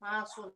Masuk.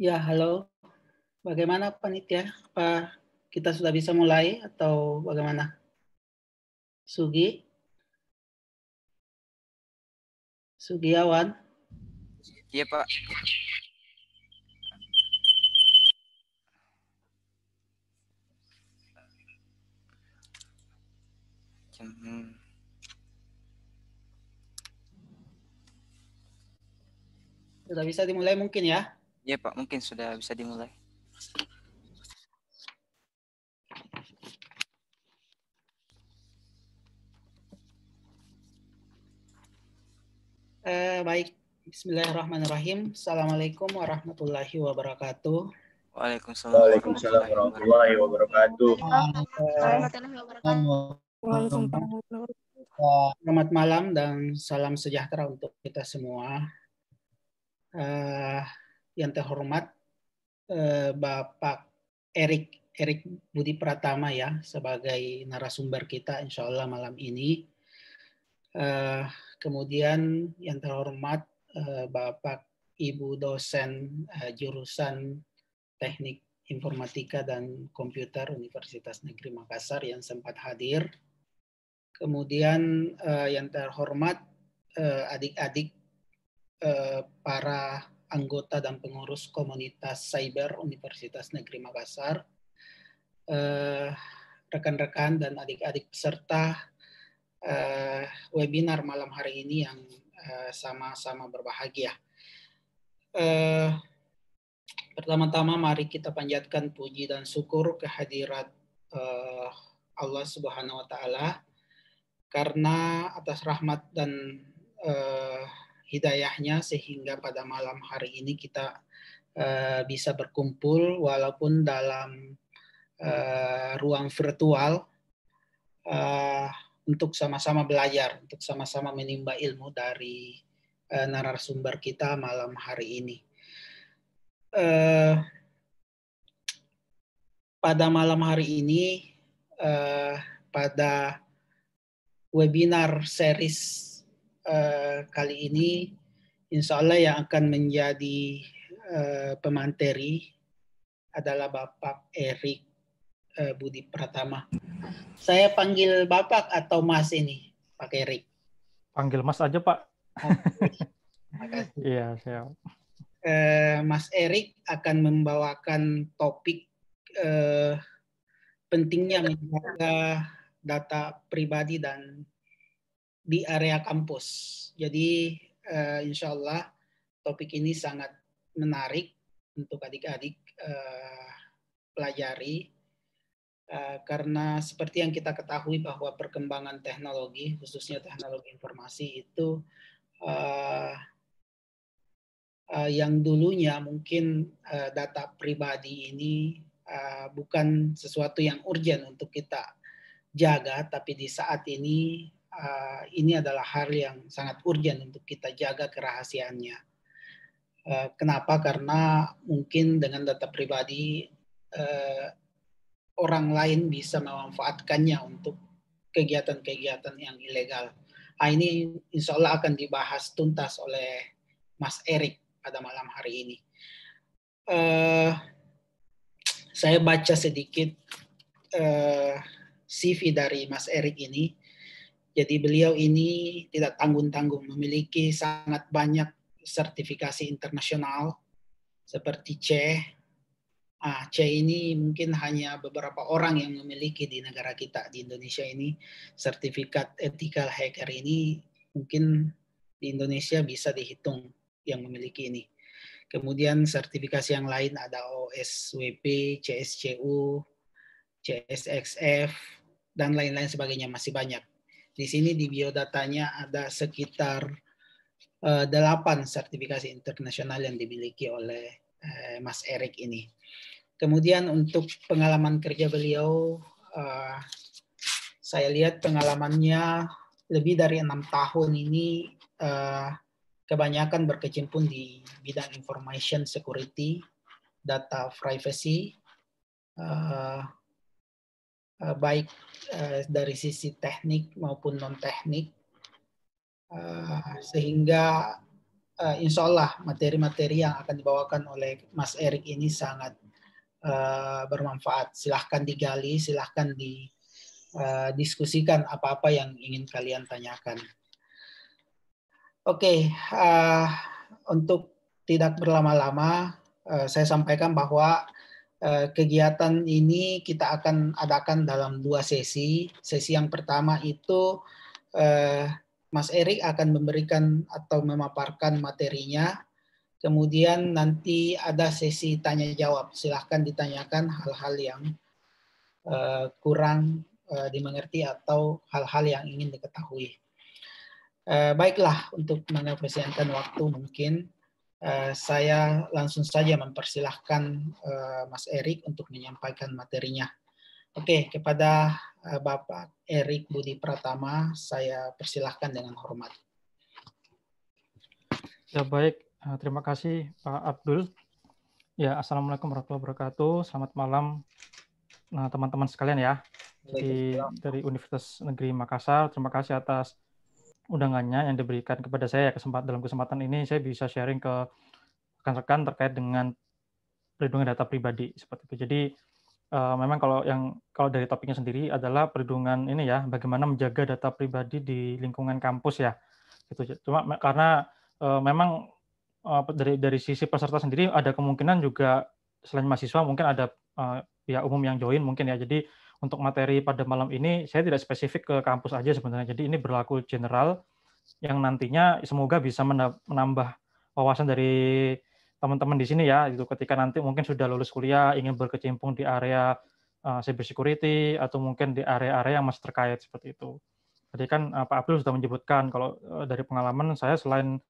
Ya, halo. Bagaimana panitia? Apa kita sudah bisa mulai atau bagaimana? Sugi? Sugiawan? Iya, Pak. Sudah bisa dimulai mungkin ya? Iya, Pak, mungkin sudah bisa dimulai. Baik. Bismillahirrahmanirrahim. Assalamualaikum warahmatullahi wabarakatuh. Waalaikumsalam Waalaikumsalam warahmatullahi wabarakatuh. Selamat malam dan salam sejahtera untuk kita semua. Yang terhormat Bapak Erik Budi Pratama ya sebagai narasumber kita insya Allah malam ini. Kemudian yang terhormat Bapak Ibu dosen jurusan Teknik Informatika dan Komputer Universitas Negeri Makassar yang sempat hadir. Kemudian yang terhormat adik-adik para anggota dan pengurus komunitas cyber Universitas Negeri Makassar, rekan-rekan dan adik-adik peserta webinar malam hari ini yang sama-sama berbahagia. Pertama-tama mari kita panjatkan puji dan syukur kehadirat Allah Subhanahu wa taala karena atas rahmat dan hidayahnya sehingga pada malam hari ini kita bisa berkumpul walaupun dalam ruang virtual untuk sama-sama belajar, untuk sama-sama menimba ilmu dari narasumber kita malam hari ini. Pada malam hari ini, pada webinar series kali ini, insya Allah yang akan menjadi pemateri adalah Bapak Erik Budi Pratama. Saya panggil Bapak atau Mas ini, Pak Erik? Panggil Mas aja, Pak. Makasih. Iya, siap. Mas Erik akan membawakan topik pentingnya menjaga data pribadi dan di area kampus. Jadi insya Allah topik ini sangat menarik untuk adik-adik pelajari karena seperti yang kita ketahui bahwa perkembangan teknologi, khususnya teknologi informasi itu yang dulunya mungkin data pribadi ini bukan sesuatu yang urgent untuk kita jaga, tapi di saat ini adalah hal yang sangat urgent untuk kita jaga kerahasiaannya. Kenapa? Karena mungkin dengan data pribadi orang lain bisa memanfaatkannya untuk kegiatan-kegiatan yang ilegal. Ini insya Allah akan dibahas tuntas oleh Mas Erik pada malam hari ini. Saya baca sedikit CV dari Mas Erik ini. Jadi beliau ini tidak tanggung-tanggung, memiliki sangat banyak sertifikasi internasional seperti C. C ini mungkin hanya beberapa orang yang memiliki di negara kita, di Indonesia ini. Sertifikat ethical hacker ini mungkin di Indonesia bisa dihitung yang memiliki ini. Kemudian sertifikasi yang lain ada OSWP, CSCU, CSXF, dan lain-lain sebagainya, masih banyak. Di sini di biodatanya ada sekitar 8 sertifikasi internasional yang dimiliki oleh Mas Erik ini. Kemudian untuk pengalaman kerja beliau, saya lihat pengalamannya lebih dari 6 tahun ini kebanyakan berkecimpung di bidang information security, data privacy, baik dari sisi teknik maupun non-teknik, sehingga insya Allah materi-materi yang akan dibawakan oleh Mas Erik ini sangat bermanfaat. Silahkan digali, silahkan didiskusikan apa-apa yang ingin kalian tanyakan. Oke, untuk tidak berlama-lama, saya sampaikan bahwa kegiatan ini kita akan adakan dalam 2 sesi. Sesi yang pertama itu Mas Erik akan memberikan atau memaparkan materinya. Kemudian nanti ada sesi tanya jawab. Silahkan ditanyakan hal-hal yang kurang dimengerti atau hal-hal yang ingin diketahui. Baiklah, untuk mengefisienkan waktu mungkin saya langsung saja mempersilahkan Mas Erik untuk menyampaikan materinya. Oke, kepada Bapak Erik Budi Pratama, saya persilahkan dengan hormat. Ya, baik. Terima kasih Pak Abdul. Ya, Assalamualaikum warahmatullahi wabarakatuh. Selamat malam teman-teman sekalian ya. Dari Universitas Negeri Makassar, terima kasih atas undangannya yang diberikan kepada saya. Dalam kesempatan ini saya bisa sharing ke rekan-rekan terkait dengan perlindungan data pribadi seperti itu. Jadi memang kalau dari topiknya sendiri adalah perlindungan ini ya, bagaimana menjaga data pribadi di lingkungan kampus ya. Gitu. Cuma karena memang dari sisi peserta sendiri ada kemungkinan juga selain mahasiswa mungkin ada pihak umum yang join mungkin ya. Jadi untuk materi pada malam ini saya tidak spesifik ke kampus aja sebenarnya. Jadi ini berlaku general yang nantinya semoga bisa menambah wawasan dari teman-teman di sini ya. Itu ketika nanti mungkin sudah lulus kuliah ingin berkecimpung di area cyber security atau mungkin di area-area yang masih terkait seperti itu. Tadi kan Pak Abdul sudah menyebutkan kalau dari pengalaman saya selain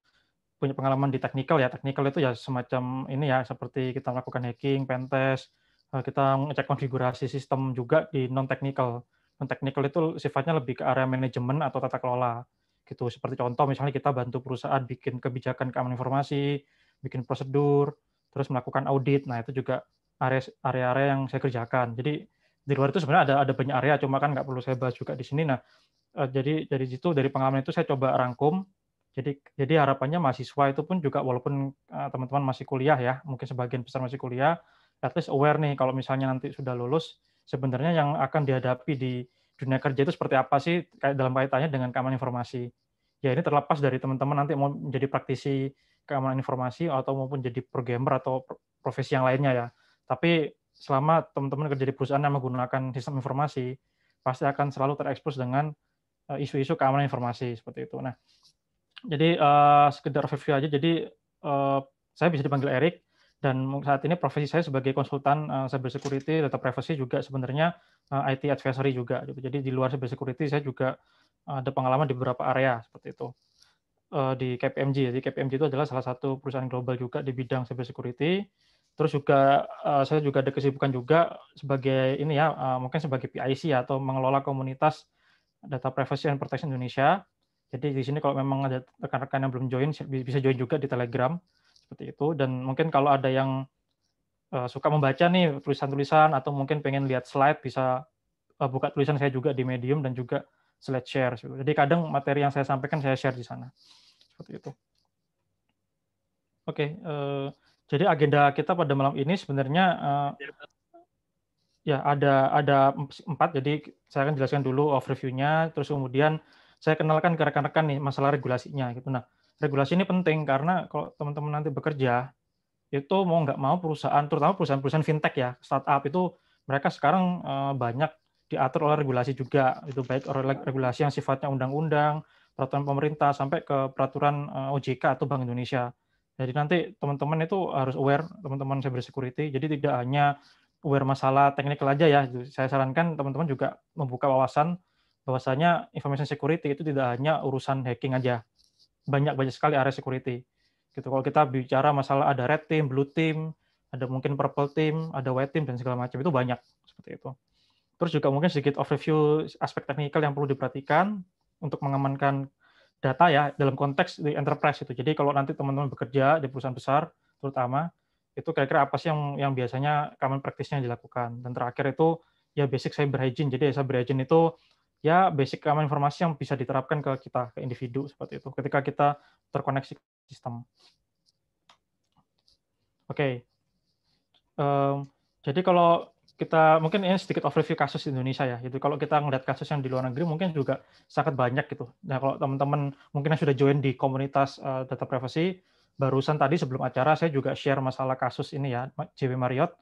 punya pengalaman di teknikal ya, teknikal itu ya semacam ini ya, seperti kita melakukan hacking, pentest, Kita ngecek konfigurasi sistem juga di non-technical. Non-technical itu sifatnya lebih ke area manajemen atau tata kelola. Gitu. Seperti contoh misalnya kita bantu perusahaan bikin kebijakan keamanan informasi, bikin prosedur, terus melakukan audit. Nah, itu juga area-area yang saya kerjakan. Jadi di luar itu sebenarnya ada banyak area, cuma kan nggak perlu saya bahas juga di sini. Nah, jadi dari situ, dari pengalaman itu saya coba rangkum. Jadi harapannya mahasiswa itu pun juga walaupun teman-teman masih kuliah ya, mungkin sebagian besar masih kuliah, at least aware nih kalau misalnya nanti sudah lulus, sebenarnya yang akan dihadapi di dunia kerja itu seperti apa sih dalam kaitannya dengan keamanan informasi. Ya ini terlepas dari teman-teman nanti mau menjadi praktisi keamanan informasi atau maupun jadi programmer atau profesi yang lainnya ya. Tapi selama teman-teman kerja di perusahaan yang menggunakan sistem informasi, pasti akan selalu terekspos dengan isu-isu keamanan informasi seperti itu. Nah, jadi sekedar review aja. Jadi saya bisa dipanggil Erik dan saat ini profesi saya sebagai konsultan cyber security, data privacy juga sebenarnya IT advisory juga. Gitu. Jadi di luar cyber security saya juga ada pengalaman di beberapa area seperti itu. Di KPMG. Jadi KPMG itu adalah salah satu perusahaan global juga di bidang cyber security. Terus juga saya juga ada kesibukan juga sebagai ini ya, mungkin sebagai PIC atau mengelola komunitas Data Privacy and Protection Indonesia. Jadi di sini kalau memang ada rekan-rekan yang belum join, bisa join juga di Telegram seperti itu. Dan mungkin kalau ada yang suka membaca nih tulisan-tulisan atau mungkin pengen lihat slide, bisa buka tulisan saya juga di Medium dan juga slide share. Jadi kadang materi yang saya sampaikan saya share di sana. Seperti itu. Oke, jadi agenda kita pada malam ini sebenarnya ya ada 4. Jadi saya akan jelaskan dulu overview-nya, terus kemudian saya kenalkan ke rekan-rekan nih masalah regulasinya gitu. Nah, regulasi ini penting karena kalau teman-teman nanti bekerja itu mau nggak mau perusahaan, terutama perusahaan-perusahaan fintech ya, startup itu mereka sekarang banyak diatur oleh regulasi juga. Itu baik regulasi yang sifatnya undang-undang, peraturan pemerintah sampai ke peraturan OJK atau Bank Indonesia. Jadi nanti teman-teman itu harus aware, teman-teman cyber security. Jadi tidak hanya aware masalah teknikal aja ya. Saya sarankan teman-teman juga membuka wawasan bahwasanya information security itu tidak hanya urusan hacking aja. Banyak sekali area security. Gitu. Kalau kita bicara masalah ada red team, blue team, ada mungkin purple team, ada white team dan segala macam, itu banyak seperti itu. Terus juga mungkin sedikit overview aspek teknikal yang perlu diperhatikan untuk mengamankan data ya dalam konteks di enterprise itu. Jadi kalau nanti teman-teman bekerja di perusahaan besar terutama, itu kira-kira apa sih yang biasanya common practice-nya dilakukan. Dan terakhir itu ya basic cyber hygiene. Jadi cyber hygiene itu ya basic keamanan informasi yang bisa diterapkan ke kita, ke individu seperti itu ketika kita terkoneksi ke sistem. Oke. Jadi kalau kita mungkin ini sedikit overview kasus di Indonesia ya. Jadi kalau kita ngeliat kasus yang di luar negeri mungkin juga sangat banyak gitu. Nah, kalau teman-teman mungkin yang sudah join di komunitas data privacy, barusan tadi sebelum acara saya juga share masalah kasus ini ya, JW Marriott.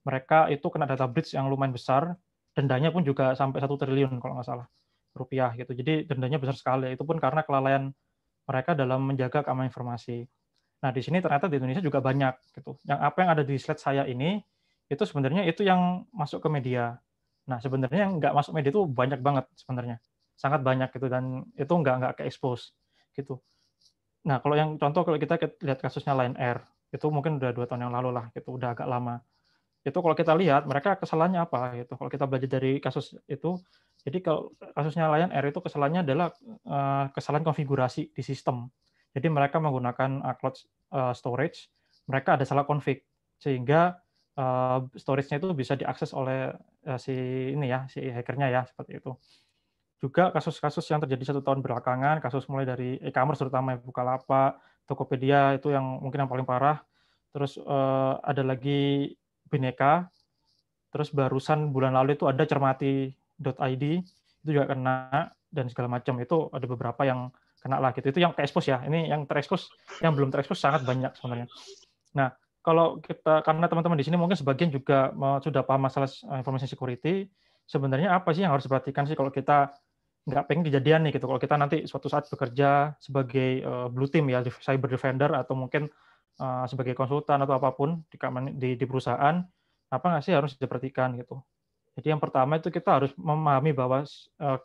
Mereka itu kena data breach yang lumayan besar, dendanya pun juga sampai 1 triliun kalau nggak salah rupiah gitu. Jadi dendanya besar sekali. Itu pun karena kelalaian mereka dalam menjaga keamanan informasi. Nah, di sini ternyata di Indonesia juga banyak gitu. Yang apa yang ada di slide saya ini itu sebenarnya itu yang masuk ke media. Nah, sebenarnya yang nggak masuk media itu banyak banget sebenarnya. Sangat banyak gitu dan itu nggak ke-expose gitu. Nah, kalau yang contoh kalau kita lihat kasusnya Lion Air, itu mungkin udah 2 tahun yang lalu lah, gitu, udah agak lama. Itu kalau kita lihat mereka kesalahannya apa gitu. Kalau kita belajar dari kasus itu, jadi kalau kasusnya Lion Air itu kesalahannya adalah kesalahan konfigurasi di sistem. Jadi mereka menggunakan cloud storage, mereka ada salah config sehingga storage-nya itu bisa diakses oleh si hackernya ya seperti itu. Juga kasus-kasus yang terjadi 1 tahun belakangan, kasus mulai dari e-commerce terutama Bukalapak, Tokopedia itu yang mungkin yang paling parah. Terus ada lagi Bineka. Terus barusan bulan lalu itu ada cermati.id itu juga kena dan segala macam. Itu ada beberapa yang kena lah gitu. Itu yang terekspos ya. Ini yang terekspos, yang belum terekspos sangat banyak sebenarnya. Nah, kalau kita karena teman-teman di sini mungkin sebagian juga sudah paham masalah information security, sebenarnya apa sih yang harus diperhatikan sih kalau kita nggak pengen kejadian nih gitu. Kalau kita nanti suatu saat bekerja sebagai blue team ya, cyber defender atau mungkin sebagai konsultan atau apapun di perusahaan, apa nggak sih harus diperhatikan gitu. Jadi yang pertama itu kita harus memahami bahwa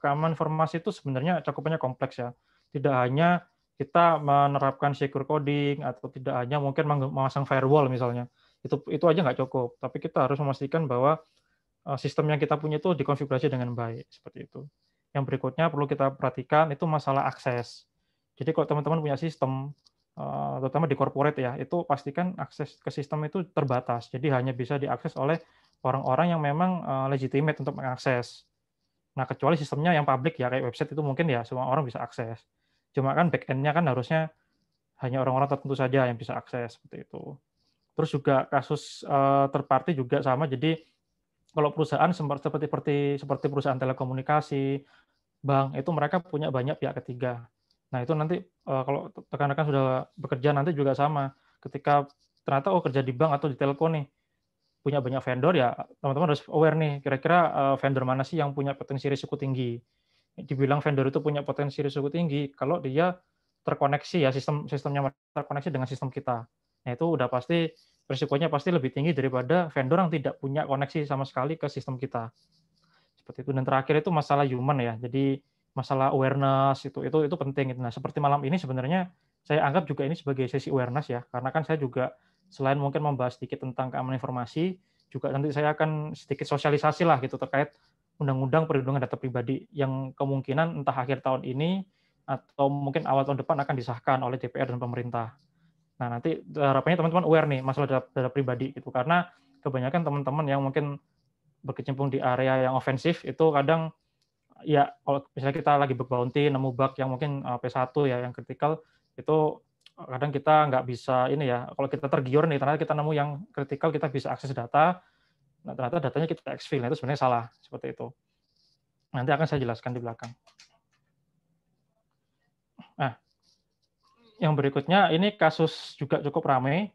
keamanan informasi itu sebenarnya cakupannya kompleks ya. Tidak hanya kita menerapkan secure coding atau tidak hanya mungkin memasang firewall misalnya. Itu aja nggak cukup. Tapi kita harus memastikan bahwa sistem yang kita punya itu dikonfigurasi dengan baik, seperti itu. Yang berikutnya perlu kita perhatikan itu masalah akses. Jadi kalau teman-teman punya sistem, terutama di corporate ya, itu pastikan akses ke sistem itu terbatas. Jadi hanya bisa diakses oleh orang-orang yang memang legitimate untuk mengakses. Nah, kecuali sistemnya yang public ya, kayak website itu mungkin ya semua orang bisa akses. Cuma kan back-end-nya kan harusnya hanya orang-orang tertentu saja yang bisa akses, seperti itu. Terus juga kasus third party juga sama, jadi kalau perusahaan seperti perusahaan telekomunikasi, bank, itu mereka punya banyak pihak ketiga. Nah, itu nanti kalau rekan-rekan sudah bekerja nanti juga sama. Ketika ternyata kerja di bank atau di telco nih, punya banyak vendor ya, teman-teman harus aware nih, kira-kira vendor mana sih yang punya potensi risiko tinggi. Dibilang vendor itu punya potensi risiko tinggi kalau dia terkoneksi ya, sistemnya terkoneksi dengan sistem kita. Nah, itu udah pasti risikonya pasti lebih tinggi daripada vendor yang tidak punya koneksi sama sekali ke sistem kita. Seperti itu. Dan terakhir itu masalah human ya. Jadi masalah awareness itu penting. Nah, seperti malam ini sebenarnya saya anggap juga ini sebagai sesi awareness ya, karena kan saya juga selain mungkin membahas sedikit tentang keamanan informasi, juga nanti saya akan sedikit sosialisasi lah gitu terkait Undang-Undang Perlindungan Data Pribadi yang kemungkinan entah akhir tahun ini atau mungkin awal tahun depan akan disahkan oleh DPR dan pemerintah. Nah, nanti harapannya teman-teman aware nih masalah data pribadi gitu, karena kebanyakan teman-teman yang mungkin berkecimpung di area yang ofensif itu kadang ya kalau misalnya kita lagi bug bounty nemu bug yang mungkin P1 ya yang kritikal, itu kadang kita nggak bisa ini ya, kalau kita tergiur nih ternyata kita nemu yang kritikal, kita bisa akses data, nah ternyata datanya kita exfil, nah itu sebenarnya salah, seperti itu. Nanti akan saya jelaskan di belakang. Nah, yang berikutnya ini kasus juga cukup ramai,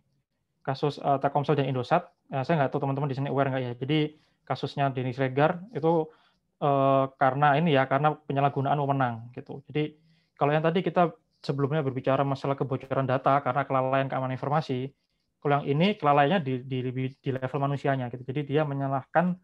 kasus Telkomsel dan Indosat. Saya nggak tahu teman-teman di sini aware nggak ya. Jadi kasusnya Denny Siregar itu karena ini ya, karena penyalahgunaan wewenang gitu. Jadi kalau yang tadi kita sebelumnya berbicara masalah kebocoran data karena kelalaian keamanan informasi, kalau yang ini kelalaiannya di level manusianya gitu. Jadi dia menyalahkan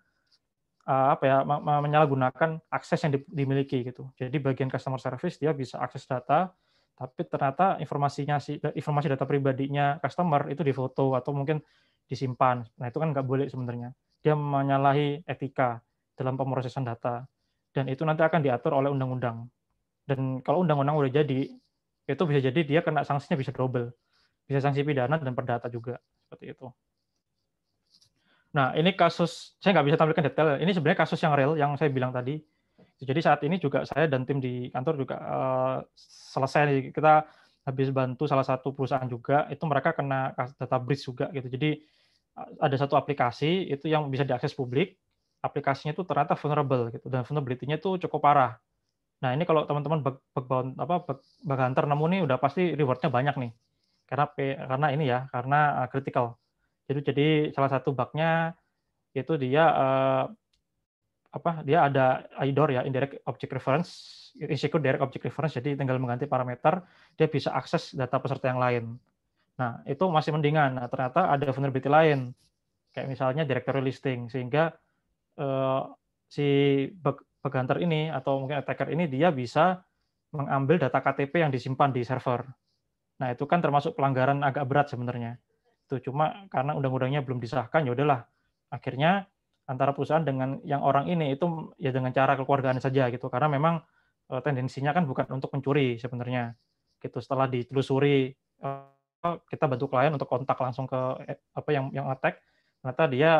menyalahgunakan akses yang dimiliki gitu. Jadi bagian customer service dia bisa akses data, tapi ternyata informasi data pribadinya customer itu difoto atau mungkin disimpan. Nah, itu kan nggak boleh sebenarnya. Dia menyalahi etika dalam pemrosesan data. Dan itu nanti akan diatur oleh undang-undang. Dan kalau undang-undang udah jadi, itu bisa jadi dia kena sanksinya bisa double. Bisa sanksi pidana dan perdata juga. Seperti itu. Nah, ini kasus, saya nggak bisa tampilkan detail. Ini sebenarnya kasus yang real, yang saya bilang tadi. Jadi saat ini juga saya dan tim di kantor juga selesai nih. Kita habis bantu salah satu perusahaan juga, itu mereka kena data breach juga gitu. Jadi ada satu aplikasi itu yang bisa diakses publik, aplikasinya itu ternyata vulnerable gitu, dan vulnerability-nya itu cukup parah. Nah, ini kalau teman-teman bug hunter nemu nih udah pasti reward-nya banyak nih. Karena ini ya, karena critical. Jadi salah satu bug-nya itu dia dia ada IDOR ya, Indirect Object Reference, Insecure Direct Object Reference, jadi tinggal mengganti parameter, dia bisa akses data peserta yang lain. Nah, itu masih mendingan. Nah, ternyata ada vulnerability lain, kayak misalnya directory listing, sehingga si bug hunter ini atau mungkin attacker ini dia bisa mengambil data KTP yang disimpan di server. Nah, itu kan termasuk pelanggaran agak berat sebenarnya. Itu cuma karena undang-undangnya belum disahkan, ya udahlah. Akhirnya antara perusahaan dengan yang orang ini itu ya dengan cara kekeluargaan saja gitu. Karena memang tendensinya kan bukan untuk mencuri sebenarnya. Gitu, setelah ditelusuri kita bantu klien untuk kontak langsung ke yang attack, ternyata dia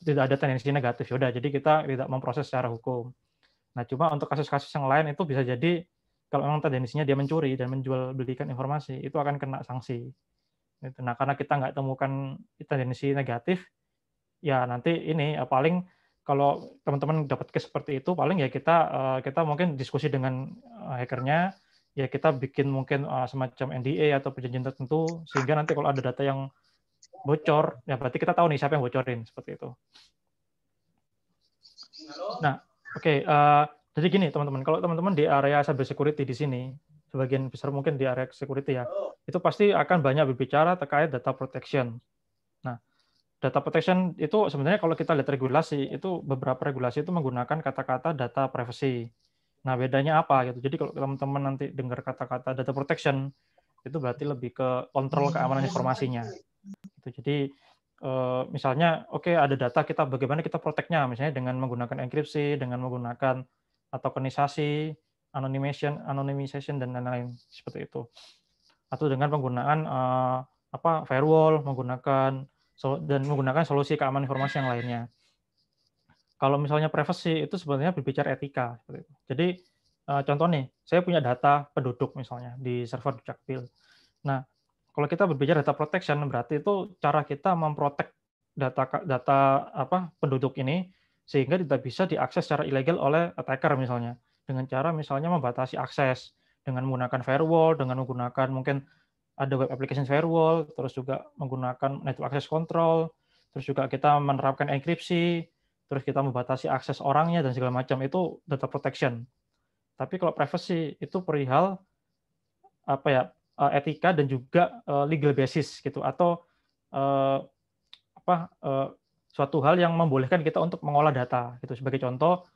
tidak ada tendensi negatif. Ya udah, jadi kita tidak memproses secara hukum. Nah, cuma untuk kasus-kasus yang lain itu bisa jadi kalau memang tendensinya dia mencuri dan menjual belikan informasi, itu akan kena sanksi. Nah, karena kita nggak temukan tendensi negatif, ya nanti ini paling kalau teman-teman dapat case seperti itu, paling ya kita mungkin diskusi dengan hackernya, ya kita bikin mungkin semacam NDA atau perjanjian tertentu, sehingga nanti kalau ada data yang bocor, ya berarti kita tahu nih siapa yang bocorin, seperti itu. Nah, oke. Jadi gini teman-teman, kalau teman-teman di area cyber security di sini, sebagian besar mungkin di area security ya, itu pasti akan banyak berbicara terkait data protection. Nah, data protection itu sebenarnya kalau kita lihat regulasi, itu beberapa regulasi itu menggunakan kata-kata data privacy. Nah, bedanya apa gitu? Jadi kalau teman-teman nanti dengar kata-kata data protection, itu berarti lebih ke kontrol keamanan informasinya. Gitu. Jadi misalnya, oke, ada data kita, bagaimana kita protect-nya, misalnya dengan menggunakan enkripsi, dengan menggunakan tokenisasi, anonymization dan lain-lain seperti itu. Atau dengan penggunaan firewall, dan menggunakan solusi keamanan informasi yang lainnya. Kalau misalnya privacy itu sebenarnya berbicara etika seperti itu. Jadi contoh nih, saya punya data penduduk misalnya di server Dukcapil. Nah, kalau kita berbicara data protection, berarti itu cara kita memprotek data penduduk ini sehingga tidak bisa diakses secara ilegal oleh attacker misalnya. Dengan cara misalnya membatasi akses dengan menggunakan firewall, dengan menggunakan mungkin ada web application firewall, terus juga menggunakan network access control, terus juga kita menerapkan enkripsi, terus kita membatasi akses orangnya dan segala macam, itu data protection. Tapi kalau privacy itu perihal etika dan juga legal basis gitu, atau suatu hal yang membolehkan kita untuk mengolah data gitu. Sebagai contoh,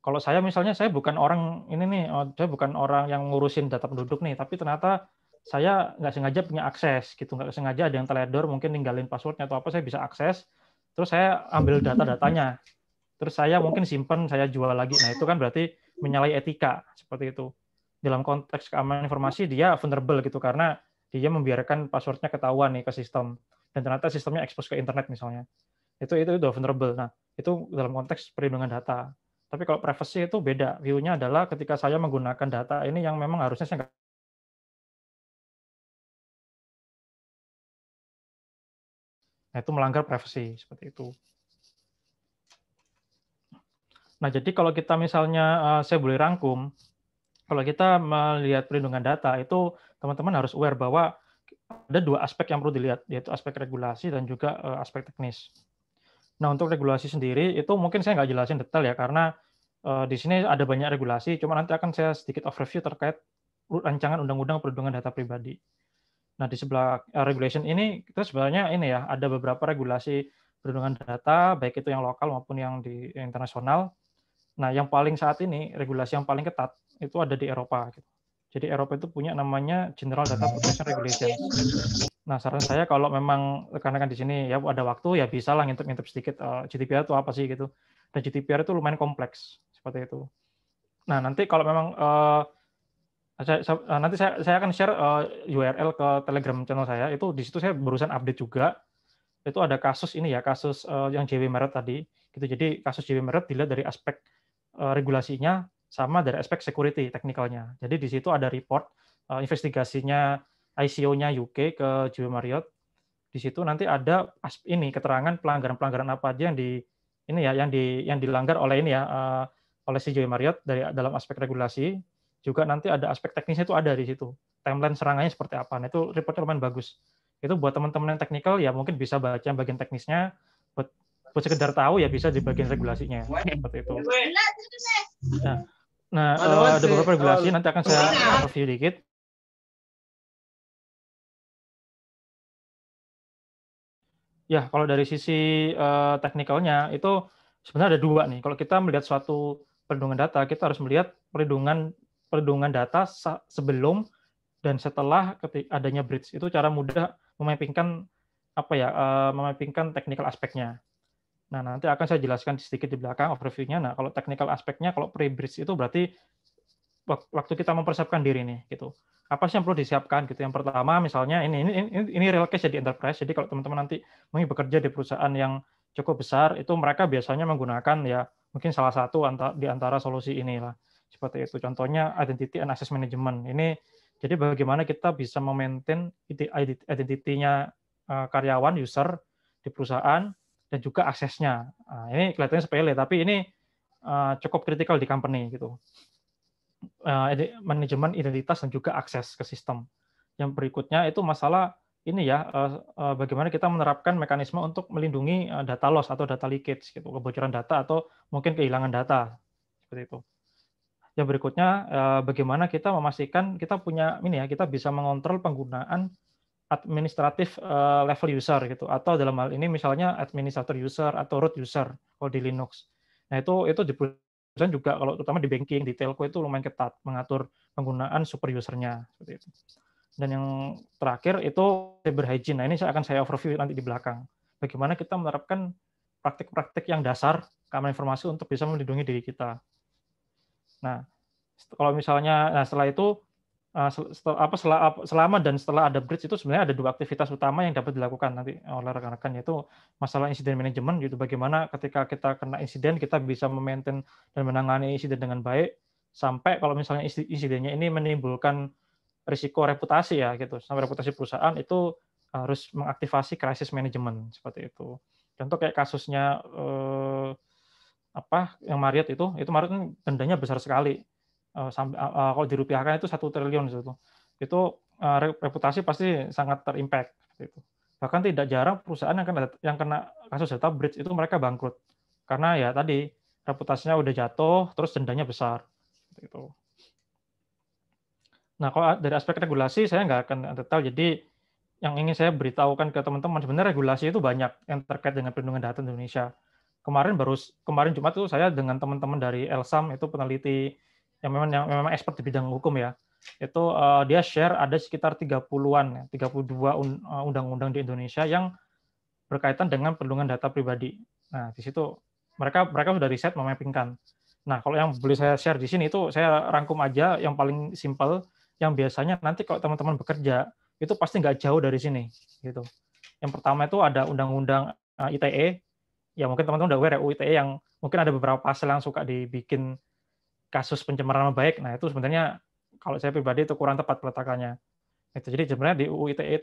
kalau saya misalnya, saya bukan orang ini nih, saya bukan orang yang ngurusin data penduduk nih, tapi ternyata saya nggak sengaja punya akses gitu, nggak sengaja ada yang teledor, mungkin ninggalin passwordnya atau apa, saya bisa akses, terus saya ambil data-datanya, terus saya mungkin simpan, saya jual lagi. Nah, itu kan berarti menyalahi etika seperti itu. Dalam konteks keamanan informasi dia vulnerable gitu, karena dia membiarkan passwordnya ketahuan nih ke sistem, dan ternyata sistemnya expose ke internet misalnya. Itu udah vulnerable. Nah, itu dalam konteks perlindungan data. Tapi kalau privacy itu beda. View-nya adalah ketika saya menggunakan data ini yang memang harusnya saya nggak, nah, itu melanggar privacy seperti itu. Nah, jadi kalau kita misalnya, saya boleh rangkum, kalau kita melihat perlindungan data itu teman-teman harus aware bahwa ada dua aspek yang perlu dilihat, yaitu aspek regulasi dan juga aspek teknis. Nah, untuk regulasi sendiri itu mungkin saya nggak jelasin detail ya, karena di sini ada banyak regulasi, cuma nanti akan saya sedikit overview terkait rancangan undang-undang perlindungan data pribadi. Nah, di sebelah regulation ini kita sebenarnya ini ya, ada beberapa regulasi perlindungan data, baik itu yang lokal maupun yang di internasional. Nah, yang paling saat ini, regulasi yang paling ketat itu ada di Eropa. Gitu. Jadi Eropa itu punya namanya General Data Protection Regulation. Nah, saran saya kalau memang rekan-rekan di sini ya ada waktu, ya bisa lah ngintip-ngintip sedikit GDPR itu apa sih gitu. Dan GDPR itu lumayan kompleks seperti itu. Nah, nanti kalau memang nanti saya akan share URL ke Telegram channel saya. Itu di situ saya barusan update juga. Itu ada kasus ini ya, kasus yang JW Marriott tadi. Gitu. Jadi kasus JW Marriott dilihat dari aspek regulasinya sama dari aspek security teknikalnya. Jadi di situ ada report investigasinya ICO-nya UK ke JW Marriott. Di situ nanti ada ini keterangan pelanggaran-pelanggaran apa aja yang yang dilanggar oleh ini ya oleh si JW Marriott dalam aspek regulasi. Juga nanti ada aspek teknisnya itu ada di situ. Timeline serangannya seperti apa. Nah, itu reportnya lumayan bagus. Itu buat teman-teman yang teknikal ya mungkin bisa baca bagian teknisnya, buat sekedar tahu ya bisa di bagian regulasinya seperti itu. Nah, ada beberapa regulasi nanti akan saya review dikit. Ya, kalau dari sisi teknikalnya itu sebenarnya ada dua nih. Kalau kita melihat suatu perlindungan data, kita harus melihat perlindungan data sebelum dan setelah adanya breach. Itu cara mudah memappingkan memappingkan technical aspeknya. Nah, nanti akan saya jelaskan sedikit di belakang overview-nya. Nah, kalau technical aspeknya, kalau pre-breach itu berarti waktu kita mempersiapkan diri nih, gitu. Apa sih yang perlu disiapkan gitu? Yang pertama, misalnya ini real case di enterprise. Jadi kalau teman-teman nanti mungkin bekerja di perusahaan yang cukup besar, itu mereka biasanya menggunakan ya mungkin salah satu di antara solusi inilah. Seperti itu. Contohnya identity and access management. Ini jadi bagaimana kita bisa memaintain identity-nya karyawan, user di perusahaan, dan juga aksesnya. Nah, ini kelihatannya sepele, tapi ini cukup kritikal di company gitu. Manajemen identitas dan juga akses ke sistem. Yang berikutnya itu masalah ini ya, bagaimana kita menerapkan mekanisme untuk melindungi data loss atau data leakage gitu, kebocoran data atau mungkin kehilangan data seperti itu. Yang berikutnya bagaimana kita memastikan kita punya ini ya, kita bisa mengontrol penggunaan administratif level user gitu, atau dalam hal ini misalnya administrator user atau root user kalau di Linux. Nah, itu di perusahaan juga kalau terutama di banking, di telco itu lumayan ketat mengatur penggunaan super usernya seperti itu. Dan yang terakhir itu cyber hygiene. Nah, ini saya overview nanti di belakang. bagaimana kita menerapkan praktik-praktik yang dasar keamanan informasi untuk bisa melindungi diri kita. Nah, kalau misalnya, setelah itu, selama dan setelah ada breach itu sebenarnya ada 2 aktivitas utama yang dapat dilakukan nanti oleh rekan-rekan, yaitu masalah insiden manajemen gitu, bagaimana ketika kita kena insiden kita bisa memaintain dan menangani insiden dengan baik, sampai kalau misalnya insidennya ini menimbulkan risiko reputasi ya gitu, sampai reputasi perusahaan itu harus mengaktifasi crisis management seperti itu. Contoh kayak kasusnya yang Marriott itu Marriott kan dendanya besar sekali. Kalau dirupiahkan itu 1 triliun itu. Itu reputasi pasti sangat terimpact itu. Bahkan tidak jarang perusahaan yang kena kasus data breach itu mereka bangkrut. Karena ya tadi reputasinya udah jatuh, terus dendanya besar gitu. Nah, kalau dari aspek regulasi saya nggak akan detail. Jadi yang ingin saya beritahukan ke teman-teman, sebenarnya regulasi itu banyak yang terkait dengan perlindungan data di Indonesia. Kemarin Jumat itu saya dengan teman-teman dari Elsam, itu peneliti yang memang expert di bidang hukum ya. Itu dia share ada sekitar 30-an, 32 undang-undang di Indonesia yang berkaitan dengan perlindungan data pribadi. Nah, di situ mereka sudah riset memappingkan. Nah, kalau yang boleh saya share di sini itu saya rangkum aja yang paling simpel, yang biasanya nanti kalau teman-teman bekerja itu pasti nggak jauh dari sini gitu. Yang pertama itu ada undang-undang ITE, ya mungkin teman-teman udah aware UU ITE yang mungkin ada beberapa pasal yang suka dibikin kasus pencemaran nama baik. Nah, itu sebenarnya kalau saya pribadi itu kurang tepat peletakannya. Itu jadi sebenarnya di UU ITE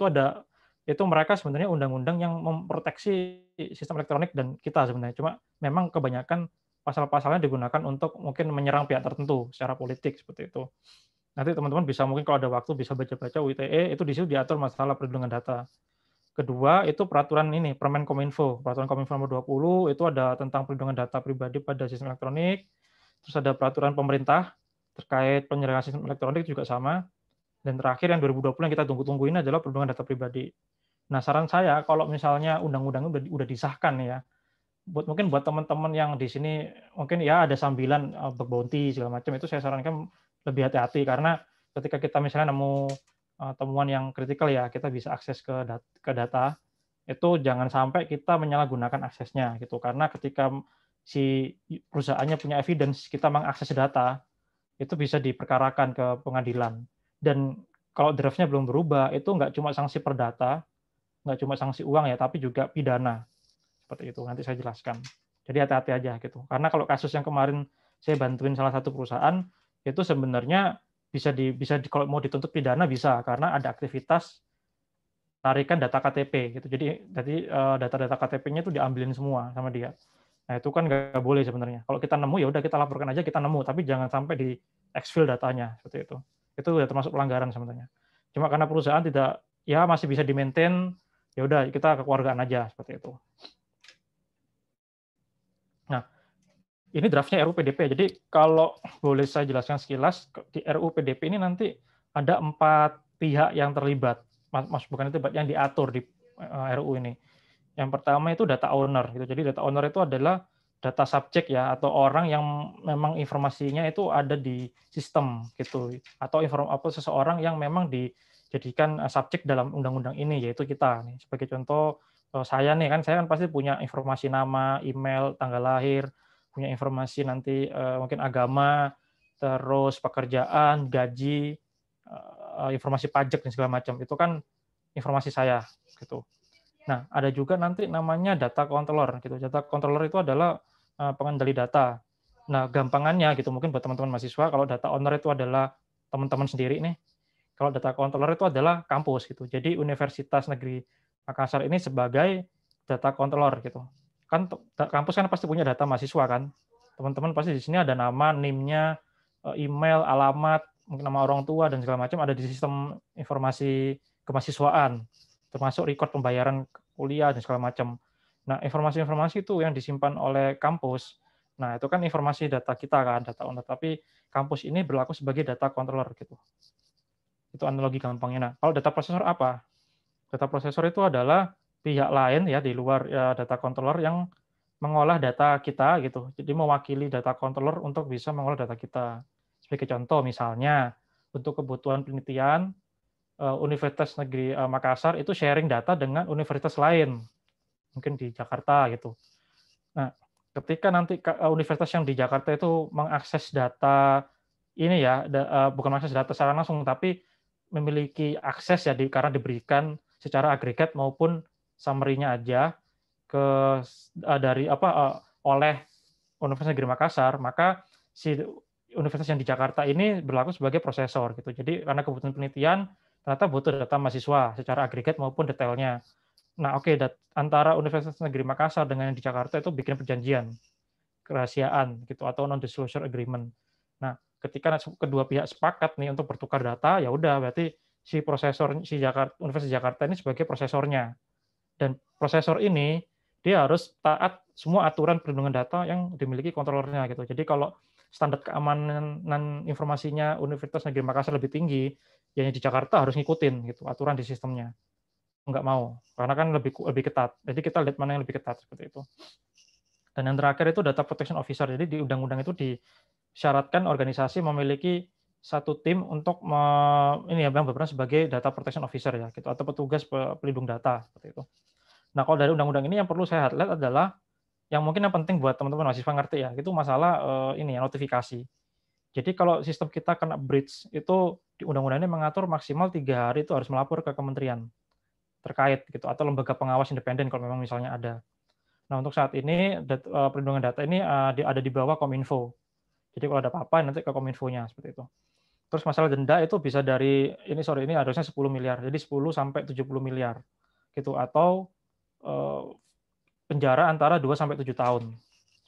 itu mereka sebenarnya undang-undang yang memproteksi sistem elektronik dan kita sebenarnya. Cuma memang kebanyakan pasal-pasalnya digunakan untuk mungkin menyerang pihak tertentu secara politik seperti itu. Nanti teman-teman bisa mungkin kalau ada waktu bisa baca-baca UU ITE, itu di situ diatur masalah perlindungan data. Kedua, itu peraturan ini, Permen Kominfo. Peraturan Kominfo nomor 20 itu ada tentang perlindungan data pribadi pada sistem elektronik. Terus ada peraturan pemerintah terkait penyelenggaraan sistem elektronik juga sama. Dan terakhir yang 2020 yang kita tunggu-tunggu ini adalah perlindungan data pribadi. Nah, saran saya kalau misalnya undang-undang udah disahkan ya, mungkin buat teman-teman yang di sini mungkin ya ada sambilan bug bounty segala macam, itu saya sarankan lebih hati-hati karena ketika kita misalnya nemu temuan yang kritikal ya, kita bisa akses ke data, itu jangan sampai kita menyalahgunakan aksesnya gitu. Karena ketika si perusahaannya punya evidence kita mengakses data, itu bisa diperkarakan ke pengadilan. Dan kalau draftnya belum berubah, itu nggak cuma sanksi perdata, nggak cuma sanksi uang ya, tapi juga pidana. Seperti itu, nanti saya jelaskan. Jadi hati-hati aja gitu. Karena kalau kasus yang kemarin saya bantuin salah satu perusahaan, itu sebenarnya bisa kalau mau dituntut pidana bisa, karena ada aktivitas tarikan data KTP gitu. Jadi data-data KTP-nya itu diambilin semua sama dia. Nah, itu kan nggak boleh sebenarnya. Kalau kita nemu ya udah kita laporkan aja kita nemu, tapi jangan sampai di exfil datanya seperti itu. Itu udah termasuk pelanggaran sebenarnya. Cuma karena perusahaan tidak ya masih bisa di-maintain, ya udah kita kekeluargaan aja seperti itu. Nah, ini draftnya RUU PDP. Jadi kalau boleh saya jelaskan sekilas, di RUU PDP ini nanti ada 4 pihak yang terlibat. Bukan itu yang diatur di RUU ini. Yang pertama itu data owner gitu. Jadi data owner itu adalah data subjek ya, atau orang yang memang informasinya itu ada di sistem gitu, atau seseorang yang memang dijadikan subjek dalam undang-undang ini, yaitu kita nih. Sebagai contoh saya nih kan, saya kan pasti punya informasi nama, email, tanggal lahir, punya informasi nanti mungkin agama, terus pekerjaan, gaji, informasi pajak dan segala macam. Itu kan informasi saya gitu. Nah, ada juga nanti namanya data controller gitu. Data controller itu adalah pengendali data. Nah, gampangannya gitu mungkin buat teman-teman mahasiswa, kalau data owner itu adalah teman-teman sendiri nih. Kalau data controller itu adalah kampus gitu. Jadi Universitas Negeri Makassar ini sebagai data controller gitu. Kan kampus kan pasti punya data mahasiswa kan. Teman-teman pasti di sini ada nama, NIM-nya, email, alamat, mungkin nama orang tua dan segala macam ada di sistem informasi kemahasiswaan, termasuk record pembayaran kuliah dan segala macam. Nah, informasi-informasi itu yang disimpan oleh kampus. Nah, itu kan informasi data kita kan, data owner. Tapi kampus ini berlaku sebagai data controller gitu. Itu analogi gampangnya. Nah, kalau data processor apa? Data processor itu adalah pihak lain ya di luar ya, data controller yang mengolah data kita gitu. Jadi mewakili data controller untuk bisa mengolah data kita. Sebagai contoh misalnya untuk kebutuhan penelitian Universitas Negeri Makassar itu sharing data dengan universitas lain. mungkin di Jakarta gitu. Nah, ketika nanti universitas yang di Jakarta itu mengakses data ini ya, bukan mengakses data secara langsung, tapi memiliki akses ya karena diberikan secara agregat maupun summary-nya aja oleh Universitas Negeri Makassar, maka si universitas yang di Jakarta ini berlaku sebagai prosesor gitu. Jadi karena kebutuhan penelitian ternyata butuh data mahasiswa secara agregat maupun detailnya. Nah, oke, antara Universitas Negeri Makassar dengan yang di Jakarta itu bikin perjanjian kerahasiaan gitu atau non-disclosure agreement. Nah, ketika kedua pihak sepakat nih untuk bertukar data, ya udah berarti si Universitas Jakarta ini sebagai prosesornya. Dan prosesor ini dia harus taat semua aturan perlindungan data yang dimiliki kontrolernya gitu. Jadi kalau standar keamanan informasinya Universitas Negeri Makassar lebih tinggi, yang di Jakarta harus ngikutin gitu aturan di sistemnya. Nggak mau, karena kan lebih ketat. Jadi kita lihat mana yang lebih ketat seperti itu. Dan yang terakhir itu data protection officer. Jadi di undang-undang itu disyaratkan organisasi memiliki satu tim untuk yang berperan sebagai data protection officer ya gitu, atau petugas pelindung data seperti itu. Nah, kalau dari undang-undang ini yang perlu saya highlight adalah yang mungkin yang penting buat teman-teman mahasiswa ngerti ya, itu masalah notifikasi. Jadi kalau sistem kita kena breach, itu di undang-undang ini mengatur maksimal 3 hari itu harus melapor ke kementerian terkait gitu, atau lembaga pengawas independen kalau memang misalnya ada. Nah, untuk saat ini perlindungan data ini ada di bawah Kominfo. Jadi kalau ada apa-apa nanti ke Kominfo-nya seperti itu. Terus masalah denda itu bisa dari ini harusnya 10 miliar. Jadi 10 sampai 70 miliar gitu, atau penjara antara 2 sampai 7 tahun.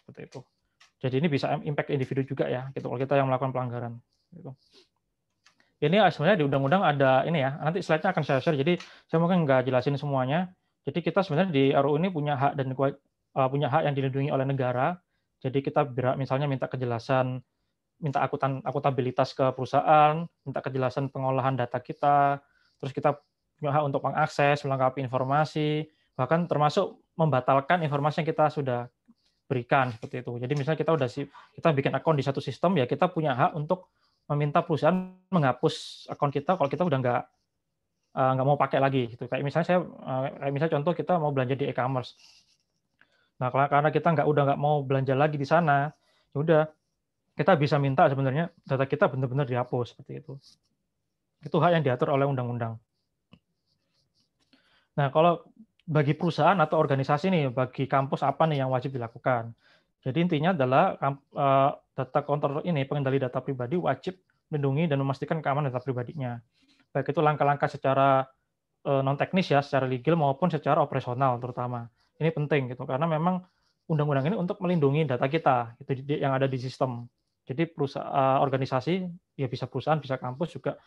Seperti itu. Jadi ini bisa impact individu juga ya, gitu kalau kita yang melakukan pelanggaran gitu. Ini sebenarnya di undang-undang ada ini ya, nanti slide-nya akan saya share, jadi saya mungkin nggak jelasin semuanya. Jadi kita sebenarnya di RUU ini punya hak yang dilindungi oleh negara. Jadi kita misalnya minta kejelasan, minta akutabilitas ke perusahaan, minta kejelasan pengolahan data kita, terus kita punya hak untuk mengakses, melengkapi informasi, bahkan termasuk membatalkan informasi yang kita sudah berikan seperti itu. Jadi misalnya kita bikin akun di satu sistem, ya kita punya hak untuk meminta perusahaan menghapus akun kita kalau kita udah nggak mau pakai lagi gitu. Kayak misalnya contoh kita mau belanja di e-commerce. Nah, karena kita udah nggak mau belanja lagi di sana, ya udah kita bisa minta sebenarnya data kita benar-benar dihapus seperti itu. Itu hak yang diatur oleh undang-undang. Nah, kalau bagi perusahaan atau organisasi nih, bagi kampus apa nih yang wajib dilakukan? Jadi intinya adalah data controller ini, pengendali data pribadi wajib melindungi dan memastikan keamanan data pribadinya. Baik itu langkah-langkah secara non teknis ya, secara legal maupun secara operasional terutama. Ini penting gitu karena memang undang-undang ini untuk melindungi data kita gitu, yang ada di sistem. Jadi organisasi ya bisa perusahaan, bisa kampus juga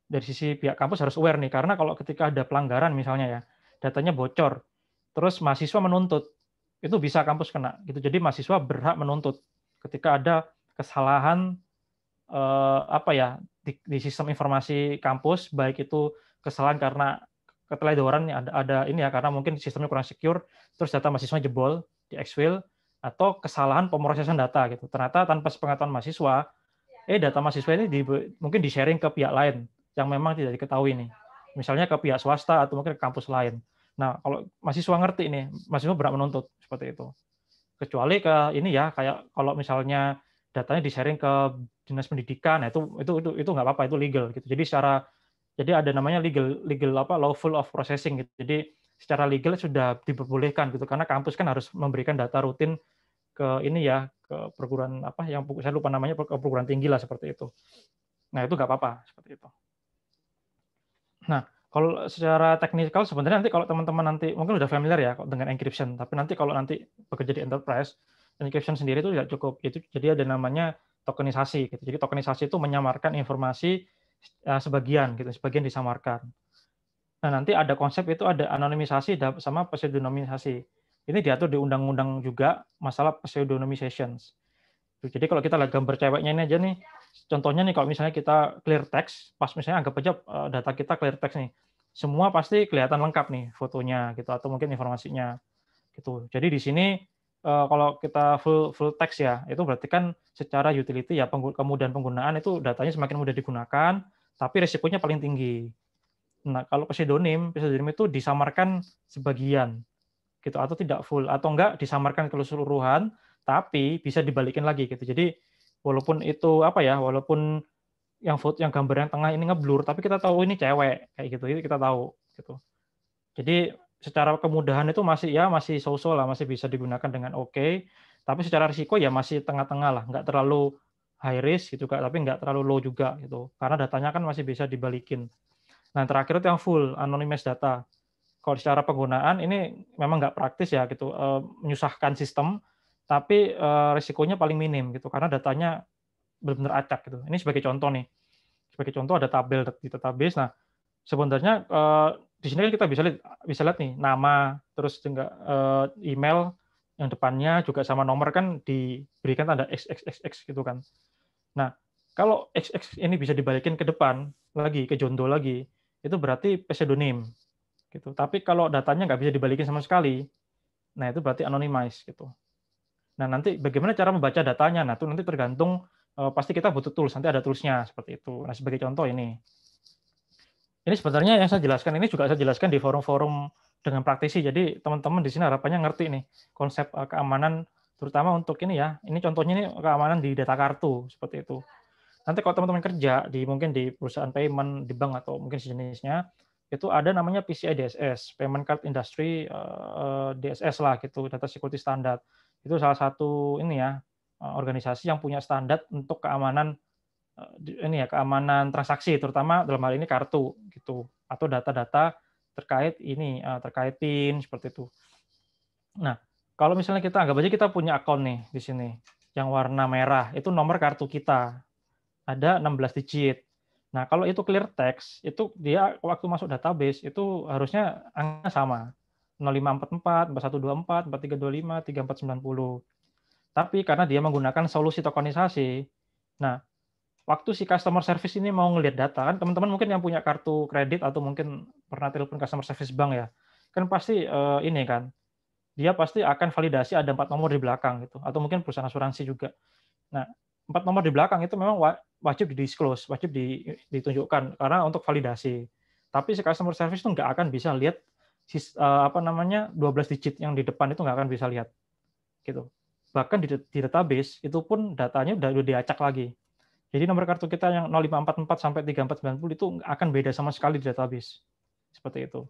dari sisi pihak kampus harus aware nih, karena kalau ketika ada pelanggaran misalnya ya, datanya bocor, terus mahasiswa menuntut, itu bisa kampus kena gitu. Jadi mahasiswa berhak menuntut ketika ada kesalahan di sistem informasi kampus, baik itu kesalahan karena keteledoran ada ini ya, karena mungkin sistemnya kurang secure, terus data mahasiswa jebol di exfil, atau kesalahan pemrosesan data gitu. Ternyata tanpa sepengetahuan mahasiswa, data mahasiswa ini mungkin di-sharing ke pihak lain yang memang tidak diketahui nih. Misalnya ke pihak swasta atau mungkin ke kampus lain. Nah, kalau mahasiswa ngerti nih, mahasiswa berhak menuntut seperti itu. Kecuali ke ini ya, kayak kalau misalnya datanya di-sharing ke dinas pendidikan, itu nggak apa-apa, itu legal gitu. Jadi ada namanya legal lawful of processing gitu. Jadi secara legal sudah diperbolehkan gitu, karena kampus kan harus memberikan data rutin ke ini ya, ke perguruan yang saya lupa namanya, ke perguruan tinggi lah seperti itu. Nah, itu nggak apa-apa seperti itu. Nah, kalau secara teknikal sebenarnya nanti kalau teman-teman nanti mungkin udah familiar ya dengan encryption, tapi nanti kalau nanti bekerja di enterprise, encryption sendiri itu tidak cukup. Jadi ada namanya tokenisasi gitu. Jadi tokenisasi itu menyamarkan informasi sebagian disamarkan. Nah, nanti ada konsep itu ada anonimisasi sama pseudonymisasi. Ini diatur di undang-undang juga masalah pseudonymizations. Jadi kalau kita lihat gambar ceweknya ini aja nih, contohnya nih kalau misalnya kita clear text, pas misalnya anggap aja data kita clear text nih, semua pasti kelihatan lengkap nih fotonya gitu atau mungkin informasinya gitu. Jadi di sini kalau kita full text ya, itu berarti kan secara utility ya, kemudahan penggunaan itu datanya semakin mudah digunakan, tapi risikonya paling tinggi. Nah, kalau pseudonym itu disamarkan sebagian gitu, atau tidak full, atau enggak disamarkan keseluruhan tapi bisa dibalikin lagi gitu. Jadi walaupun itu walaupun yang gambar yang tengah ini ngeblur tapi kita tahu ini cewek kayak gitu, itu kita tahu gitu. Jadi secara kemudahan itu masih so-so lah, masih bisa digunakan dengan oke. Tapi secara risiko ya masih tengah-tengah lah, nggak terlalu high risk gitu Kak, tapi nggak terlalu low juga gitu. Karena datanya kan masih bisa dibalikin. Nah, terakhir itu yang full anonymous data. Kalau secara penggunaan ini memang nggak praktis ya gitu, menyusahkan sistem, tapi risikonya paling minim gitu, karena datanya benar-benar acak gitu. Ini sebagai contoh nih. Sebagai contoh ada tabel di database. Nah, sebenarnya di sini kan kita bisa lihat nih nama, terus juga email yang depannya juga sama nomor kan diberikan tanda XXXX gitu kan. Nah, kalau XX ini bisa dibalikin ke depan lagi, ke jondo lagi, itu berarti pseudonym gitu. Tapi kalau datanya nggak bisa dibalikin sama sekali, nah itu berarti anonymized gitu. Nah, nanti bagaimana cara membaca datanya? Nah, itu nanti tergantung pasti kita butuh tools, nanti ada toolsnya seperti itu. Nah, sebagai contoh ini. Ini sebenarnya yang saya jelaskan ini juga saya jelaskan di forum-forum dengan praktisi. Jadi teman-teman di sini harapannya ngerti nih konsep keamanan, terutama untuk ini ya. Ini contohnya ini keamanan di data kartu seperti itu. Nanti kalau teman-teman kerja mungkin di perusahaan payment, di bank atau mungkin sejenisnya, itu ada namanya PCI DSS, Payment Card Industry DSS lah gitu, Data Security Standard. Itu salah satu ini ya organisasi yang punya standar untuk keamanan keamanan transaksi, terutama dalam hal ini kartu gitu, atau data-data terkait terkait PIN seperti itu. Nah, kalau misalnya kita anggap aja kita punya akun nih di sini yang warna merah, itu nomor kartu kita. Ada 16 digit. Nah, kalau itu clear text, itu dia waktu masuk database itu harusnya angka sama. 0544, 4124, 4325, 3490. Tapi karena dia menggunakan solusi tokenisasi, nah, waktu si customer service ini mau ngelihat data, kan teman-teman mungkin yang punya kartu kredit atau mungkin pernah telepon customer service bank ya, kan pasti dia pasti akan validasi ada 4 nomor di belakang gitu, atau mungkin perusahaan asuransi juga. Nah, 4 nomor di belakang itu memang wajib di-disclose, wajib ditunjukkan karena untuk validasi. Tapi si customer service itu nggak akan bisa lihat 12 digit yang di depan itu nggak akan bisa lihat. Gitu. Bahkan di database itu pun datanya udah diacak lagi. Jadi nomor kartu kita yang 0544 sampai 3490 itu akan beda sama sekali di database. Seperti itu.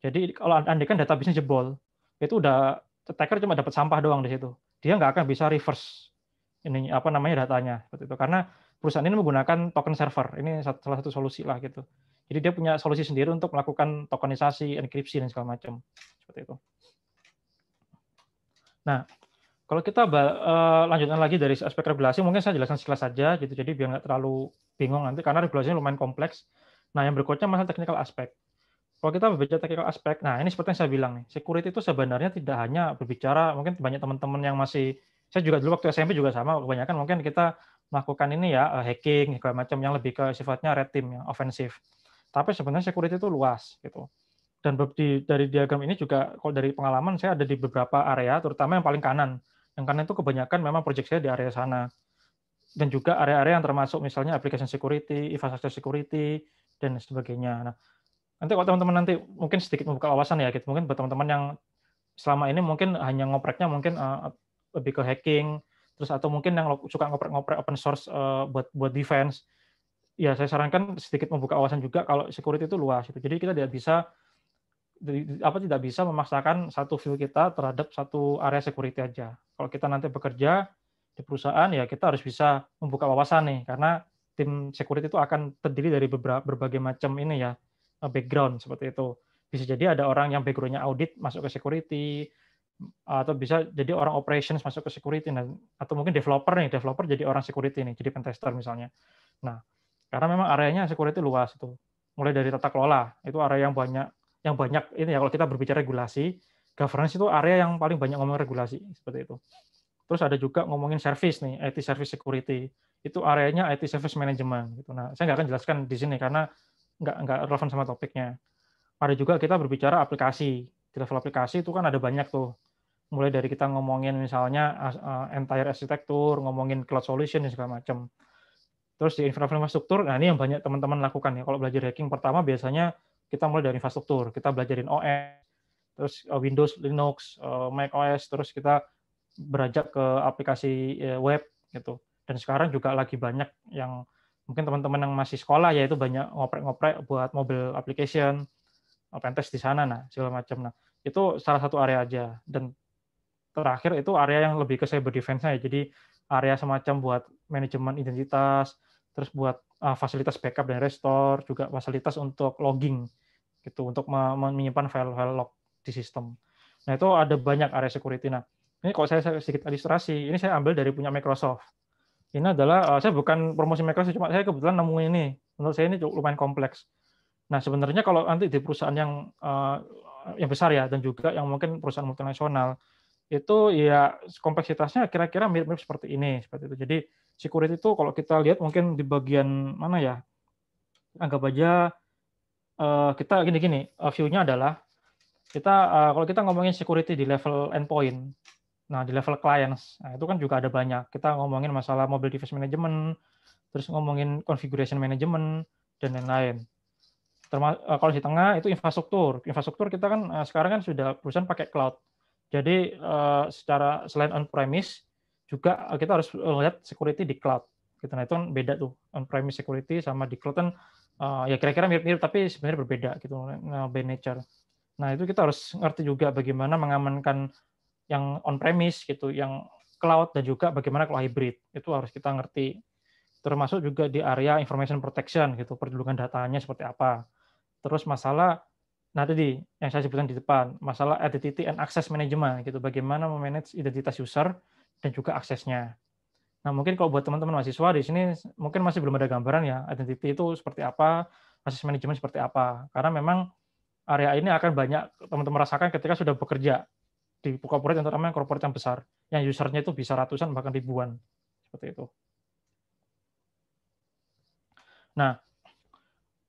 Jadi kalau andai kan database-nya jebol, itu udah attacker cuma dapat sampah doang di situ. Dia nggak akan bisa reverse datanya seperti itu. Karena perusahaan ini menggunakan token server. Ini salah satu solusi lah gitu. Jadi dia punya solusi sendiri untuk melakukan tokenisasi, enkripsi dan segala macam. Seperti itu. Nah, kalau kita lanjutkan lagi dari aspek regulasi, mungkin saya jelaskan sekilas saja gitu. Jadi biar nggak terlalu bingung nanti karena regulasinya lumayan kompleks. Nah, yang berikutnya masalah technical aspek. Kalau kita berbicara technical aspek, nah ini seperti yang saya bilang nih, security itu sebenarnya tidak hanya berbicara, mungkin banyak teman-teman yang masih, saya juga dulu waktu SMP juga sama, kebanyakan mungkin kita melakukan ini ya, hacking, segala macam yang lebih ke sifatnya red team, yang ofensif. Tapi sebenarnya security itu luas gitu. Dan dari diagram ini juga, kalau dari pengalaman saya ada di beberapa area, terutama yang paling kanan. Yang kanan itu kebanyakan memang proyek saya di area sana. Dan juga area-area yang termasuk misalnya application security, infrastructure security, dan sebagainya. Nah, nanti kalau teman-teman nanti mungkin sedikit membuka wawasan ya gitu, mungkin buat teman-teman yang selama ini mungkin hanya ngopreknya mungkin lebih ke hacking, terus atau mungkin yang suka ngoprek open source buat defense, ya saya sarankan sedikit membuka wawasan juga kalau security itu luas gitu. Jadi kita tidak bisa memaksakan satu view kita terhadap satu area security aja. Kalau kita nanti bekerja di perusahaan ya kita harus bisa membuka wawasan nih, karena tim security itu akan terdiri dari berbagai macam ini ya, background seperti itu. Bisa jadi ada orang yang background-nya audit masuk ke security, atau bisa jadi orang operations masuk ke security, atau mungkin developer jadi orang security nih, jadi pentester misalnya. Nah, karena memang areanya security luas itu. Mulai dari tata kelola, itu area yang banyak ini ya, kalau kita berbicara regulasi, governance itu area yang paling banyak ngomong regulasi seperti itu. Terus ada juga ngomongin service nih, IT service security. Itu areanya IT service management gitu. Nah, saya nggak akan jelaskan di sini karena nggak relevan sama topiknya. Ada juga kita berbicara aplikasi. Di level aplikasi itu kan ada banyak tuh. Mulai dari kita ngomongin misalnya entire arsitektur, ngomongin cloud solution dan segala macam. Terus di infrastruktur, nah ini yang banyak teman-teman lakukan ya. Kalau belajar hacking pertama biasanya kita mulai dari infrastruktur. Kita belajarin OS, terus Windows, Linux, Mac OS, terus kita beranjak ke aplikasi web gitu. Dan sekarang juga lagi banyak yang mungkin teman-teman yang masih sekolah ya itu banyak ngoprek-ngoprek buat mobile application, pentest di sana, nah segala macam. Nah itu salah satu area aja. Dan terakhir itu area yang lebih ke cyber defense-nya ya. Jadi area semacam buat manajemen identitas, terus buat fasilitas backup dan restore, juga fasilitas untuk logging gitu, untuk menyimpan file-file log di sistem. Nah, itu ada banyak area security. Nah, ini kalau saya sedikit ilustrasi, ini saya ambil dari punya Microsoft. Ini adalah saya bukan promosi Microsoft, cuma saya kebetulan nemu ini. Menurut saya ini lumayan kompleks. Nah, sebenarnya kalau nanti di perusahaan yang besar ya, dan juga yang mungkin perusahaan multinasional, itu ya kompleksitasnya kira-kira mirip-mirip seperti ini, seperti itu. Jadi security itu kalau kita lihat mungkin di bagian mana ya, anggap aja kita gini-gini, view-nya adalah kita kalau kita ngomongin security di level endpoint, nah di level clients, nah itu kan juga ada banyak. Kita ngomongin masalah mobile device management, terus ngomongin configuration management dan lain-lain. Kalau di tengah itu infrastruktur. Infrastruktur kita kan sekarang kan sudah perusahaan pakai cloud. Jadi secara selain on-premise juga kita harus lihat security di cloud. Gitu. Nah itu kan beda tuh on-premise security sama di cloud kan ya kira-kira mirip-mirip tapi sebenarnya berbeda gitu by nature. Nah itu kita harus ngerti juga bagaimana mengamankan yang on-premise gitu, yang cloud dan juga bagaimana kalau hybrid itu harus kita ngerti. Termasuk juga di area information protection gitu, perlindungan datanya seperti apa. Terus masalah, nah tadi yang saya sebutkan di depan, masalah identity and access management gitu, bagaimana memanage identitas user dan juga aksesnya. Nah mungkin kalau buat teman-teman mahasiswa di sini mungkin masih belum ada gambaran ya, identity itu seperti apa, access management seperti apa. Karena memang area ini akan banyak teman-teman rasakan ketika sudah bekerja di corporate, terutama yang corporate yang besar, yang usernya itu bisa ratusan bahkan ribuan, seperti itu. Nah,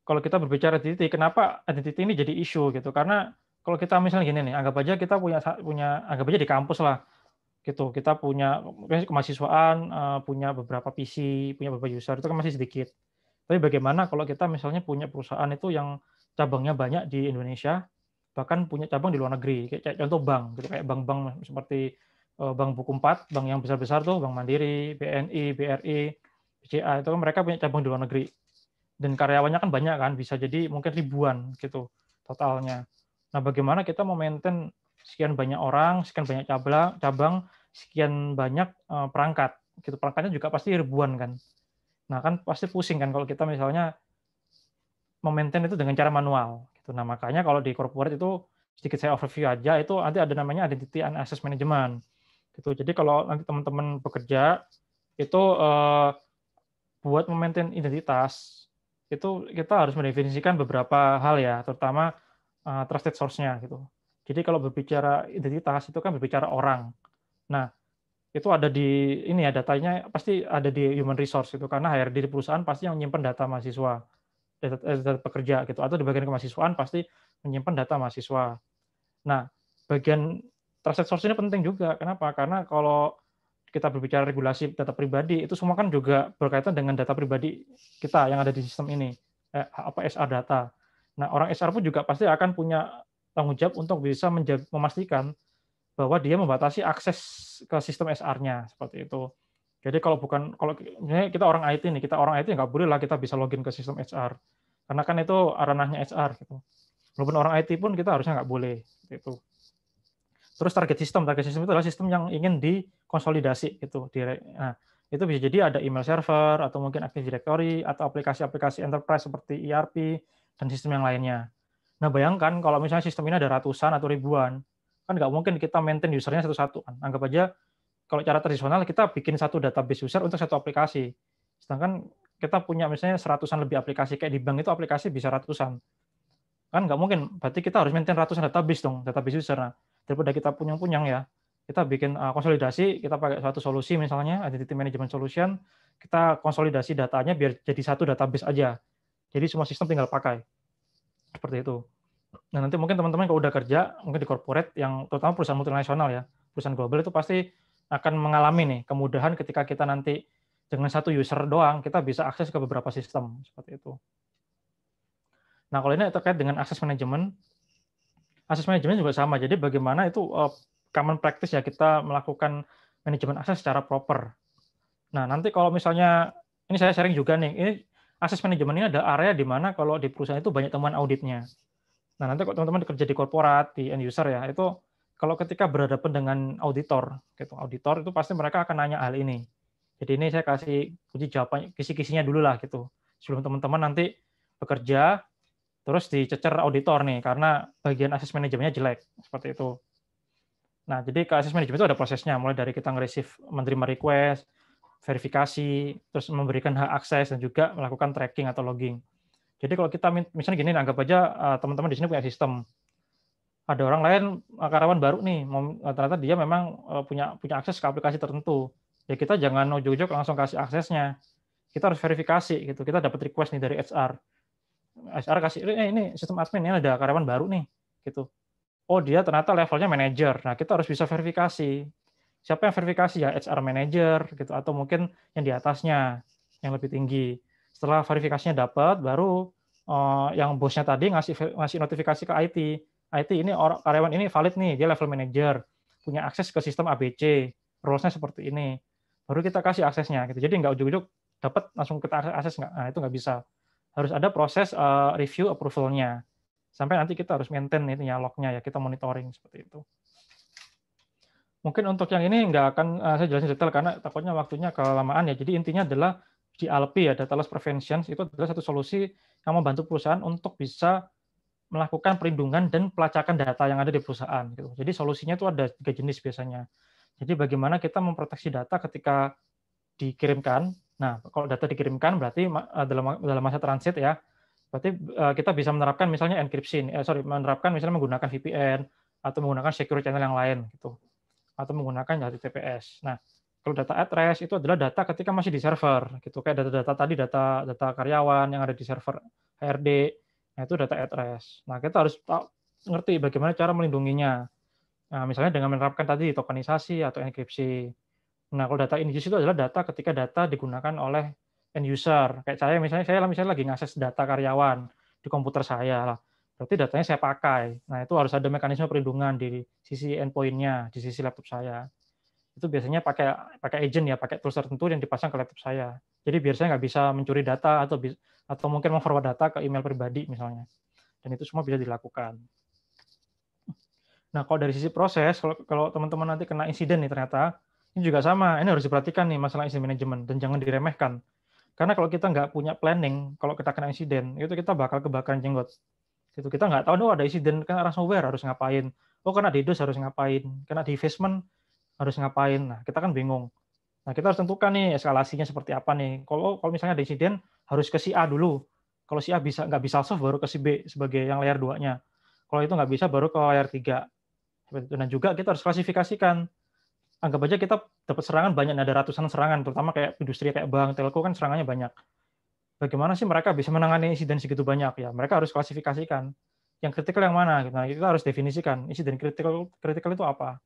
kalau kita berbicara identity, kenapa identity ini jadi isu gitu? Karena kalau kita misalnya gini nih, anggap aja kita punya anggap aja di kampus lah, gitu. Kita punya kemahasiswaan, punya beberapa PC, punya beberapa user itu kan masih sedikit. Tapi bagaimana kalau kita misalnya punya perusahaan itu yang cabangnya banyak di Indonesia, bahkan punya cabang di luar negeri, kayak contoh bank, gitu kayak bank-bank seperti Bank Buku 4, bank yang besar-besar tuh, Bank Mandiri, BNI, BRI, BCA itu kan mereka punya cabang di luar negeri. Dan karyawannya kan banyak kan, bisa jadi mungkin ribuan gitu totalnya. Nah, bagaimana kita mau maintain sekian banyak orang, sekian banyak cabang, sekian banyak perangkat gitu. Perangkatnya juga pasti ribuan kan. Nah, kan pasti pusing kan kalau kita misalnya memaintain itu dengan cara manual gitu. Nah, makanya kalau di corporate itu sedikit saya overview aja, itu nanti ada namanya identity and access management gitu. Jadi kalau nanti teman-teman bekerja itu buat memaintain identitas itu kita harus mendefinisikan beberapa hal ya, terutama trusted source-nya gitu. Jadi kalau berbicara identitas itu kan berbicara orang. Nah, itu ada di ini ya, datanya pasti ada di human resource itu, karena HRD di perusahaan pasti yang menyimpan data mahasiswa, data pekerja gitu, atau di bagian kemahasiswaan pasti menyimpan data mahasiswa. Nah, bagian trusted source ini penting juga. Kenapa? Karena kalau kita berbicara regulasi data pribadi, itu semua kan juga berkaitan dengan data pribadi kita yang ada di sistem ini, SR data. Nah, orang SR pun juga pasti akan punya tanggung jawab untuk bisa memastikan bahwa dia membatasi akses ke sistem SR-nya, seperti itu. Jadi kalau misalnya kita orang IT nih, kita orang IT nggak boleh lah kita bisa login ke sistem HR, karena kan itu ranahnya HR gitu. Walaupun orang IT pun kita harusnya nggak boleh, gitu. Terus target system itu adalah sistem yang ingin dikonsolidasi gitu. Nah, itu bisa jadi ada email server atau mungkin Active Directory atau aplikasi-aplikasi enterprise seperti ERP dan sistem yang lainnya. Nah, bayangkan kalau misalnya sistem ini ada ratusan atau ribuan, kan nggak mungkin kita maintain usernya satu-satu kan. Anggap aja kalau cara tradisional kita bikin satu database user untuk satu aplikasi. Sedangkan kita punya misalnya seratusan lebih aplikasi, kayak di bank itu aplikasi bisa ratusan. Kan nggak mungkin, berarti kita harus maintain ratusan database dong, database user. Nah, daripada kita punyang-punyang ya, kita bikin konsolidasi, kita pakai suatu solusi misalnya identity management solution, kita konsolidasi datanya biar jadi satu database aja. Jadi semua sistem tinggal pakai. Seperti itu. Nah, nanti mungkin teman-teman kalau udah kerja, mungkin di corporate yang terutama perusahaan multinasional ya, perusahaan global itu pasti akan mengalami nih kemudahan ketika kita nanti dengan satu user doang kita bisa akses ke beberapa sistem seperti itu. Nah, kalau ini terkait dengan akses manajemen, akses manajemen juga sama. Jadi bagaimana itu common practice ya kita melakukan manajemen akses secara proper. Nah, nanti kalau misalnya ini saya sharing juga nih, ini akses manajemen ini ada area di mana kalau di perusahaan itu banyak temuan auditnya. Nah, nanti kalau teman-teman kerja di korporat, di end user ya, itu kalau ketika berhadapan dengan auditor, gitu, auditor itu pasti mereka akan nanya hal ini. Jadi ini saya kasih kunci jawabannya, kisi-kisinya dulu lah gitu. Sebelum teman-teman nanti bekerja, terus dicecer auditor nih, karena bagian akses manajemennya jelek, seperti itu. Nah, jadi ke akses manajemen itu ada prosesnya, mulai dari kita nge-receive, menerima request, verifikasi, terus memberikan hak akses, dan juga melakukan tracking atau logging. Jadi kalau kita misalnya gini, anggap aja teman-teman di sini punya sistem. Ada orang lain karyawan baru nih, ternyata dia memang punya akses ke aplikasi tertentu. Ya kita jangan ujuk-ujuk langsung kasih aksesnya. Kita harus verifikasi gitu. Kita dapat request nih dari HR. HR kasih, ini sistem admin ini ada karyawan baru nih, gitu. Oh dia ternyata levelnya manajer. Nah kita harus bisa verifikasi. Siapa yang verifikasi ya HR manager gitu, atau mungkin yang di atasnya yang lebih tinggi. Setelah verifikasinya dapat, baru yang bosnya tadi ngasih notifikasi ke IT. IT ini karyawan ini valid nih, dia level manager, punya akses ke sistem ABC, rules-nya seperti ini. Baru kita kasih aksesnya gitu. Jadi nggak ujuk-ujuk dapat langsung kita akses nggak. Nah itu nggak bisa. Harus ada proses review approval-nya. Sampai nanti kita harus maintain itunya log-nya ya, kita monitoring seperti itu. Mungkin untuk yang ini nggak akan saya jelasin detail karena takutnya waktunya kelamaan ya. Jadi intinya adalah DLP ya, Data Loss Prevention, itu adalah satu solusi yang membantu perusahaan untuk bisa melakukan perlindungan dan pelacakan data yang ada di perusahaan. Gitu. Jadi solusinya itu ada 3 jenis biasanya. Jadi bagaimana kita memproteksi data ketika dikirimkan. Nah, kalau data dikirimkan berarti dalam masa transit ya, berarti kita bisa menerapkan misalnya enkripsi, menerapkan misalnya menggunakan VPN atau menggunakan secure channel yang lain gitu, atau menggunakan HTTPS. Nah, kalau data at rest itu adalah data ketika masih di server, gitu. Kayak data-data tadi, data karyawan yang ada di server HRD, nah itu data at rest. Nah, kita harus ngerti bagaimana cara melindunginya. Nah, misalnya dengan menerapkan tadi tokenisasi atau enkripsi. Nah, kalau data in use itu adalah data ketika data digunakan oleh end user. Kayak saya misalnya lagi ngakses data karyawan di komputer saya lah. Berarti datanya saya pakai. Nah, itu harus ada mekanisme perlindungan di sisi endpoint-nya, di sisi laptop saya. Itu biasanya pakai agent ya, pakai tools tertentu yang dipasang ke laptop saya. Jadi biar saya nggak bisa mencuri data atau mungkin memforward data ke email pribadi misalnya. Dan itu semua bisa dilakukan. Nah, kalau dari sisi proses, kalau teman-teman nanti kena insiden nih ternyata, ini juga sama. Ini harus diperhatikan nih masalah insiden manajemen dan jangan diremehkan. Karena kalau kita nggak punya planning, kalau kita kena insiden, itu kita bakal kebakaran jenggot. Gitu. Kita nggak tahu, ada insiden kena ransomware harus ngapain. Oh, kena DDoS harus ngapain. Kena defacement harus ngapain. Nah, kita kan bingung. Nah, kita harus tentukan nih eskalasinya seperti apa nih. Kalau misalnya ada insiden, harus ke si A dulu. Kalau si A nggak bisa solve, baru ke si B sebagai yang layer 2-nya. Kalau itu nggak bisa, baru ke layer 3. Dan juga kita harus klasifikasikan. Anggap aja kita dapat serangan banyak, ada ratusan serangan, terutama kayak industri kayak bank, telco kan serangannya banyak. Bagaimana sih mereka bisa menangani insiden segitu banyak ya? Mereka harus klasifikasikan. Yang kritikal yang mana? Nah, kita harus definisikan insiden kritikal itu apa.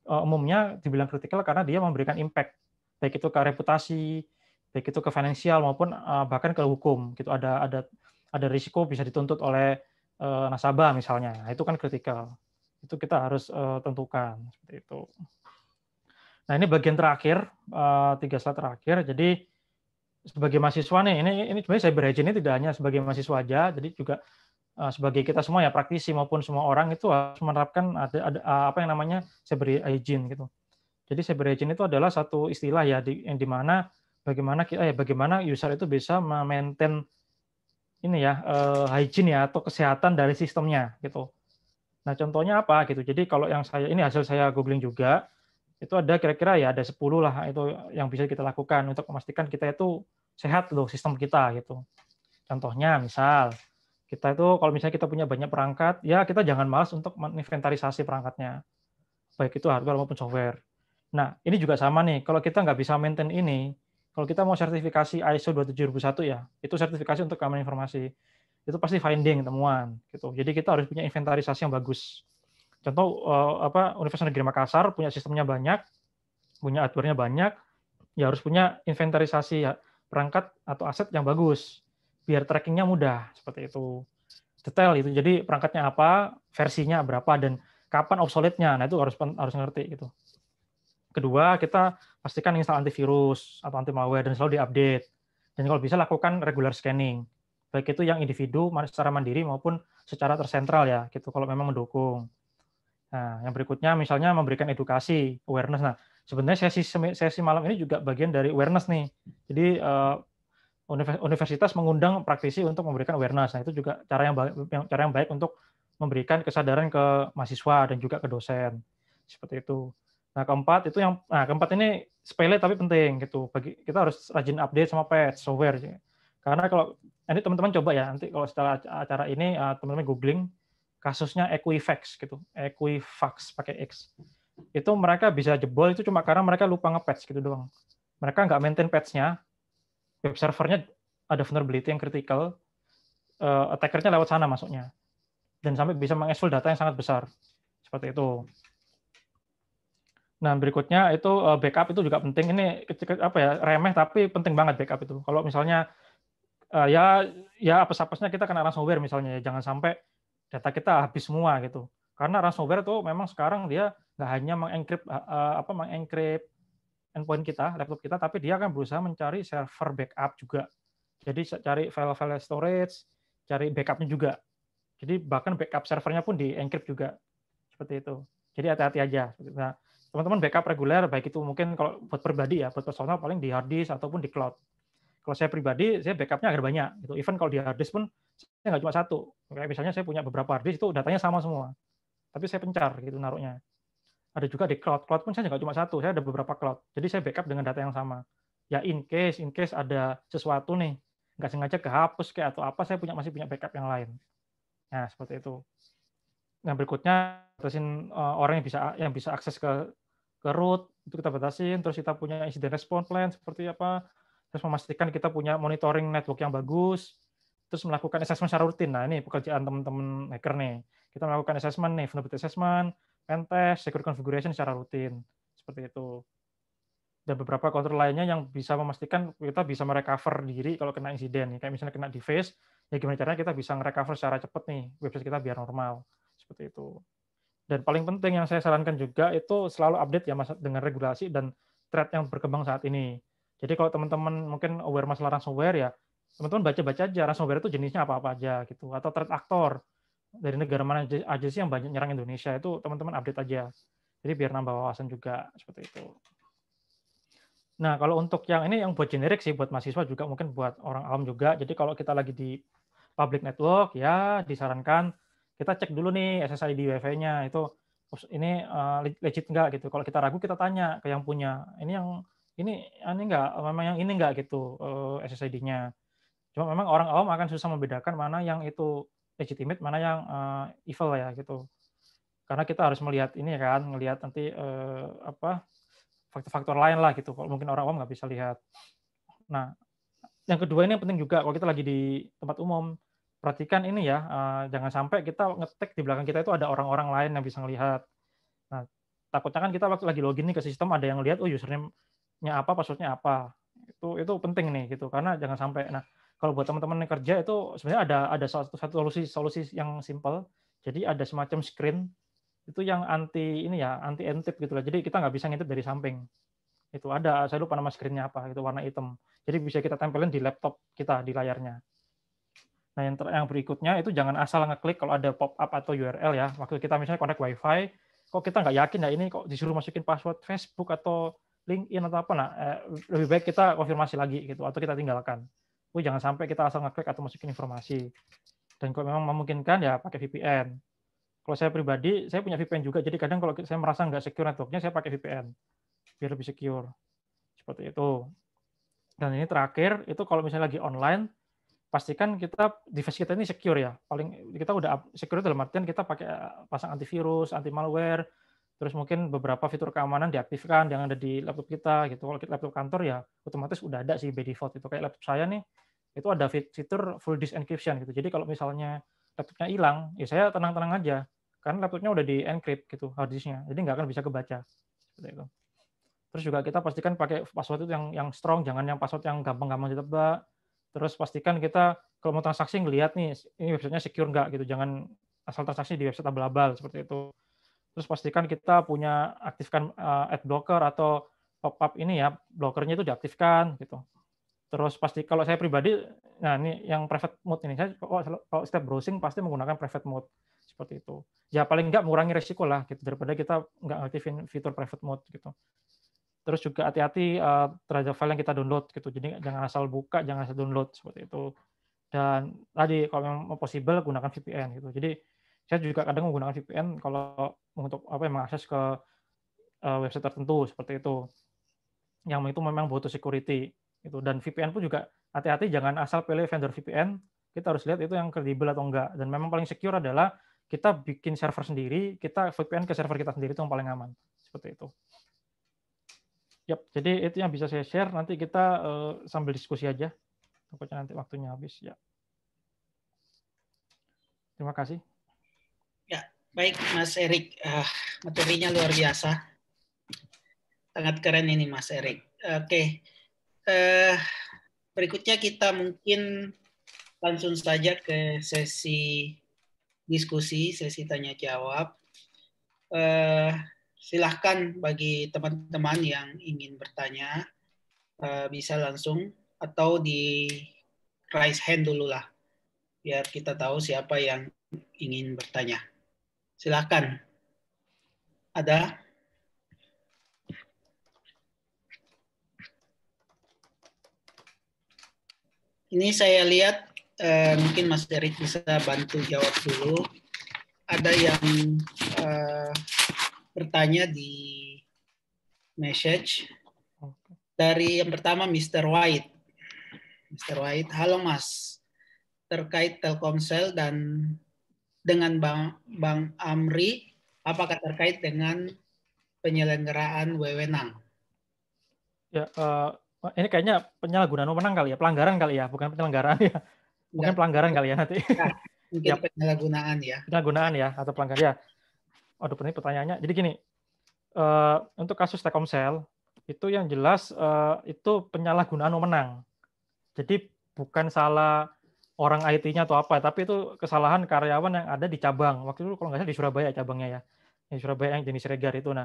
Umumnya dibilang kritikal karena dia memberikan impact, baik itu ke reputasi, baik itu ke finansial maupun bahkan ke hukum. Gitu ada risiko bisa dituntut oleh nasabah misalnya. Nah, itu kan kritikal. Itu kita harus tentukan seperti itu. Nah, ini bagian terakhir, 3 slide terakhir. Jadi sebagai mahasiswa nih, ini sebenarnya cyber hygiene ini tidak hanya sebagai mahasiswa aja, jadi juga sebagai kita semua ya, praktisi maupun semua orang itu harus menerapkan ada apa yang namanya cyber hygiene gitu. Jadi cyber hygiene itu adalah satu istilah ya yang dimana bagaimana user itu bisa memaintain ini ya hygiene ya atau kesehatan dari sistemnya gitu. Nah, contohnya apa gitu. Jadi kalau yang ini hasil saya googling juga, itu ada kira-kira ya ada 10 lah itu yang bisa kita lakukan untuk memastikan kita itu sehat loh sistem kita gitu. Contohnya misal kita itu kalau misalnya kita punya banyak perangkat, ya kita jangan malas untuk menginventarisasi perangkatnya, baik itu hardware maupun software. Nah, ini juga sama nih, kalau kita nggak bisa maintain ini, kalau kita mau sertifikasi ISO 27001 ya, itu sertifikasi untuk keamanan informasi, itu pasti finding temuan gitu. Jadi kita harus punya inventarisasi yang bagus. Contoh Universitas Negeri Makassar punya sistemnya banyak, punya hardware-nya banyak, ya harus punya inventarisasi ya, perangkat atau aset yang bagus, biar tracking-nya mudah seperti itu. detail itu. Jadi perangkatnya apa, versinya berapa, dan kapan obsolete-nya. Nah, itu harus ngerti gitu. Kedua, kita pastikan install antivirus atau anti malware dan selalu diupdate. Dan kalau bisa lakukan regular scanning. Baik itu yang individu secara mandiri maupun secara tersentral ya, gitu kalau memang mendukung. Nah, yang berikutnya misalnya memberikan edukasi, awareness. Nah, sebenarnya sesi malam ini juga bagian dari awareness nih. Jadi universitas mengundang praktisi untuk memberikan awareness. Nah, itu juga cara yang baik untuk memberikan kesadaran ke mahasiswa dan juga ke dosen. Seperti itu. Nah, keempat ini sepele tapi penting gitu. Kita harus rajin update sama patch software. Karena kalau nanti teman-teman coba ya, nanti kalau setelah acara ini teman-teman googling kasusnya Equifax gitu. Equifax pakai X. Itu mereka bisa jebol itu cuma karena mereka lupa nge-patch gitu doang. Mereka nggak maintain patch-nya, web servernya ada vulnerability yang critical, attackernya lewat sana masuknya. Dan sampai bisa mengexfil data yang sangat besar. Seperti itu. Nah, berikutnya itu backup itu juga penting. Ini remeh tapi penting banget backup itu. Kalau misalnya ya apes-apesnya kita kena ransomware misalnya, ya jangan sampai data kita habis semua gitu. Karena ransomware itu memang sekarang dia nggak hanya mengencrypt endpoint kita, laptop kita, tapi dia akan berusaha mencari server backup juga. Jadi cari file-file storage, cari backupnya juga. Jadi bahkan backup servernya pun di-encrypt juga. Seperti itu. Jadi hati-hati aja. Nah, teman-teman backup reguler, baik itu mungkin kalau buat pribadi ya, buat personal paling di hard disk ataupun di cloud. Kalau saya pribadi, saya backupnya agak banyak. Gitu. Even kalau di hard disk pun, saya nggak cuma satu. Kayak misalnya saya punya beberapa hard disk, itu datanya sama semua. Tapi saya pencar gitu naruhnya. Ada juga di cloud. Cloud pun saya nggak cuma satu, saya ada beberapa cloud. Jadi saya backup dengan data yang sama. Ya in case ada sesuatu nih, nggak sengaja kehapus kayak atau apa, saya masih punya backup yang lain. Nah, seperti itu. Nah, berikutnya batasin orang yang bisa akses ke root, itu kita batasin. Terus kita punya incident response plan seperti apa. Terus memastikan kita punya monitoring network yang bagus. Terus melakukan assessment secara rutin. Nah, ini pekerjaan teman-teman hacker nih. Kita melakukan assessment nih, vulnerability assessment, pentest, security configuration secara rutin. Seperti itu. Dan beberapa kontrol lainnya yang bisa memastikan kita bisa merecover diri kalau kena insiden. Kayak misalnya kena device, ya gimana caranya kita bisa merecover secara cepat nih, website kita biar normal. Seperti itu. Dan paling penting yang saya sarankan juga itu selalu update ya dengan regulasi dan threat yang berkembang saat ini. Jadi kalau teman-teman mungkin aware masalah ransomware ya, teman-teman baca-baca aja ransomware itu jenisnya apa-apa aja gitu. Atau threat actor dari negara mana aja sih yang banyak nyerang Indonesia, itu teman-teman update aja. Jadi biar nambah wawasan juga seperti itu. Nah, kalau untuk yang ini yang buat generik sih, buat mahasiswa juga mungkin buat orang awam juga. Jadi kalau kita lagi di public network ya disarankan kita cek dulu nih SSID Wi-Fi-nya itu ini legit enggak gitu. Kalau kita ragu kita tanya ke yang punya. Ini enggak, memang yang ini enggak gitu SSID-nya. Cuma memang orang awam akan susah membedakan mana yang itu legitimate, mana yang evil ya gitu. Karena kita harus melihat ini kan, ngelihat nanti faktor-faktor lain lah gitu. Kalau mungkin orang awam nggak bisa lihat. Nah, yang kedua ini yang penting juga kalau kita lagi di tempat umum, perhatikan ini ya, jangan sampai kita ngetek di belakang kita itu ada orang-orang lain yang bisa ngelihat. Nah, takutnya kan kita waktu lagi login nih ke sistem ada yang lihat, oh username-nya apa, password-nya apa. Itu penting nih gitu, karena jangan sampai. Nah, kalau buat teman-teman yang kerja itu sebenarnya ada satu solusi yang simple. Jadi ada semacam screen itu yang anti encrypt gitu lah. Jadi kita nggak bisa ngintip dari samping. Itu ada, saya lupa nama screen-nya apa, itu warna hitam. Jadi bisa kita tempelin di laptop kita di layarnya. Nah, yang berikutnya itu jangan asal ngeklik kalau ada pop-up atau URL ya. Waktu kita misalnya connect Wi-Fi, kok kita nggak yakin ya ini kok disuruh masukin password Facebook atau LinkedIn atau apa. Nah, lebih baik kita konfirmasi lagi gitu atau kita tinggalkan. Jangan sampai kita asal ngeklik atau masukin informasi. Dan kalau memang memungkinkan ya pakai VPN. Kalau saya pribadi, saya punya VPN juga. Jadi kadang kalau saya merasa nggak secure networknya, saya pakai VPN biar lebih secure. Seperti itu. Dan ini terakhir, itu kalau misalnya lagi online, pastikan device kita ini secure ya. Paling kita udah secure dalam artian kita pakai pasang antivirus, anti malware, terus mungkin beberapa fitur keamanan diaktifkan yang ada di laptop kita gitu. Kalau laptop kantor ya otomatis udah ada sih by default itu. Kayak laptop saya nih, itu ada fitur full disk encryption gitu. Jadi kalau misalnya laptopnya hilang, ya saya tenang-tenang aja. Karena laptopnya udah di encrypt gitu hard disknya. Jadi nggak akan bisa kebaca. Seperti itu. Terus juga kita pastikan pakai password itu yang strong, jangan yang password yang gampang-gampang ditebak. Terus pastikan kita kalau mau transaksi ngelihat nih, ini websitenya secure nggak gitu, jangan asal transaksi di website abal-abal seperti itu. Terus pastikan kita punya aktifkan ad blocker atau pop-up ini ya, blokernya itu diaktifkan gitu. Terus pasti kalau saya pribadi, nah ini yang private mode ini, saya kalau setiap browsing pasti menggunakan private mode seperti itu. Ya paling nggak mengurangi resiko lah gitu, daripada kita nggak aktifin fitur private mode gitu. Terus juga hati-hati terhadap file yang kita download gitu. Jadi jangan asal buka, jangan asal download seperti itu. Dan tadi kalau memang possible gunakan VPN gitu. Jadi saya juga kadang menggunakan VPN kalau untuk mengakses ke website tertentu seperti itu. Yang itu memang butuh security gitu. Dan VPN pun juga hati-hati jangan asal pilih vendor VPN. Kita harus lihat itu yang kredibel atau enggak. Dan memang paling secure adalah kita bikin server sendiri, kita VPN ke server kita sendiri, itu yang paling aman. Seperti itu. Yap, jadi itu yang bisa saya share. Nanti kita sambil diskusi aja. Takutnya nanti waktunya habis ya. Terima kasih. Ya, baik Mas Erik. Materinya luar biasa. Sangat keren ini Mas Erik. Oke. Berikutnya kita mungkin langsung saja ke sesi diskusi, sesi tanya jawab. Silahkan bagi teman-teman yang ingin bertanya, bisa langsung atau di raise hand dulu lah, biar kita tahu siapa yang ingin bertanya. Silahkan. Ada? Ini saya lihat mungkin Mas Erik bisa bantu jawab dulu. Ada yang bertanya di message dari yang pertama Mr. White. Mr. White, halo Mas. Terkait Telkomsel dan dengan Bang Amri, apakah terkait dengan penyelenggaraan wewenang? Ya, ini kayaknya penyalahgunaan wewenang kali ya, pelanggaran kali ya, bukan penyelenggaraan ya. Mungkin pelanggaran kali ya nanti. Ya, mungkin ya. Penyalahgunaan ya. Penyalahgunaan ya, atau pelanggaran ya. Aduh, ini pertanyaannya. Jadi gini, untuk kasus Telkomsel, itu yang jelas itu penyalahgunaan wewenang. Jadi bukan salah orang IT-nya atau apa, tapi itu kesalahan karyawan yang ada di cabang. Waktu itu kalau nggak salah di Surabaya cabangnya ya. Di Surabaya yang jenis Regar itu. Nah,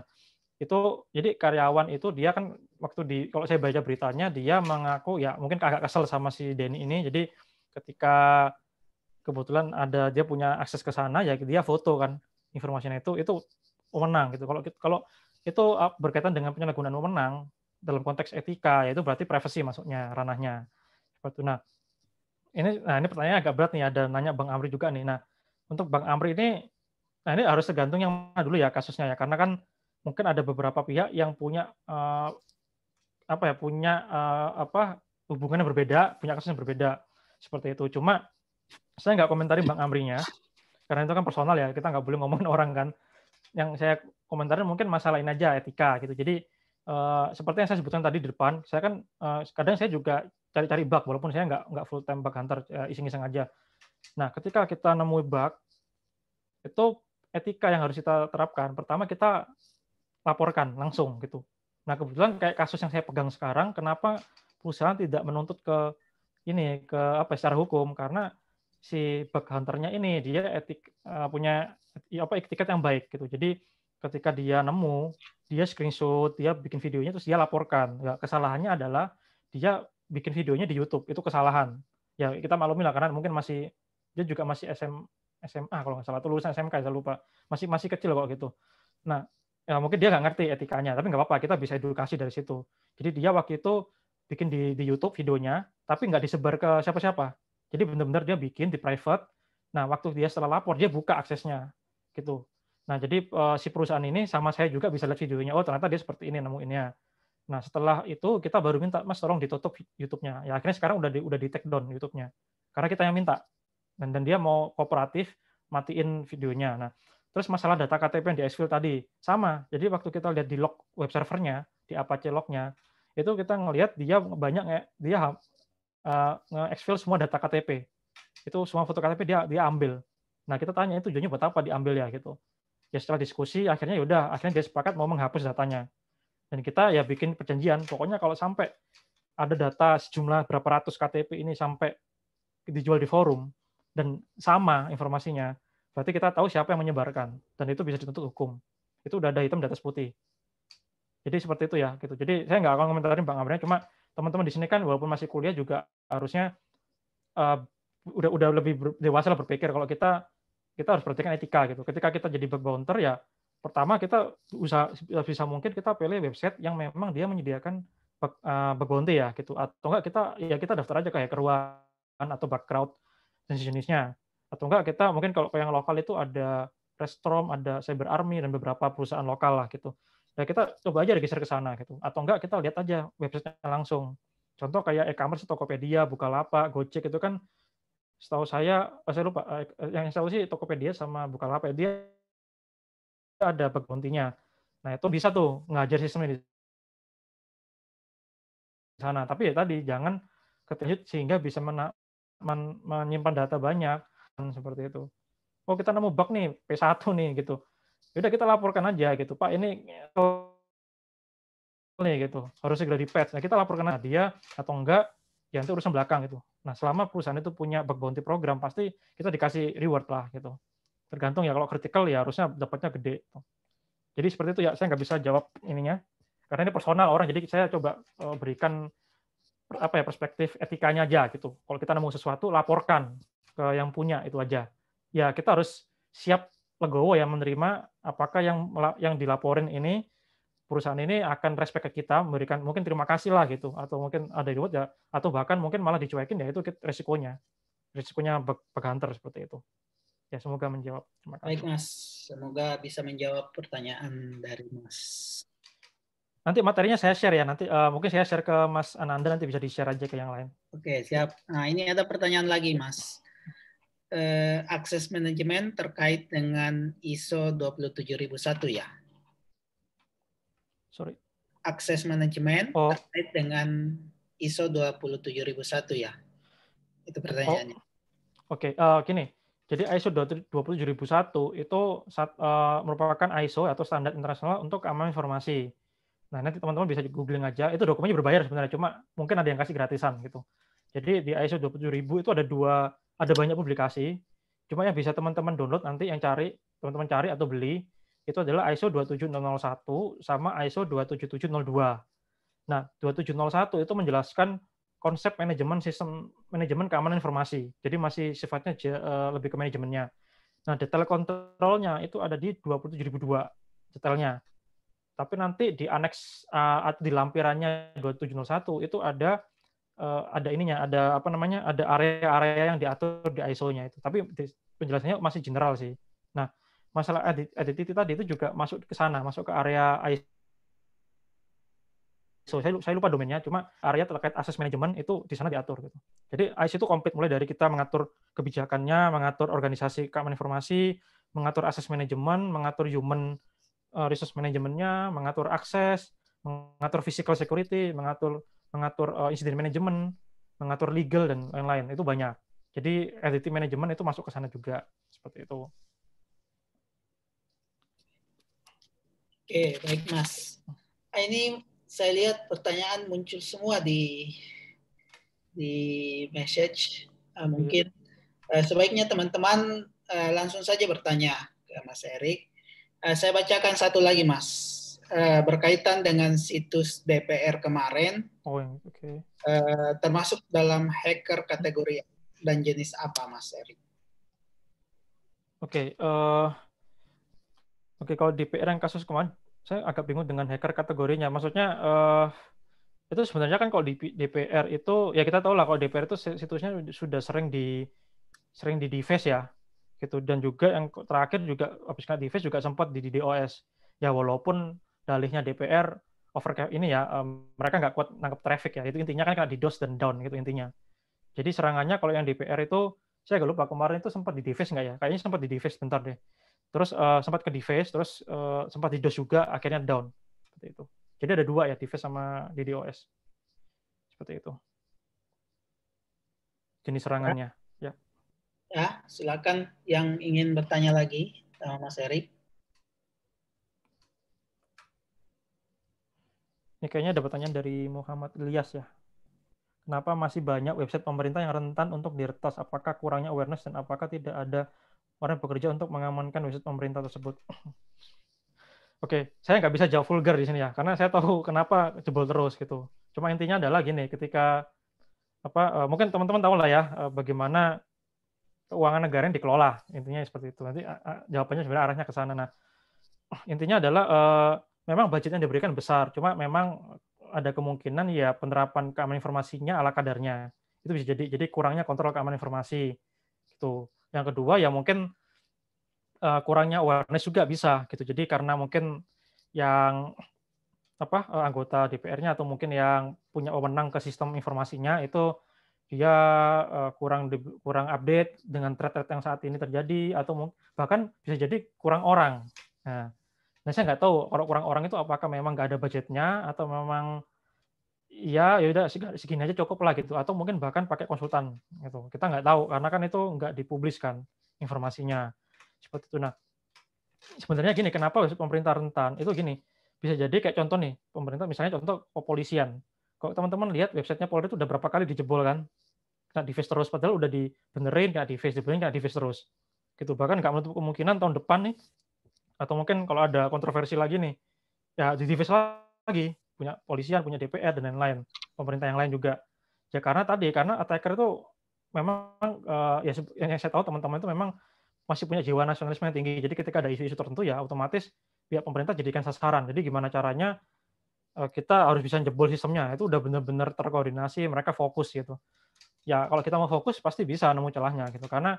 itu jadi karyawan itu dia kan waktu kalau saya baca beritanya dia mengaku ya mungkin agak kesel sama si Denny ini. Jadi ketika kebetulan dia punya akses ke sana ya dia foto kan informasinya itu wewenang gitu. Kalau itu berkaitan dengan penyalahgunaan wewenang dalam konteks etika, yaitu berarti privasi masuknya ranahnya. Seperti itu. Nah, ini pertanyaan agak berat nih, ada nanya Bang Amri juga nih. Nah, untuk Bang Amri ini harus tergantung yang mana dulu ya kasusnya ya, karena kan mungkin ada beberapa pihak yang punya hubungannya berbeda, punya kasus yang berbeda seperti itu. Cuma saya nggak komentarin Bang Amrinya, karena itu kan personal ya, kita nggak boleh ngomongin orang kan. Yang saya komentarin mungkin masalah ini aja, etika gitu. Jadi seperti yang saya sebutkan tadi di depan, saya kan kadang saya juga cari-cari bug, walaupun saya nggak full time bug hunter, iseng-iseng aja. Nah, ketika kita nemu bug, itu etika yang harus kita terapkan. Pertama kita laporkan langsung gitu. Nah, kebetulan kayak kasus yang saya pegang sekarang, kenapa perusahaan tidak menuntut secara hukum, karena si bug hunter-nya ini dia punya etiket yang baik gitu. Jadi ketika dia nemu, dia screenshot, dia bikin videonya terus dia laporkan. Ya, kesalahannya adalah dia bikin videonya di YouTube, itu kesalahan. Ya kita maklumi lah karena mungkin dia juga masih SMA kalau nggak salah, atau lulusan SMK saya lupa. Masih kecil kok gitu. Nah, ya mungkin dia nggak ngerti etikanya, tapi nggak apa-apa, kita bisa edukasi dari situ. Jadi dia waktu itu bikin di YouTube videonya, tapi nggak disebar ke siapa-siapa. Jadi benar-benar dia bikin di private. Nah, waktu dia setelah lapor, dia buka aksesnya. Gitu. Nah, jadi si perusahaan ini sama saya juga bisa lihat videonya, oh ternyata dia seperti ini nemuinnya. Nah, setelah itu kita baru minta, Mas tolong ditutup YouTube-nya. Ya akhirnya sekarang udah di take down YouTube-nya. Karena kita yang minta. Dan dia mau kooperatif, matiin videonya. Nah, terus masalah data KTP yang di exfil tadi, sama. Jadi waktu kita lihat di log web servernya, di Apache log-nya, itu kita ngelihat dia banyak dia nge-exfil semua data KTP. Itu semua foto KTP dia ambil. Nah, kita tanya itu tujuannya buat apa diambil ya gitu. Ya setelah diskusi akhirnya dia sepakat mau menghapus datanya. Dan kita ya bikin perjanjian, pokoknya kalau sampai ada data sejumlah berapa ratus KTP ini sampai dijual di forum dan sama informasinya, berarti kita tahu siapa yang menyebarkan dan itu bisa dituntut hukum. Itu udah ada hitam di atas putih. Jadi seperti itu ya gitu. Jadi saya nggak akan komentarin Bang Amrnya, cuma teman-teman di sini kan walaupun masih kuliah juga harusnya udah lebih dewasa lah berpikir kalau kita harus perhatikan etika gitu. Ketika kita jadi bug bounter ya pertama kita bisa mungkin kita pilih website yang memang dia menyediakan bug bounty ya gitu. Atau enggak kita daftar aja ke HackerOne atau Bugcrowd dan sejenisnya. Atau enggak kita mungkin kalau yang lokal itu ada Restorm, ada CyberArmy dan beberapa perusahaan lokal lah gitu. Ya kita coba aja register ke sana gitu. Atau enggak kita lihat aja website-nya langsung. Contoh kayak e-commerce, Tokopedia, Bukalapak, Gojek itu kan setahu saya lupa, yang saya tahu sih Tokopedia sama Bukalapak dia ada bug bounty-nya. Nah itu bisa tuh ngajar sistemnya di sana. Tapi ya tadi jangan keterlanjut sehingga bisa menyimpan data banyak seperti itu. Oh kita nemu bug nih P1 nih gitu. Udah kita laporkan aja gitu. Pak ini nih gitu. Harus segera di-patch. Nah kita laporkan aja dia atau enggak ya itu urusan belakang gitu. Nah selama perusahaan itu punya bug bounty program pasti kita dikasih reward lah gitu. Tergantung ya kalau critical ya harusnya dapatnya gede. Jadi seperti itu ya saya nggak bisa jawab ininya karena ini personal orang jadi saya coba berikan perspektif etikanya aja gitu. Kalau kita nemu sesuatu laporkan ke yang punya itu aja. Ya kita harus siap legowo ya menerima apakah yang dilaporin ini perusahaan ini akan respect ke kita, memberikan mungkin terima kasih lah gitu, atau mungkin ada reward ya, atau bahkan mungkin malah dicuekin ya itu resikonya bug hunter seperti itu. Ya semoga menjawab. Terima kasih. Baik Mas, semoga bisa menjawab pertanyaan dari Mas. Nanti materinya saya share ya, nanti mungkin saya share ke Mas Ananda, nanti bisa di-share aja ke yang lain. Oke, siap. Nah ini ada pertanyaan lagi Mas. Akses manajemen terkait dengan ISO 27001 ya? Sorry. Akses manajemen terkait dengan ISO 27001 ya? Itu pertanyaannya. Oke, gini. Jadi ISO 27001 itu merupakan ISO atau standar internasional untuk keamanan informasi. Nah, nanti teman-teman bisa googling aja. Itu dokumennya berbayar sebenarnya, cuma mungkin ada yang kasih gratisan gitu. Jadi di ISO 27000 itu ada banyak publikasi. Cuma yang bisa teman-teman download nanti teman-teman cari atau beli itu adalah ISO 27001 sama ISO 27702. Nah, 2701 itu menjelaskan konsep manajemen keamanan informasi. Jadi masih sifatnya lebih ke manajemennya. Nah, detail kontrolnya itu ada di 27002 detailnya. Tapi nanti di aneks di lampirannya 2701 itu ada ininya, ada area-area yang diatur di ISO-nya itu. Tapi penjelasannya masih general sih. Nah, masalah identity tadi itu juga masuk ke sana, masuk ke area ISO. Saya lupa domainnya, cuma area terkait akses manajemen itu di sana diatur gitu. Jadi ISO itu komplit mulai dari kita mengatur kebijakannya, mengatur organisasi keamanan informasi, mengatur akses manajemen, mengatur human resource manajemennya, mengatur akses, mengatur physical security, mengatur incident management, mengatur legal dan lain-lain. Itu banyak. Jadi identity management itu masuk ke sana juga seperti itu. Oke, baik Mas. Ini saya lihat pertanyaan muncul semua di message. Mungkin sebaiknya teman-teman langsung saja bertanya ke Mas Erik. Saya bacakan satu lagi Mas. Berkaitan dengan situs DPR kemarin. Termasuk dalam hacker kategori dan jenis apa Mas Erik? Oke, kalau DPR yang kasus kemarin saya agak bingung dengan hacker kategorinya. Maksudnya itu sebenarnya kan kalau di DPR itu ya kita tahu lah kalau DPR itu situsnya sudah sering di device ya gitu, dan juga yang terakhir juga habis kena device juga sempat di DDoS ya, walaupun dalihnya DPR ini ya mereka nggak kuat nangkep traffic ya, itu intinya kan kena DDoS dan down gitu intinya. Jadi serangannya kalau yang DPR itu saya agak lupa kemarin itu sempat di device nggak ya, kayaknya sempat di device bentar deh, terus sempat ke device, terus sempat DDoS juga akhirnya down seperti itu. Jadi ada dua ya, device sama DDoS seperti itu jenis serangannya. Ya, silakan yang ingin bertanya lagi sama Mas Erik. Ini kayaknya ada pertanyaan dari Muhammad Ilyas ya. Kenapa masih banyak website pemerintah yang rentan untuk diretas? Apakah kurangnya awareness dan apakah tidak ada orang yang bekerja untuk mengamankan website pemerintah tersebut? Oke, saya nggak bisa jawab vulgar di sini ya, karena saya tahu kenapa jebol terus gitu. Cuma intinya adalah gini, ketika mungkin teman-teman tahu lah ya bagaimana keuangan negara yang dikelola, intinya seperti itu. Nanti jawabannya sebenarnya arahnya ke sana. Nah, intinya adalah memang budget yang diberikan besar, cuma memang ada kemungkinan ya penerapan keamanan informasinya ala kadarnya. Itu bisa jadi kurangnya kontrol keamanan informasi. Gitu. Yang kedua ya mungkin kurangnya awareness juga bisa gitu. Jadi karena mungkin yang anggota DPR-nya atau mungkin yang punya wewenang ke sistem informasinya itu dia kurang update dengan threat-threat yang saat ini terjadi atau bahkan bisa jadi kurang orang. Nah, saya nggak tahu kalau kurang orang itu apakah memang nggak ada budgetnya atau memang ya udah segini aja cukup lah gitu atau mungkin bahkan pakai konsultan gitu. Kita nggak tahu karena kan itu nggak dipubliskan informasinya seperti itu. Nah, sebenarnya gini, kenapa pemerintah rentan? Itu gini, bisa jadi kayak contoh nih, pemerintah misalnya contoh kepolisian. Kalau teman-teman lihat websitenya Polri itu udah berapa kali dijebol kan, kena di-face terus, padahal udah dibenerin, kena di-face, dibenerin, kena di-face terus. Gitu. Bahkan nggak menutup kemungkinan tahun depan nih, atau mungkin kalau ada kontroversi lagi nih, ya di-face lagi, punya polisian, punya DPR, dan lain-lain. Pemerintah yang lain juga. Ya karena attacker itu memang, ya yang saya tahu teman-teman itu memang masih punya jiwa nasionalisme yang tinggi. Jadi ketika ada isu-isu tertentu ya otomatis pihak pemerintah jadikan sasaran. Jadi gimana caranya kita harus bisa jebol sistemnya. Itu udah benar-benar terkoordinasi, mereka fokus gitu. Ya kalau kita mau fokus pasti bisa nemu celahnya gitu. Karena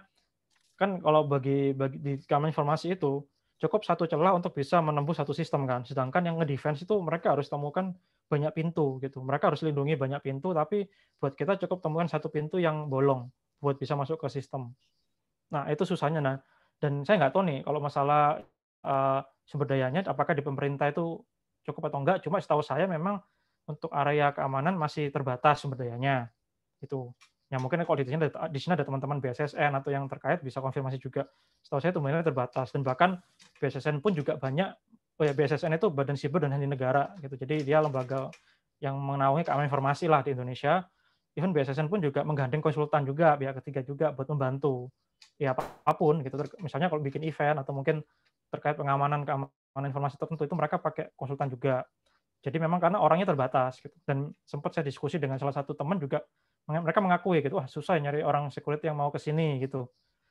kan kalau bagi di keamanan informasi itu cukup satu celah untuk bisa menembus satu sistem kan. Sedangkan yang nge-defense itu mereka harus temukan banyak pintu gitu. Mereka harus lindungi banyak pintu, tapi buat kita cukup temukan satu pintu yang bolong buat bisa masuk ke sistem. Nah, itu susahnya. Nah, dan saya nggak tahu nih kalau masalah sumber dayanya apakah di pemerintah itu cukup atau enggak. Cuma setahu saya memang untuk area keamanan masih terbatas sumber dayanya. Itu. Ya mungkin kalau di sini ada teman-teman BSSN atau yang terkait bisa konfirmasi juga. Setahu saya itu memang terbatas dan bahkan BSSN pun juga banyak. BSSN itu Badan Siber dan Sandi Negara gitu. Jadi dia lembaga yang menaungi keamanan informasi lah di Indonesia. Even BSSN pun juga menggandeng konsultan juga pihak ketiga juga buat membantu ya apapun gitu. Misalnya kalau bikin event atau mungkin terkait keamanan informasi tertentu itu mereka pakai konsultan juga. Jadi memang karena orangnya terbatas gitu. Dan sempat saya diskusi dengan salah satu teman juga, mereka mengakui gitu, wah susah nyari orang security yang mau ke sini gitu.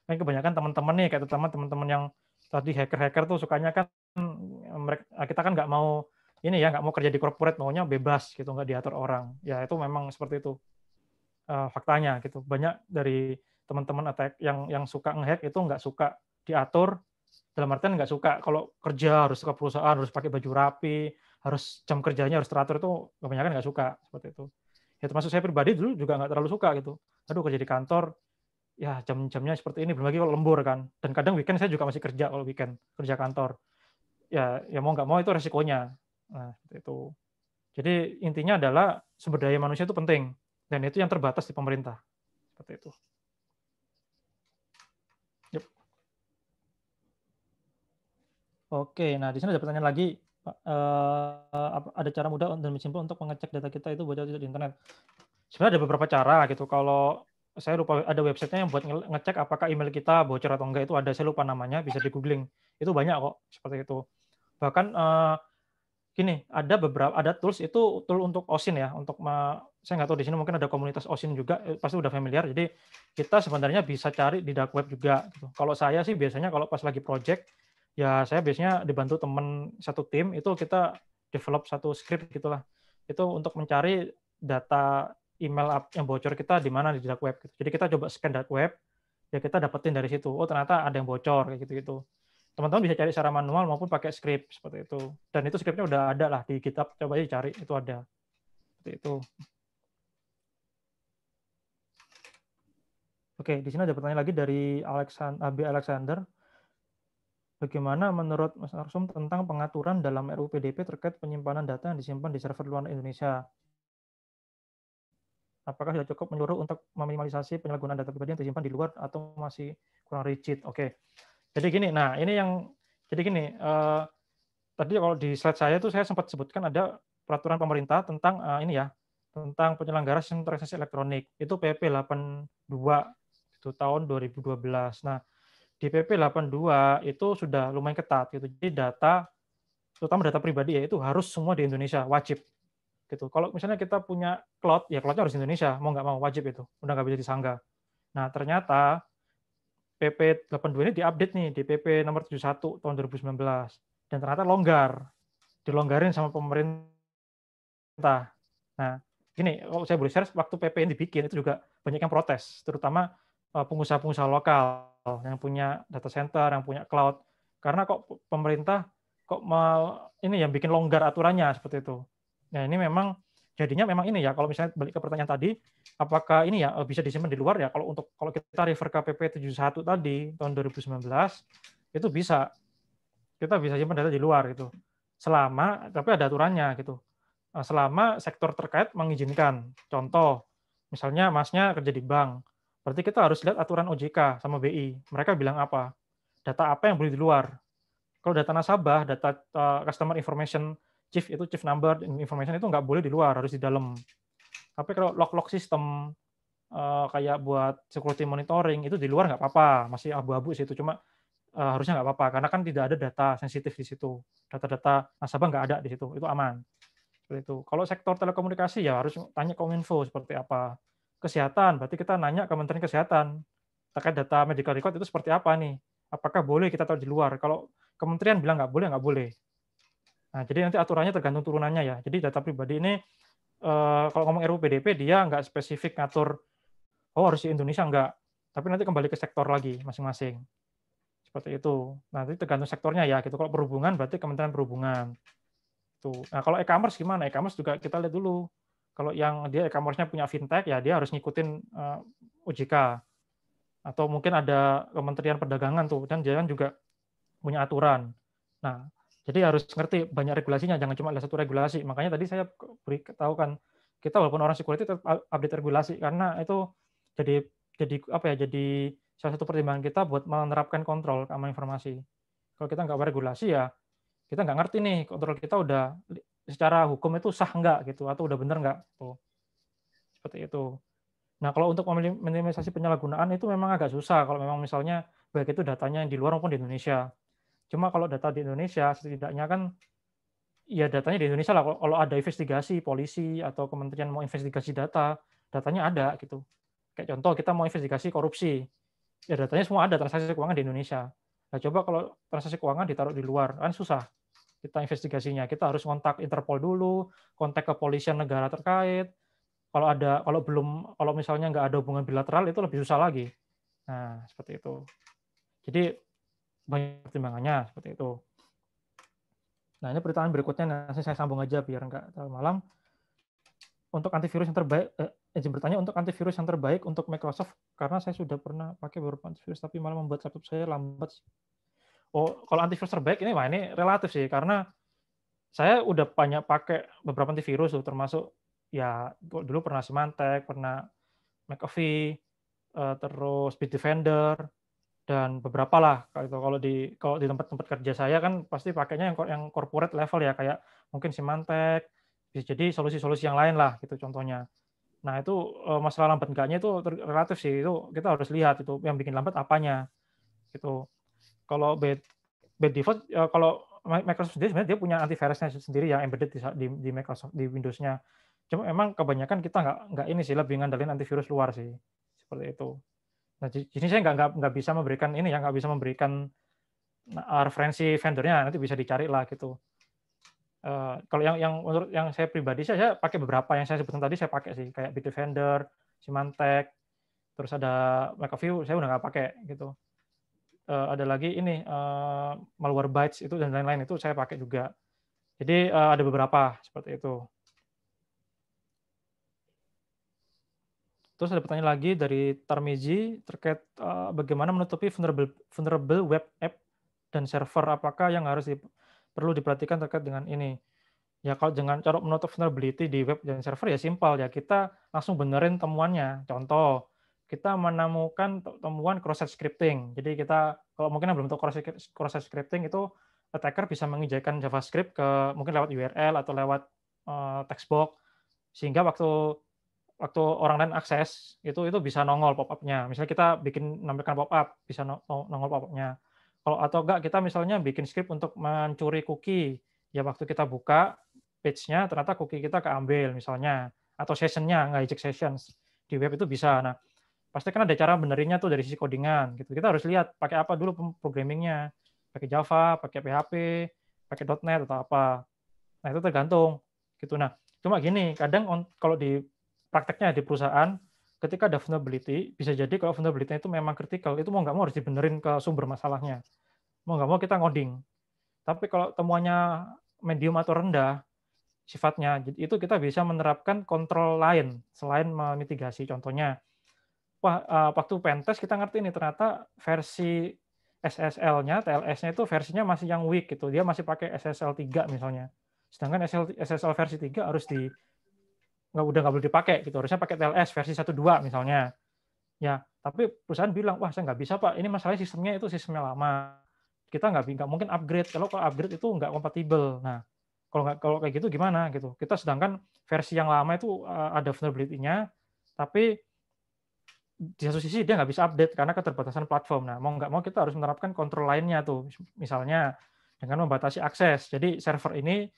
Kan kebanyakan teman-teman nih, kayak teman-teman yang tadi hacker-hacker tuh sukanya kan kita kan nggak mau ini ya, nggak mau kerja di corporate, maunya bebas gitu, nggak diatur orang. Ya itu memang seperti itu faktanya gitu. Banyak dari teman-teman attack yang suka ngehack itu nggak suka diatur, dalam artian nggak suka kalau kerja harus ke perusahaan harus pakai baju rapi, harus jam kerjanya harus teratur, itu kebanyakan nggak suka seperti itu. Ya termasuk saya pribadi dulu juga nggak terlalu suka gitu. Aduh kerja di kantor, ya jam-jamnya seperti ini, belum lagi kalau lembur kan. Dan kadang weekend saya juga masih kerja kalau weekend, kerja kantor. Ya mau nggak mau itu resikonya. Nah seperti itu. Jadi intinya adalah sumber daya manusia itu penting. Dan itu yang terbatas di pemerintah. Seperti itu. Yep. Oke, nah di sini ada pertanyaan lagi. Ada cara mudah dan simpel untuk mengecek data kita itu bocor di internet? Sebenarnya ada beberapa cara gitu. Kalau saya lupa ada websitenya yang buat ngecek apakah email kita bocor atau enggak, itu ada, saya lupa namanya, bisa di googling. Itu banyak kok seperti itu. Bahkan gini, ada tools itu tool untuk OSINT ya, untuk saya nggak tahu di sini mungkin ada komunitas OSINT juga, pasti udah familiar. Jadi kita sebenarnya bisa cari di dark web juga. Gitu. Kalau saya sih biasanya kalau pas lagi project, ya saya biasanya dibantu teman satu tim, itu kita develop satu script gitulah. Itu untuk mencari data email yang bocor kita di mana di dark web. Gitu. Jadi kita coba scan dark web, ya kita dapetin dari situ. Oh ternyata ada yang bocor kayak gitu-gitu. Teman-teman bisa cari secara manual maupun pakai script seperti itu. Dan itu scriptnya udah ada lah di GitHub, coba aja cari, itu ada. Seperti itu. Oke, di sini ada pertanyaan lagi dari AB Alexander. Bagaimana menurut Mas Arsum tentang pengaturan dalam RUU PDP terkait penyimpanan data yang disimpan di server luar Indonesia? Apakah sudah cukup menyuruh untuk meminimalisasi penyalahgunaan data pribadi yang disimpan di luar atau masih kurang rigid? Oke. Jadi gini, nah ini yang jadi gini, tadi kalau di slide saya itu saya sempat sebutkan ada peraturan pemerintah tentang ini ya, tentang penyelenggara sistem transaksi elektronik. Itu PP 82 itu tahun 2012. Nah, di PP 82 itu sudah lumayan ketat gitu. Jadi data, terutama data pribadi ya, itu harus semua di Indonesia, wajib gitu. Kalau misalnya kita punya cloud, ya cloud-nya harus di Indonesia, mau nggak mau wajib itu, udah nggak bisa disanggah. Nah, ternyata PP 82 ini diupdate nih di PP nomor 71 tahun 2019 dan ternyata dilonggarin sama pemerintah. Nah, gini, kalau saya boleh share, waktu PP ini dibikin itu juga banyak yang protes, terutama pengusaha-pengusaha lokal yang punya data center, yang punya cloud. Karena kok pemerintah kok ini yang bikin longgar aturannya seperti itu. Nah, ini memang jadinya memang ini ya, kalau misalnya balik ke pertanyaan tadi, apakah ini ya bisa disimpan di luar ya? Kalau kita refer ke PP 71 tadi tahun 2019 itu bisa. Kita bisa simpan data di luar gitu. Tapi ada aturannya gitu. Selama sektor terkait mengizinkan. Contoh, misalnya Masnya kerja di bank, berarti kita harus lihat aturan OJK sama BI. Mereka bilang apa? Data apa yang boleh di luar? Kalau data nasabah, data customer information chief number information itu nggak boleh di luar, harus di dalam. Tapi kalau log system kayak buat security monitoring itu di luar nggak apa-apa, masih abu-abu sih itu. Cuma harusnya nggak apa-apa karena kan tidak ada data sensitif di situ. Data-data nasabah nggak ada di situ, itu aman. Seperti itu. Kalau sektor telekomunikasi ya harus tanya Kominfo seperti apa. Kesehatan, berarti kita nanya Kementerian Kesehatan terkait data medical record itu seperti apa nih? Apakah boleh kita taruh di luar? Kalau kementerian bilang nggak boleh, nggak boleh. Nah, jadi nanti aturannya tergantung turunannya ya. Jadi data pribadi ini kalau ngomong RUU PDP dia nggak spesifik ngatur harus di Indonesia nggak. Tapi nanti kembali ke sektor lagi masing-masing. Seperti itu. Nanti tergantung sektornya ya gitu. Kalau perhubungan berarti Kementerian Perhubungan. Tuh. Nah, kalau e-commerce gimana? E-commerce juga kita lihat dulu. Kalau yang dia e-commerce-nya punya fintech ya dia harus ngikutin OJK. Atau mungkin ada Kementerian Perdagangan tuh dan dia kan juga punya aturan. Nah, jadi harus ngerti banyak regulasinya, jangan cuma ada satu regulasi. Makanya tadi saya tahu kan kita walaupun orang security tetap update regulasi karena itu jadi apa ya? Jadi salah satu pertimbangan kita buat menerapkan kontrol keamanan informasi. Kalau kita nggak regulasi ya kita nggak ngerti nih kontrol kita udah secara hukum itu sah nggak gitu atau udah benar nggak tuh seperti itu. Nah kalau untuk meminimalisasi penyalahgunaan itu memang agak susah kalau memang misalnya baik itu datanya yang di luar maupun di Indonesia. Cuma kalau data di Indonesia setidaknya kan ya datanya di Indonesia lah. Kalau ada investigasi polisi atau kementerian mau investigasi datanya ada gitu. Kayak contoh kita mau investigasi korupsi, ya datanya semua ada transaksi keuangan di Indonesia. Nah coba kalau transaksi keuangan ditaruh di luar kan susah kita investigasinya. Kita harus kontak Interpol dulu, kontak kepolisian negara terkait. Kalau misalnya nggak ada hubungan bilateral itu lebih susah lagi. Nah seperti itu. Jadi banyak pertimbangannya seperti itu. Nah ini pertanyaan berikutnya nanti saya sambung aja biar nggak terlalu malam. Untuk antivirus yang terbaik, izin bertanya untuk antivirus yang terbaik untuk Microsoft karena saya sudah pernah pakai beberapa antivirus tapi malah membuat laptop saya lambat. Oh kalau antivirus terbaik ini relatif sih karena saya udah banyak pakai beberapa antivirus tuh termasuk ya dulu pernah Symantec, pernah McAfee, terus Bitdefender dan beberapa lah kalau di tempat-tempat kerja saya kan pasti pakainya yang corporate level ya kayak mungkin Symantec, bisa jadi solusi-solusi yang lain lah gitu contohnya. Nah itu masalah lambat enggaknya itu relatif sih, itu kita harus lihat itu yang bikin lambat apanya gitu. Kalau bad default kalau Microsoft sendiri sebenarnya dia punya antivirusnya sendiri yang embedded di Microsoft di Windows-nya. Cuma memang kebanyakan kita nggak ini sih lebih ngandelin antivirus luar sih seperti itu. Nah di sini saya nggak bisa memberikan ini ya nggak bisa memberikan referensi vendornya nanti bisa dicari lah gitu. Kalau yang menurut yang saya pribadi saya pakai beberapa yang saya sebutkan tadi saya pakai sih kayak Bitdefender, Symantec, terus ada McAfee saya udah nggak pakai gitu. Ada lagi ini Malwarebytes itu dan lain-lain itu saya pakai juga. Jadi ada beberapa seperti itu. Terus ada pertanyaan lagi dari Tarmizi terkait bagaimana menutupi vulnerable web app dan server. Apakah yang perlu diperhatikan terkait dengan ini? Ya kalau dengan cara menutup vulnerability di web dan server ya simpel ya kita langsung benerin temuannya. Contoh kita menemukan temuan cross-site scripting. Jadi kita kalau mungkin belum tahu cross-site scripting itu attacker bisa menginjekkan JavaScript ke mungkin lewat URL atau lewat text box Sehingga waktu orang lain akses itu bisa nongol pop-up-nya. Misalnya kita bikin nampilkan pop-up, bisa nongol pop-up-nya. Kalau atau enggak kita misalnya bikin script untuk mencuri cookie. Ya waktu kita buka page-nya ternyata cookie kita keambil misalnya, atau session-nya nggak eject sessions. Di web itu bisa. Nah, pasti kan ada cara benerinnya tuh dari sisi codingan gitu. Kita harus lihat pakai apa dulu programmingnya. Pakai Java, pakai PHP, pakai .NET atau apa. Nah, itu tergantung gitu. Nah, cuma gini, kadang kalau di prakteknya di perusahaan, ketika ada vulnerability, bisa jadi kalau vulnerability itu memang kritikal, itu mau nggak mau harus dibenerin ke sumber masalahnya. Mau nggak mau kita ngoding. Tapi kalau temuannya medium atau rendah sifatnya, itu kita bisa menerapkan kontrol lain selain memitigasi. Contohnya, waktu pentest kita ngerti nih ternyata versi SSL-nya, TLS-nya itu versinya masih yang weak gitu. Dia masih pakai SSL 3 misalnya. Sedangkan SSL versi 3 harus udah nggak boleh dipakai gitu, harusnya pakai TLS versi 1.2 misalnya. Ya, tapi perusahaan bilang, wah saya nggak bisa Pak, ini masalahnya sistemnya itu sistemnya lama. Kita nggak mungkin upgrade, kalau upgrade itu nggak kompatibel. Nah, kalau kayak gitu gimana gitu. Kita sedangkan versi yang lama itu ada vulnerability-nya, tapi di satu sisi dia nggak bisa update karena keterbatasan platform. Nah, mau nggak mau kita harus menerapkan kontrol lainnya tuh, misalnya dengan membatasi akses. Jadi server ini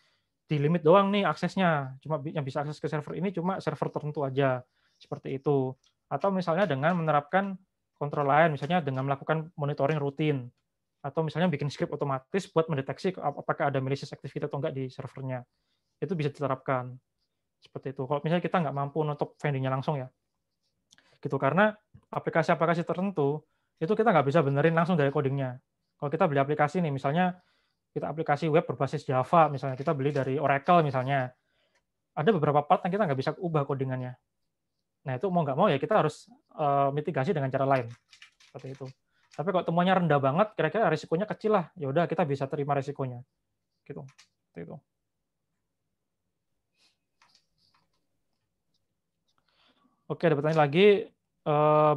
di limit doang nih aksesnya, cuma yang bisa akses ke server ini cuma server tertentu aja, seperti itu. Atau misalnya dengan menerapkan kontrol lain, misalnya dengan melakukan monitoring rutin, atau misalnya bikin script otomatis buat mendeteksi apakah ada malicious activity atau enggak di servernya. Itu bisa diterapkan seperti itu. Kalau misalnya kita nggak mampu nutup vendingnya langsung ya, gitu. Karena aplikasi-aplikasi tertentu itu kita nggak bisa benerin langsung dari codingnya. Kalau kita beli aplikasi nih, misalnya kita aplikasi web berbasis Java, misalnya kita beli dari Oracle misalnya, ada beberapa part yang kita nggak bisa ubah codingannya. Nah itu mau nggak mau ya kita harus mitigasi dengan cara lain, seperti itu. Tapi kalau temuannya rendah banget, kira-kira risikonya kecil lah, ya udah kita bisa terima risikonya, gitu. Itu. Oke, ada pertanyaan lagi,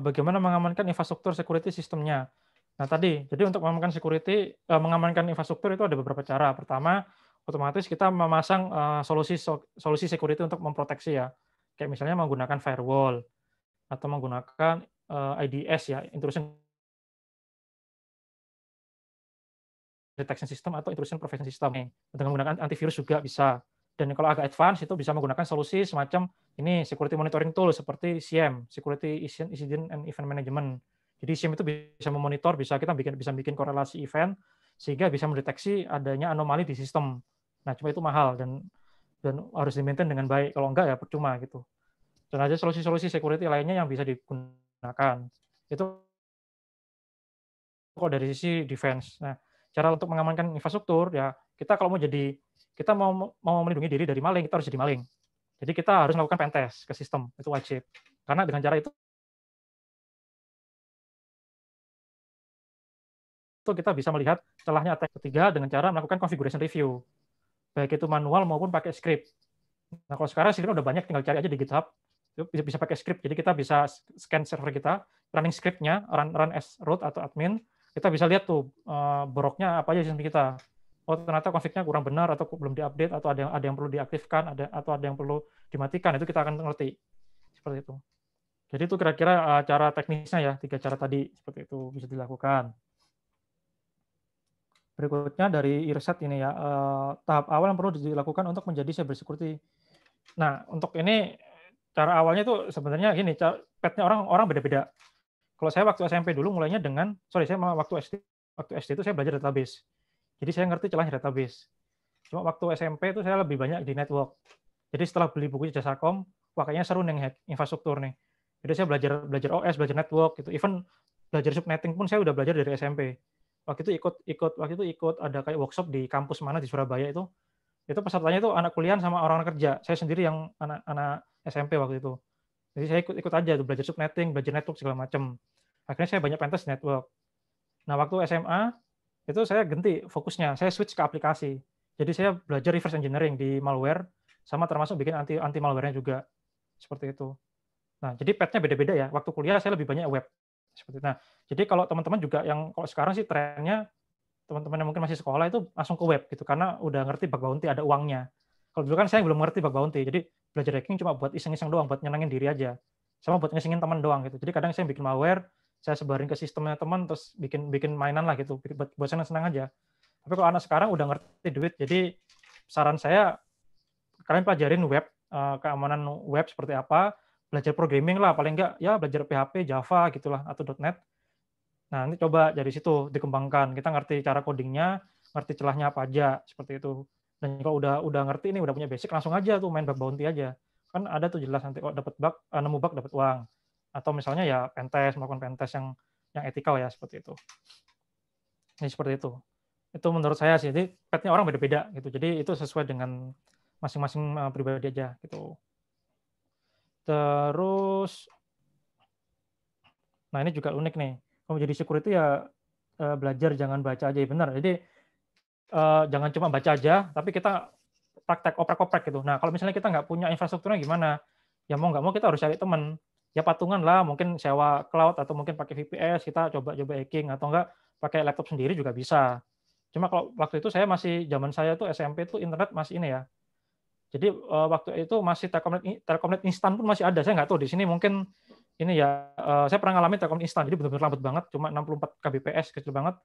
bagaimana mengamankan infrastruktur security sistemnya? Nah tadi, jadi untuk mengamankan infrastruktur itu ada beberapa cara. Pertama, otomatis kita memasang solusi security untuk memproteksi ya. Kayak misalnya menggunakan firewall atau menggunakan IDS ya, intrusion detection system atau intrusion prevention system. Dengan menggunakan antivirus juga bisa. Dan kalau agak advance itu bisa menggunakan solusi semacam ini security monitoring tool seperti SIEM, Security Incident and Event Management. Jadi SIEM itu bisa memonitor, bisa bikin korelasi event sehingga bisa mendeteksi adanya anomali di sistem. Nah, cuma itu mahal dan harus di-maintain dengan baik. Kalau enggak ya percuma gitu. Dan ada solusi-solusi security lainnya yang bisa digunakan. Itu kok dari sisi defense. Nah, cara untuk mengamankan infrastruktur ya kita mau melindungi diri dari maling, kita harus jadi maling. Jadi kita harus melakukan pentest ke sistem, itu wajib. Karena dengan cara itu kita bisa melihat celahnya attack. Ketiga, dengan cara melakukan configuration review. Baik itu manual maupun pakai script. Nah, kalau sekarang sebenarnya udah banyak, tinggal cari aja di GitHub. Itu bisa pakai script. Jadi kita bisa scan server kita, running script-nya, run as root atau admin. Kita bisa lihat tuh boroknya apa aja sistem kita. Oh ternyata config-nya kurang benar atau belum diupdate atau ada yang perlu diaktifkan atau ada yang perlu dimatikan, itu kita akan ngerti seperti itu. Jadi itu kira-kira cara teknisnya ya, 3 cara tadi seperti itu bisa dilakukan. Berikutnya dari Irsyad ini ya, tahap awal yang perlu dilakukan untuk menjadi cyber security. Nah untuk ini cara awalnya itu sebenarnya gini, path-nya orang beda-beda. Kalau saya waktu SMP dulu mulainya waktu SD itu saya belajar database. Jadi saya ngerti celahnya database. Cuma waktu SMP itu saya lebih banyak di network. Jadi setelah beli buku Jasakom, wah kayaknya seru nih infrastruktur nih. Jadi saya belajar OS, belajar network gitu. Even belajar subnetting pun saya udah belajar dari SMP. Waktu itu ikut ada kayak workshop di kampus mana di Surabaya itu. Itu pesertanya itu anak kuliah sama orang-orang kerja. Saya sendiri yang anak SMP waktu itu. Jadi saya ikut aja tuh belajar subnetting, belajar network segala macam. Akhirnya saya banyak pentest network. Nah, waktu SMA itu saya ganti fokusnya, saya switch ke aplikasi. Jadi saya belajar reverse engineering di malware, sama termasuk bikin anti malware-nya juga. Seperti itu. Nah, jadi path-nya beda-beda ya. Waktu kuliah saya lebih banyak web. Seperti itu. Nah, jadi kalau teman-teman juga kalau sekarang sih trennya teman-teman yang mungkin masih sekolah itu langsung ke web gitu karena udah ngerti bug bounty ada uangnya. Kalau dulu kan saya belum ngerti bug bounty. Jadi belajar hacking cuma buat iseng-iseng doang, buat nyenengin diri aja, sama buat ngesengin teman doang gitu. Jadi kadang saya bikin malware, saya sebarin ke sistemnya teman, terus bikin mainan lah gitu, buat senang-senang aja. Tapi kalau anak sekarang udah ngerti duit, jadi saran saya kalian pelajarin web, keamanan web seperti apa, belajar programming lah paling enggak ya belajar PHP, Java gitulah atau .NET. Nah, nanti coba dari situ dikembangkan. Kita ngerti cara codingnya, ngerti celahnya apa aja seperti itu. Dan kalau udah ngerti ini, udah punya basic, langsung aja tuh main bug bounty aja. Kan ada tuh jelas nanti kalau dapat bug, nemu bug dapat uang. Atau misalnya ya pentest, melakukan pentest yang etikal ya seperti itu. Ini seperti itu. Itu menurut saya sih. Jadi petnya orang beda-beda gitu. Jadi itu sesuai dengan masing-masing pribadi aja gitu. Terus, nah ini juga unik nih. Kalau jadi security ya belajar jangan baca aja, benar. Jadi jangan cuma baca aja, tapi kita praktek oprek-oprek gitu. Nah kalau misalnya kita nggak punya infrastrukturnya gimana? Ya mau nggak mau kita harus cari teman. Ya patungan lah, mungkin sewa cloud atau mungkin pakai VPS, kita coba-coba hacking atau enggak pakai laptop sendiri juga bisa. Cuma kalau waktu itu zaman saya tuh SMP tuh internet masih ini ya. Jadi waktu itu masih Telkomnet instan pun masih ada. Saya nggak tahu di sini mungkin ini ya, saya pernah ngalamin Telkomnet instan, jadi benar-benar lambat banget, cuma 64 Kbps, kecil banget.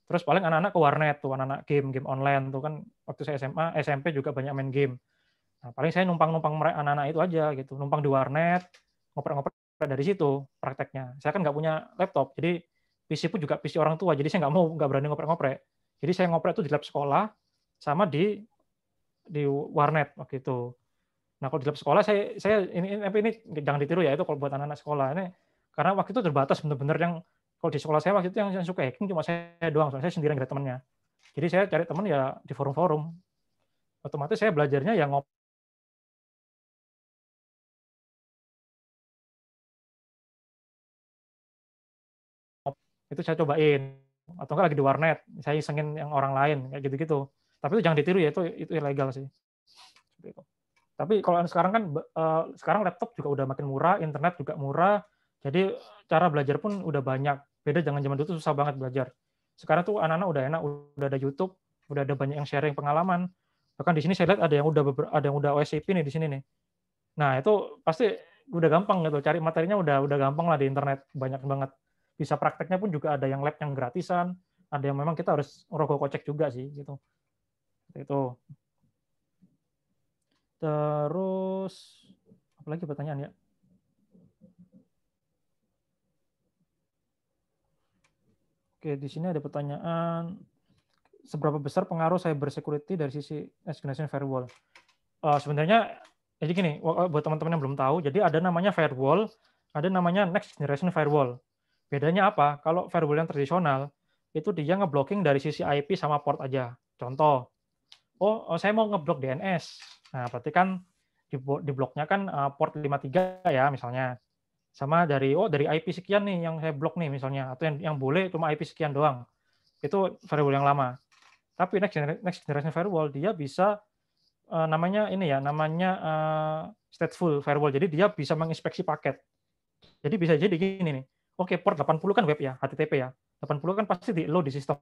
Terus paling anak-anak ke warnet tuh, anak-anak game online tuh kan, waktu saya SMA, SMP juga banyak main game. Nah, paling saya numpang anak-anak itu aja gitu, numpang di warnet, ngoprek-ngoprek dari situ prakteknya. Saya kan nggak punya laptop, jadi PC pun juga PC orang tua, jadi saya nggak berani ngoprek-ngoprek. Jadi saya ngoprek tuh di lab sekolah, sama di warnet waktu itu. Nah, kalau di lab sekolah saya ini jangan ditiru ya, itu kalau buat anak-anak sekolah ini, karena waktu itu terbatas benar-benar yang kalau di sekolah saya waktu itu yang suka hacking cuma saya doang, soalnya saya sendirian nggak ada temannya. Jadi saya cari teman ya di forum-forum. Otomatis saya belajarnya ya itu saya cobain, atau enggak lagi di warnet, saya isengin yang orang lain kayak gitu-gitu. Tapi itu jangan ditiru ya, itu ilegal sih. Seperti itu. Tapi kalau sekarang kan sekarang laptop juga udah makin murah, internet juga murah, jadi cara belajar pun udah banyak. Beda jangan zaman dulu susah banget belajar. Sekarang tuh anak-anak udah enak, udah ada YouTube, udah ada banyak yang sharing pengalaman. Bahkan di sini saya lihat ada yang udah OSCP nih di sini nih. Nah, itu pasti udah gampang gitu, cari materinya udah gampang lah di internet, banyak banget. Bisa prakteknya pun juga ada yang lab yang gratisan, ada yang memang kita harus ngerogoh kocek juga sih gitu. Itu. Terus apa lagi pertanyaan ya? Oke, di sini ada pertanyaan, seberapa besar pengaruh cyber security dari sisi next generation firewall? Sebenarnya jadi gini, buat teman-teman yang belum tahu, jadi ada namanya firewall, ada namanya next generation firewall. Bedanya apa? Kalau firewall yang tradisional itu dia ngeblocking dari sisi IP sama port aja. Contoh, saya mau ngeblok DNS. Nah, berarti kan di bloknya kan port 53 ya misalnya. Sama dari IP sekian nih yang saya blok nih misalnya, atau yang boleh cuma IP sekian doang. Itu firewall yang lama. Tapi next generation firewall dia bisa namanya stateful firewall. Jadi dia bisa menginspeksi paket. Jadi bisa jadi gini nih. Oke, port 80 kan web ya, HTTP ya. 80 kan pasti di-load di sistem.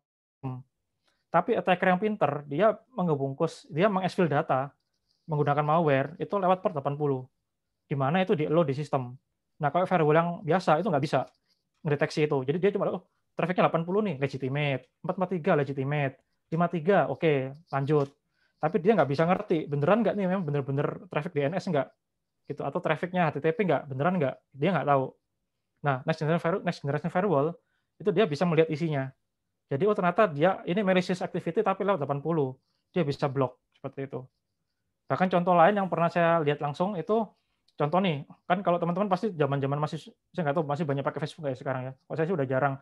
Tapi attacker yang pinter, dia mengexfil data menggunakan malware itu lewat port 80. Di mana itu di-load di sistem. Nah, kalau firewall yang biasa itu nggak bisa mendeteksi itu. Jadi dia cuma trafficnya 80 nih, legitimate. 443 legitimate. 53 oke, lanjut. Tapi dia nggak bisa ngerti beneran nggak nih memang bener-bener traffic DNS nggak gitu, atau trafficnya HTTP nggak, beneran nggak, dia nggak tahu. Nah, next generation firewall itu dia bisa melihat isinya. Jadi ternyata dia ini malicious activity tapi lewat 80, dia bisa block seperti itu. Bahkan contoh lain yang pernah saya lihat langsung itu, contoh nih, kan kalau teman-teman pasti zaman-zaman masih, saya nggak tahu masih banyak pakai Facebook ya sekarang ya. Kalau saya sih udah jarang.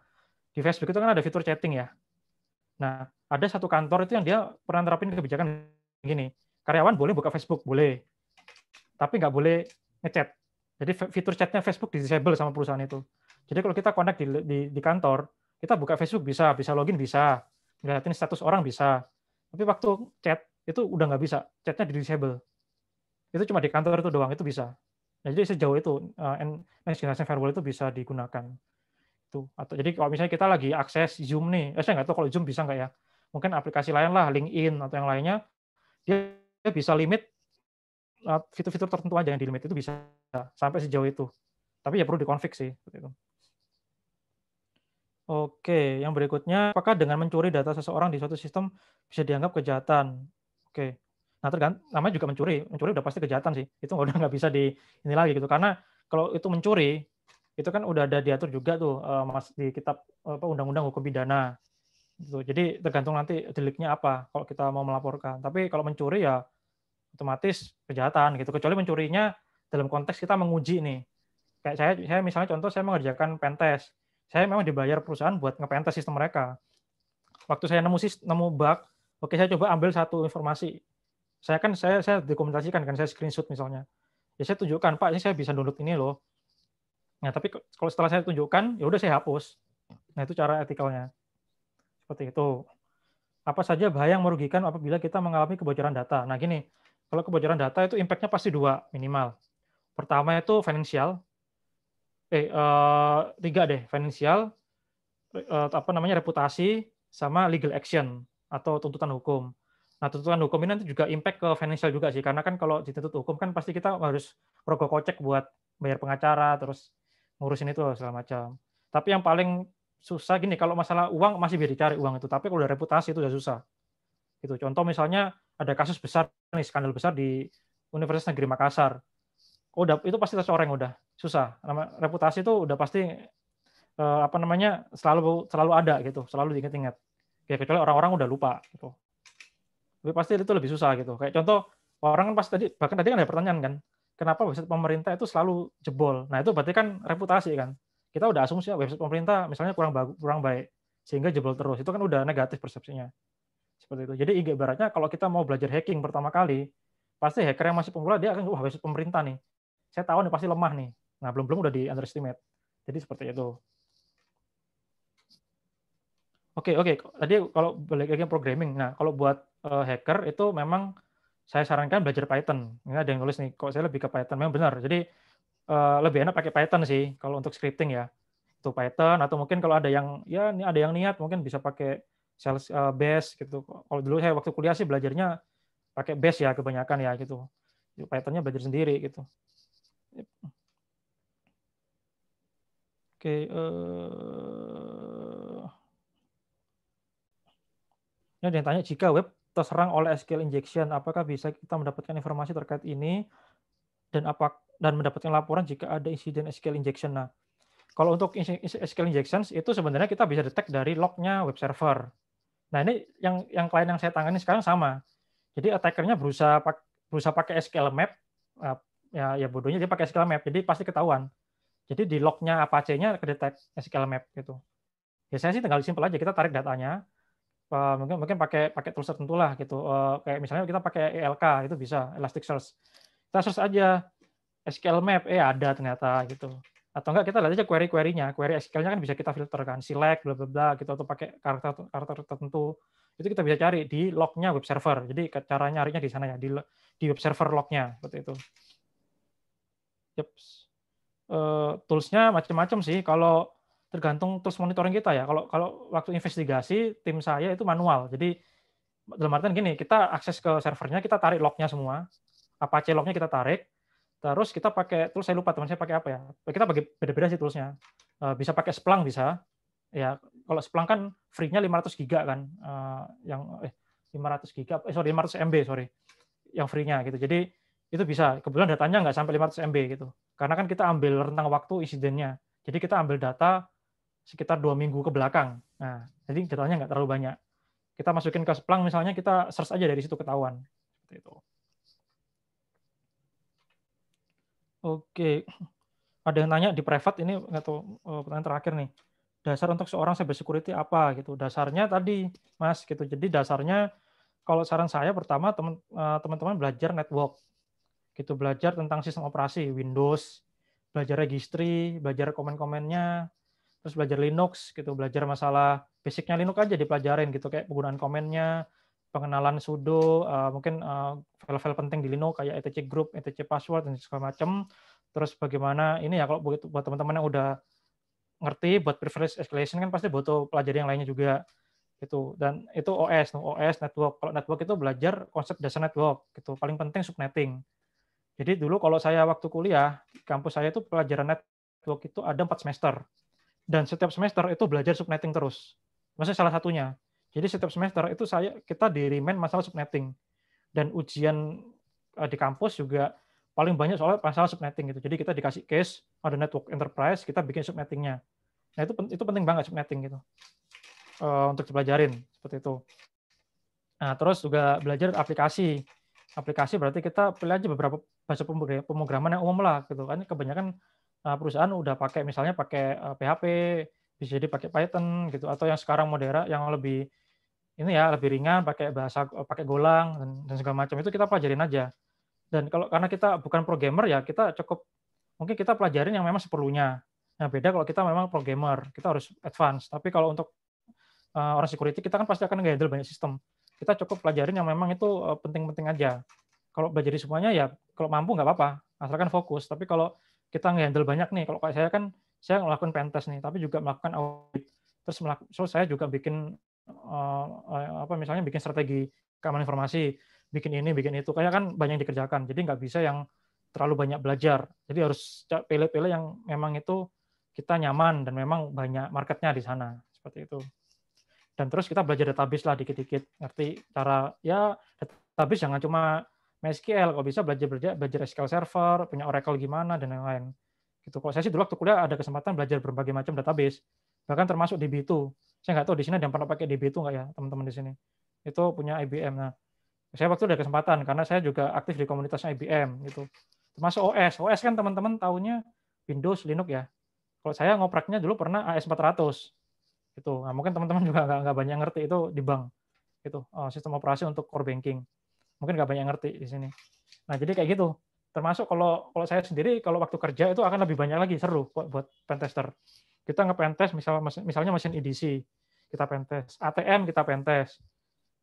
Di Facebook itu kan ada fitur chatting ya. Nah, ada satu kantor itu yang dia pernah nerapin kebijakan gini, karyawan boleh buka Facebook, boleh, tapi nggak boleh ngechat. Jadi fitur chatnya Facebook di-disable sama perusahaan itu. Jadi kalau kita connect di kantor, kita buka Facebook bisa login bisa, ngeliatin status orang bisa. Tapi waktu chat itu udah nggak bisa, chatnya di-disable. Itu cuma di kantor itu doang, itu bisa. Nah, jadi sejauh itu next generation firewall itu bisa digunakan. Itu. Atau jadi kalau misalnya kita lagi akses Zoom nih, saya nggak tahu kalau Zoom bisa nggak ya. Mungkin aplikasi lain lah, LinkedIn atau yang lainnya, dia bisa limit fitur-fitur tertentu aja yang di limit itu bisa sampai sejauh itu. Tapi ya perlu dikonfig sih seperti itu. Oke, yang berikutnya, apakah dengan mencuri data seseorang di suatu sistem bisa dianggap kejahatan? Oke. Nah, namanya juga mencuri udah pasti kejahatan sih. Itu udah nggak bisa di ini lagi gitu. Karena kalau itu mencuri, itu kan udah ada diatur juga tuh Mas di kitab Undang-Undang Hukum Pidana. Gitu. Jadi tergantung nanti deliknya apa kalau kita mau melaporkan. Tapi kalau mencuri ya otomatis kejahatan gitu. Kecuali mencurinya dalam konteks kita menguji nih. Kayak saya misalnya contoh saya mengerjakan pentest. Saya memang dibayar perusahaan buat ngepentest sistem mereka. Waktu saya nemu bug, oke saya coba ambil satu informasi. Saya dokumentasikan kan, saya screenshot misalnya. Ya saya tunjukkan, Pak, ini saya bisa download ini loh. Nah, tapi kalau setelah saya tunjukkan, ya udah saya hapus. Nah, itu cara etikalnya. Seperti itu. Apa saja bahaya yang merugikan apabila kita mengalami kebocoran data? Nah, gini, kalau kebocoran data itu impact-nya pasti 2 minimal. Pertama itu financial. 3 deh, financial, reputasi, sama legal action atau tuntutan hukum. Nah, tuntutan hukum ini nanti juga impact ke financial juga sih, karena kan kalau dituntut hukum kan pasti kita harus rogoh kocek buat bayar pengacara, terus ngurusin itu segala macam. Tapi yang paling susah gini, kalau masalah uang masih bisa dicari uang itu, tapi kalau udah reputasi itu udah susah. Gitu. Contoh misalnya ada kasus besar nih, skandal besar di Universitas Negeri Makassar. Itu pasti tercoreng udah, susah. Reputasi itu udah pasti selalu ada gitu, selalu diingat-ingat. Ya kecuali orang-orang udah lupa gitu. Tapi pasti itu lebih susah gitu. Kayak contoh orang kan bahkan tadi kan ada pertanyaan kan, kenapa website pemerintah itu selalu jebol? Nah, itu berarti kan reputasi kan. Kita udah asumsi website pemerintah misalnya kurang baik sehingga jebol terus. Itu kan udah negatif persepsinya. Seperti itu. Jadi ibaratnya kalau kita mau belajar hacking pertama kali, pasti hacker yang masih pemula dia akan website pemerintah nih. Saya tahu nih pasti lemah nih. Nah, belum udah di underestimate. Jadi seperti itu. Oke. Tadi kalau balik lagi programming. Nah, kalau buat hacker itu memang saya sarankan belajar Python. Ini ada yang nulis nih, kok saya lebih ke Python. Memang benar. Jadi lebih enak pakai Python sih kalau untuk scripting ya. Itu Python atau mungkin kalau ada yang niat mungkin bisa pakai Sales Bash gitu. Kalau dulu saya waktu kuliah sih belajarnya pakai Bash ya kebanyakan ya gitu. Python-nya belajar sendiri gitu. Oke, ini ada yang tanya, jika web terserang oleh SQL injection, apakah bisa kita mendapatkan informasi terkait ini dan mendapatkan laporan jika ada insiden SQL injection? Nah, kalau untuk SQL injections itu sebenarnya kita bisa detect dari lognya web server. Nah, ini yang klien yang saya tangani sekarang sama. Jadi attackernya berusaha pakai SQL map, ya bodohnya dia pakai SQL map, jadi pasti ketahuan. Jadi di lognya Apache-nya kedetek SQL map gitu. Ya saya sih tinggal simpel aja, kita tarik datanya, mungkin pakai tools tertentu lah gitu. Kayak misalnya kita pakai ELK itu bisa, Elasticsearch. Kita search aja SQL map, ada ternyata gitu. Atau enggak kita lihat aja query-nya, query SQL-nya kan bisa kita filter kan, select bla bla bla gitu, atau pakai karakter tertentu. Itu kita bisa cari di lognya web server. Jadi cara nyarinya di sana ya, di web server lognya seperti itu. Yep. Tools-nya macam-macam sih. Kalau tergantung tools monitoring kita ya. Kalau waktu investigasi tim saya itu manual. Jadi dalam artian gini, kita akses ke servernya, kita tarik lognya semua, Apache lognya kita tarik, terus kita pakai tools, saya lupa teman saya pakai apa ya. Kita bagi beda-beda sih toolsnya. Bisa pakai Splunk bisa. Ya kalau Splunk kan free-nya 500 giga kan, 500 MB yang free-nya gitu. Jadi itu bisa. Kebetulan datanya nggak sampai 500 MB gitu. Karena kan kita ambil rentang waktu insidennya. Jadi kita ambil data sekitar 2 minggu ke belakang. Nah, jadi datanya nggak terlalu banyak. Kita masukin ke Splunk misalnya, kita search aja dari situ ketahuan. Seperti itu. Oke. Ada yang nanya di private, ini nggak tahu, pertanyaan terakhir nih. Dasar untuk seorang cyber security apa gitu. Dasarnya tadi, Mas, gitu. Jadi dasarnya kalau saran saya pertama teman-teman belajar network. Gitu, belajar tentang sistem operasi Windows, belajar registry, belajar komen-komennya, terus belajar Linux gitu, belajar masalah basicnya Linux aja dipelajarin gitu, kayak penggunaan komennya, pengenalan sudo, mungkin file-file penting di Linux kayak etc group, etc password dan segala macam. Terus bagaimana ini ya, kalau buat teman-teman yang udah ngerti buat privilege escalation kan pasti butuh pelajari yang lainnya juga gitu. Dan itu OS network. Kalau network itu belajar konsep dasar network gitu. Paling penting subnetting. Jadi dulu kalau saya waktu kuliah, kampus saya itu pelajaran network itu ada 4 semester. Dan setiap semester itu belajar subnetting terus. Maksudnya salah satunya. Jadi setiap semester itu kita di-remind masalah subnetting. Dan ujian di kampus juga paling banyak soal masalah subnetting gitu. Jadi kita dikasih case, ada network enterprise, kita bikin subnettingnya. Nah itu penting banget subnetting gitu. Untuk dipelajarin seperti itu. Nah, terus juga belajar aplikasi. Aplikasi berarti kita pilih aja beberapa bahasa pemrograman yang umum lah gitu kan. Kebanyakan perusahaan udah pakai misalnya pakai PHP, bisa jadi pakai Python gitu, atau yang sekarang modern yang lebih ini ya lebih ringan pakai pakai Golang dan segala macam itu kita pelajarin aja. Dan karena kita bukan programmer ya kita cukup mungkin kita pelajarin yang memang seperlunya. Nah, beda kalau kita memang programmer, kita harus advance. Tapi kalau untuk orang security kita kan pasti akan nge-handle banyak sistem. Kita cukup pelajarin yang memang itu penting-penting aja. Kalau belajar semuanya ya kalau mampu nggak apa-apa, asalkan fokus. Tapi kalau kita nge-handle banyak nih, kalau kayak saya kan saya melakukan pentest nih, tapi juga melakukan audit. Terus saya juga bikin misalnya bikin strategi keamanan informasi, bikin ini, bikin itu. Kayak kan banyak yang dikerjakan. Jadi nggak bisa yang terlalu banyak belajar. Jadi harus pilih-pilih yang memang itu kita nyaman dan memang banyak marketnya di sana. Seperti itu. Dan terus kita belajar database lah dikit-dikit, ngerti cara ya database jangan cuma MySQL, kalau bisa belajar SQL Server, punya Oracle gimana dan lain-lain. Gitu. Kalau saya sih dulu waktu kuliah ada kesempatan belajar berbagai macam database, bahkan termasuk DB2. Saya nggak tahu di sini ada yang pernah pakai DB2 nggak ya teman-teman di sini. Itu punya IBM. Nah, saya waktu itu ada kesempatan karena saya juga aktif di komunitasnya IBM gitu. Termasuk OS kan teman-teman tahunya Windows, Linux ya. Kalau saya ngopraknya dulu pernah AS400. Gitu. Nah, mungkin teman-teman juga nggak banyak ngerti itu di bank, itu sistem operasi untuk core banking. Mungkin nggak banyak ngerti di sini. Nah, jadi kayak gitu. Termasuk kalau saya sendiri kalau waktu kerja itu akan lebih banyak lagi seru buat pentester. Kita nge-pentest misalnya mesin EDC, kita pentest, ATM kita pentest,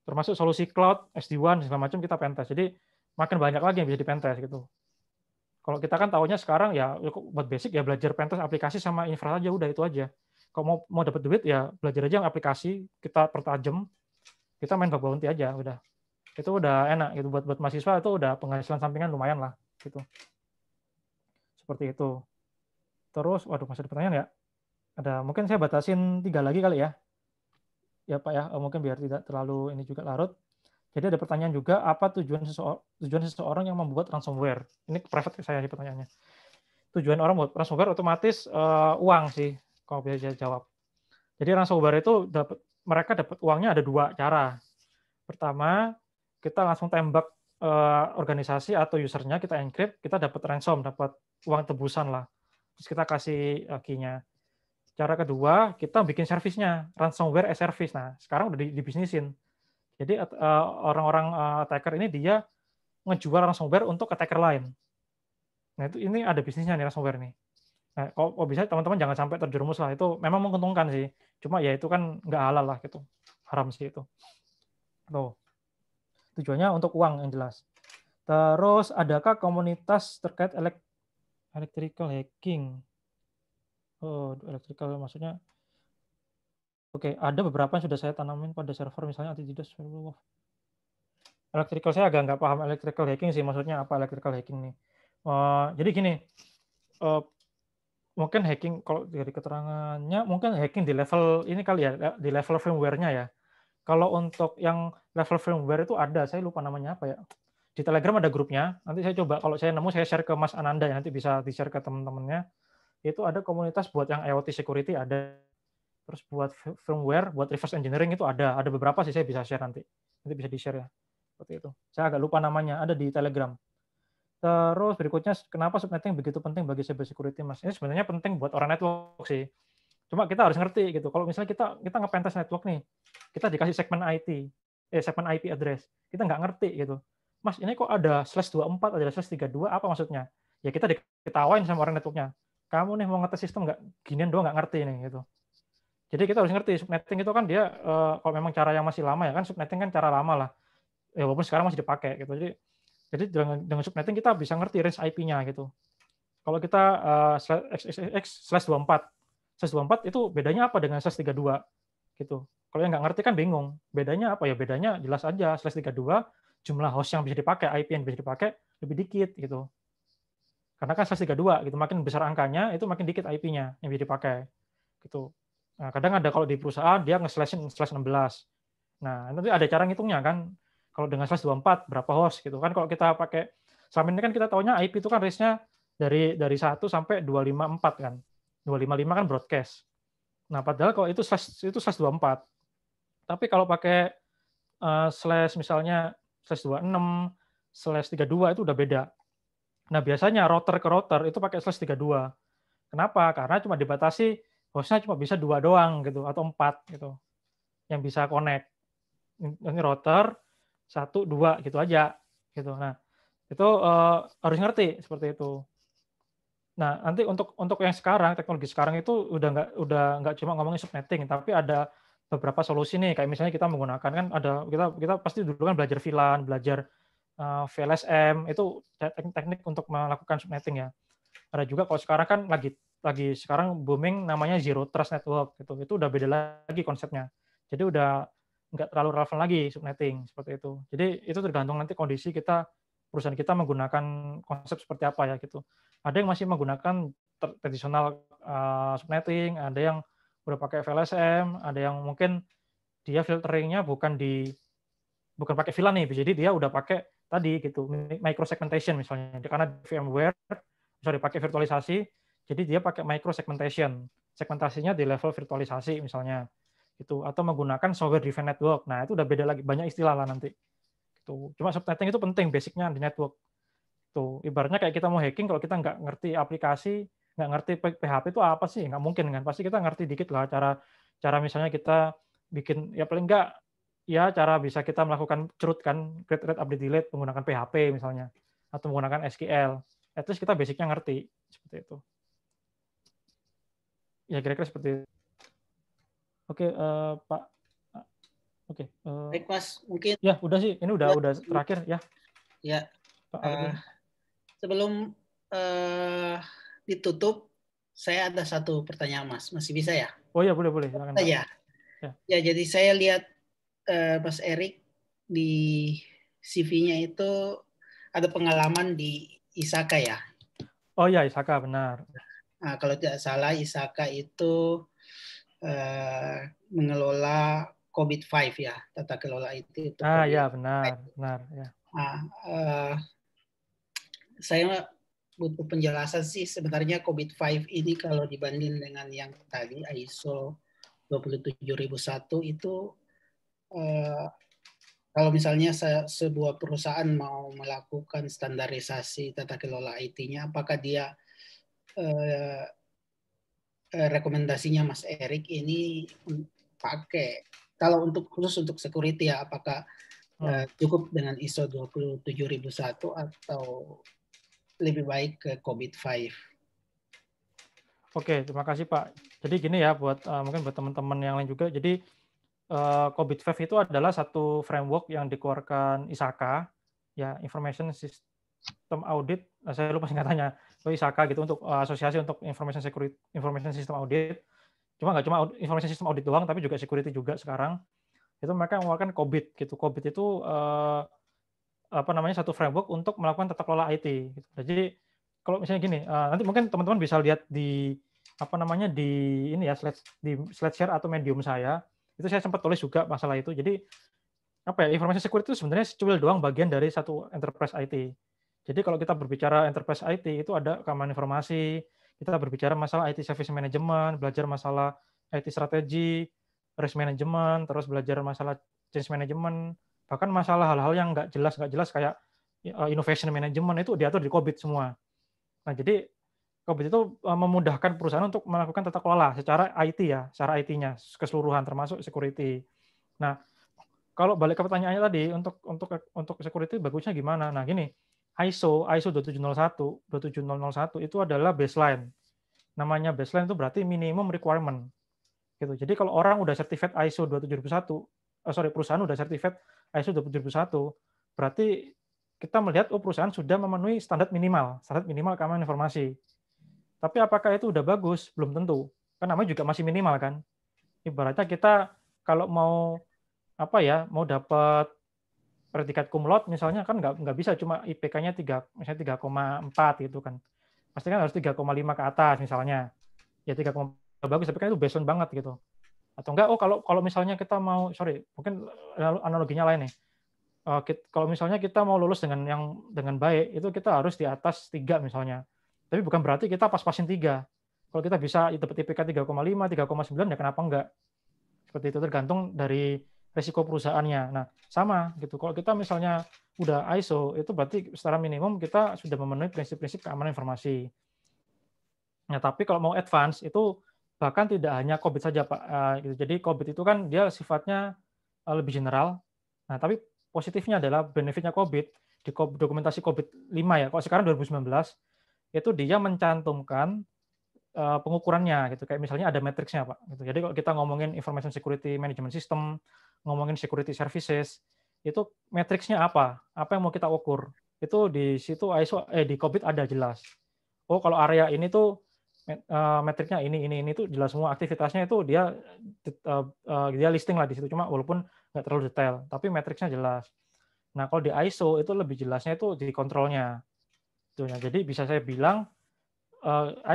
termasuk solusi cloud, SD-WAN segala macam kita pentest. Jadi makin banyak lagi yang bisa dipentest gitu. Kalau kita kan tahunya sekarang ya buat basic ya belajar pentest aplikasi sama infra aja udah itu aja. Kalau mau dapat duit ya belajar aja yang aplikasi, kita pertajam, kita main bug bounty aja udah. Itu udah enak gitu buat mahasiswa, itu udah penghasilan sampingan lumayan lah gitu. Seperti itu. Terus waduh masih ada pertanyaan ya? Ada, mungkin saya batasin 3 lagi kali ya. Ya Pak ya, mungkin biar tidak terlalu ini juga larut. Jadi ada pertanyaan juga, apa tujuan seseorang yang membuat ransomware? Ini private saya sih pertanyaannya. Tujuan orang buat ransomware otomatis uang sih, kalau bisa saya jawab. Jadi ransomware itu mereka dapat uangnya ada 2 cara. Pertama, kita langsung tembak organisasi atau usernya, kita encrypt, kita dapat ransom, dapat uang tebusan lah. Terus kita kasih key-nya. Cara kedua, kita bikin servisnya, ransomware as service. Nah, sekarang udah dibisnisin. Jadi orang-orang attacker ini dia ngejual ransomware untuk attacker lain. Nah, ini ada bisnisnya nih ransomware nih. Nah, kalau bisa teman-teman jangan sampai terjerumus lah. Itu memang menguntungkan sih. Cuma ya itu kan nggak halal lah gitu. Haram sih itu. Tuh. Tujuannya untuk uang yang jelas. Terus adakah komunitas terkait electrical hacking? Oh, electrical maksudnya. Oke, ada beberapa yang sudah saya tanamin pada server misalnya anti-DDoS. Electrical saya agak nggak paham electrical hacking sih. Maksudnya apa electrical hacking nih? Jadi gini, mungkin hacking kalau dari keterangannya mungkin hacking di level ini kali ya, di level firmware-nya ya. Kalau untuk yang level firmware itu ada, saya lupa namanya apa ya. Di Telegram ada grupnya. Nanti saya coba kalau saya nemu saya share ke Mas Ananda ya, nanti bisa di-share ke teman-temannya. Itu ada komunitas buat yang IoT security ada. Terus buat firmware, buat reverse engineering itu ada. Ada beberapa sih saya bisa share nanti. Nanti bisa di-share ya. Seperti itu. Saya agak lupa namanya, ada di Telegram. Terus berikutnya, kenapa subnetting begitu penting bagi cyber security, Mas? Ini sebenarnya penting buat orang network sih. Cuma kita harus ngerti gitu. Kalau misalnya kita nge-pentest network nih, kita dikasih segmen segmen IP address. Kita nggak ngerti gitu. Mas, ini kok ada /24, ada /32, apa maksudnya? Ya kita diketawain sama orang networknya. Kamu nih mau ngetes sistem nggak? Ginian doang nggak ngerti nih gitu. Jadi kita harus ngerti subnetting itu kan dia kalau memang cara yang masih lama ya kan subnetting kan cara lama lah. Ya walaupun sekarang masih dipakai gitu. Jadi dengan subnetting kita bisa ngerti range IP-nya gitu. Kalau kita /24 itu bedanya apa dengan /32 gitu. Kalau yang nggak ngerti kan bingung. Bedanya apa ya? Bedanya jelas aja /32 jumlah host yang bisa dipakai, IP yang bisa dipakai lebih dikit gitu. Karena kan slash 32 gitu, makin besar angkanya itu makin dikit IP-nya yang bisa dipakai gitu. Nah, kadang ada kalau di perusahaan dia nge-slashin slash 16. Nah, nanti ada cara ngitungnya kan. Kalau dengan slash 24 berapa host gitu kan. Kalau kita pakai selama ini kan kita taunya IP itu kan range-nya dari 1 sampai 254 kan. 255 kan broadcast. Nah, padahal kalau itu slash 24. Tapi kalau pakai slash misalnya slash 26, slash 32 itu udah beda. Nah, biasanya router ke router itu pakai slash 32. Kenapa? Karena cuma dibatasi hostnya cuma bisa 2 doang gitu atau 4 gitu yang bisa connect. Ini router 1, 2 gitu aja gitu. Nah, itu harus ngerti seperti itu. Nah, nanti untuk yang sekarang, teknologi sekarang itu udah nggak cuma ngomongin subnetting, tapi ada beberapa solusi nih. Kayak misalnya kita menggunakan kan ada kita pasti dulu kan belajar VLAN, belajar VLSM, itu teknik untuk melakukan subnetting ya. Ada juga kalau sekarang kan lagi sekarang booming namanya Zero Trust Network gitu. Itu udah beda lagi konsepnya. Jadi udah nggak terlalu relevan lagi subnetting seperti itu. Jadi itu tergantung nanti kondisi kita, perusahaan kita menggunakan konsep seperti apa ya gitu. Ada yang masih menggunakan tradisional subnetting, ada yang udah pakai VLSM, ada yang mungkin dia filteringnya bukan pakai VLAN nih, jadi dia udah pakai tadi gitu micro segmentation misalnya. Karena VMware pakai virtualisasi, jadi dia pakai micro segmentation. Segmentasinya di level virtualisasi misalnya. Gitu, atau menggunakan software defined network. Nah, itu udah beda lagi, banyak istilah lah nanti. Gitu. Cuma subnetting itu penting, basicnya di network. Tuh, ibaratnya kayak kita mau hacking, kalau kita nggak ngerti aplikasi, nggak ngerti PHP itu apa sih? Nggak mungkin kan? Pasti kita ngerti dikit lah cara misalnya kita bikin, ya paling nggak, ya cara bisa kita melakukan CRUD kan, create, read, update, delete menggunakan PHP misalnya, atau menggunakan SQL. At least kita basicnya ngerti, seperti itu. Ya kira-kira seperti itu. Oke, Pak. Oke. Baik, Mas. Mungkin ya udah sih, ini udah terakhir ya. Ya. Pak sebelum ditutup, saya ada satu pertanyaan, Mas. Masih bisa ya? Oh ya, boleh. Silakan, Pak. Ya, jadi saya lihat Mas Erik di CV-nya itu ada pengalaman di ISAKA ya? Oh ya, ISAKA, benar. Nah, kalau tidak salah ISAKA itu mengelola COVID-5 ya, tata kelola itu. Ya, benar ya. Nah, saya butuh penjelasan sih sebenarnya COVID-5 ini kalau dibanding dengan yang tadi ISO 27001 itu kalau misalnya sebuah perusahaan mau melakukan standarisasi tata kelola IT-nya, apakah dia rekomendasinya Mas Erik ini pakai, kalau khusus untuk security ya, apakah cukup dengan ISO 27001 atau lebih baik ke COVID-5? Oke, terima kasih Pak. Jadi gini ya, mungkin buat teman-teman yang lain juga. Jadi COVID-5 itu adalah satu framework yang dikeluarkan ISAKA, ya Information System Audit. Saya lupa singkatannya, itu ISAKA gitu, untuk asosiasi untuk Information System Audit. Nggak cuma Information System Audit doang, tapi juga security juga sekarang. Itu mereka mengeluarkan COBIT gitu. COBIT itu satu framework untuk melakukan tata kelola IT. Gitu. Jadi kalau misalnya gini, nanti mungkin teman-teman bisa lihat di di slide share atau Medium saya. Itu saya sempat tulis juga masalah itu. Jadi information security itu sebenarnya secuil doang bagian dari satu enterprise IT. Jadi kalau kita berbicara enterprise IT itu ada keamanan informasi, kita berbicara masalah IT service management, belajar masalah IT strategi, risk management, terus belajar masalah change management, bahkan masalah hal-hal yang nggak jelas kayak innovation management itu diatur di COBIT semua. Nah, jadi COBIT itu memudahkan perusahaan untuk melakukan tata kelola secara IT ya, secara IT-nya keseluruhan termasuk security. Nah, kalau balik ke pertanyaannya tadi, untuk security bagusnya gimana? Nah, gini, ISO 27001 itu adalah baseline. Namanya baseline itu berarti minimum requirement. Gitu. Jadi kalau orang udah certified ISO 27001, perusahaan udah certified ISO 27001, berarti kita melihat perusahaan sudah memenuhi standar minimal keamanan informasi. Tapi apakah itu udah bagus? Belum tentu. Kan namanya juga masih minimal kan. Ibaratnya kita kalau mau dapat predikat cum laude misalnya kan nggak bisa cuma IPK-nya 3,4 gitu kan. pasti kan harus 3,5 ke atas misalnya. Ya 3,5 bagus, tapi kan itu baseline banget gitu. Atau enggak, kalau misalnya kita mau, mungkin analoginya lain nih. Kalau misalnya kita mau lulus dengan baik, itu kita harus di atas 3 misalnya. Tapi bukan berarti kita pas-pasin 3. Kalau kita bisa dapat IPK 3,5, 3,9 ya kenapa enggak? Seperti itu, tergantung dari risiko perusahaannya. Nah, sama gitu. Kalau kita misalnya udah ISO, itu berarti secara minimum kita sudah memenuhi prinsip-prinsip keamanan informasi. Nah, tapi kalau mau advance itu bahkan tidak hanya COVID saja, Pak. Gitu. Jadi COVID itu kan dia sifatnya lebih general. Nah, tapi positifnya adalah benefitnya COVID di dokumentasi COVID 5 ya. Kalau sekarang 2019 itu dia mencantumkan pengukurannya gitu. Kayak misalnya ada matriksnya, Pak. Gitu. Jadi kalau kita ngomongin information security management system, ngomongin security services, itu matriksnya apa? Apa yang mau kita ukur? Itu di situ di COVID ada jelas. Oh, kalau area ini tuh metriknya ini itu jelas semua, aktivitasnya itu dia listing lah di situ, cuma walaupun nggak terlalu detail, tapi metriksnya jelas. Nah, kalau di ISO itu lebih jelasnya itu di kontrolnya. Jadi bisa saya bilang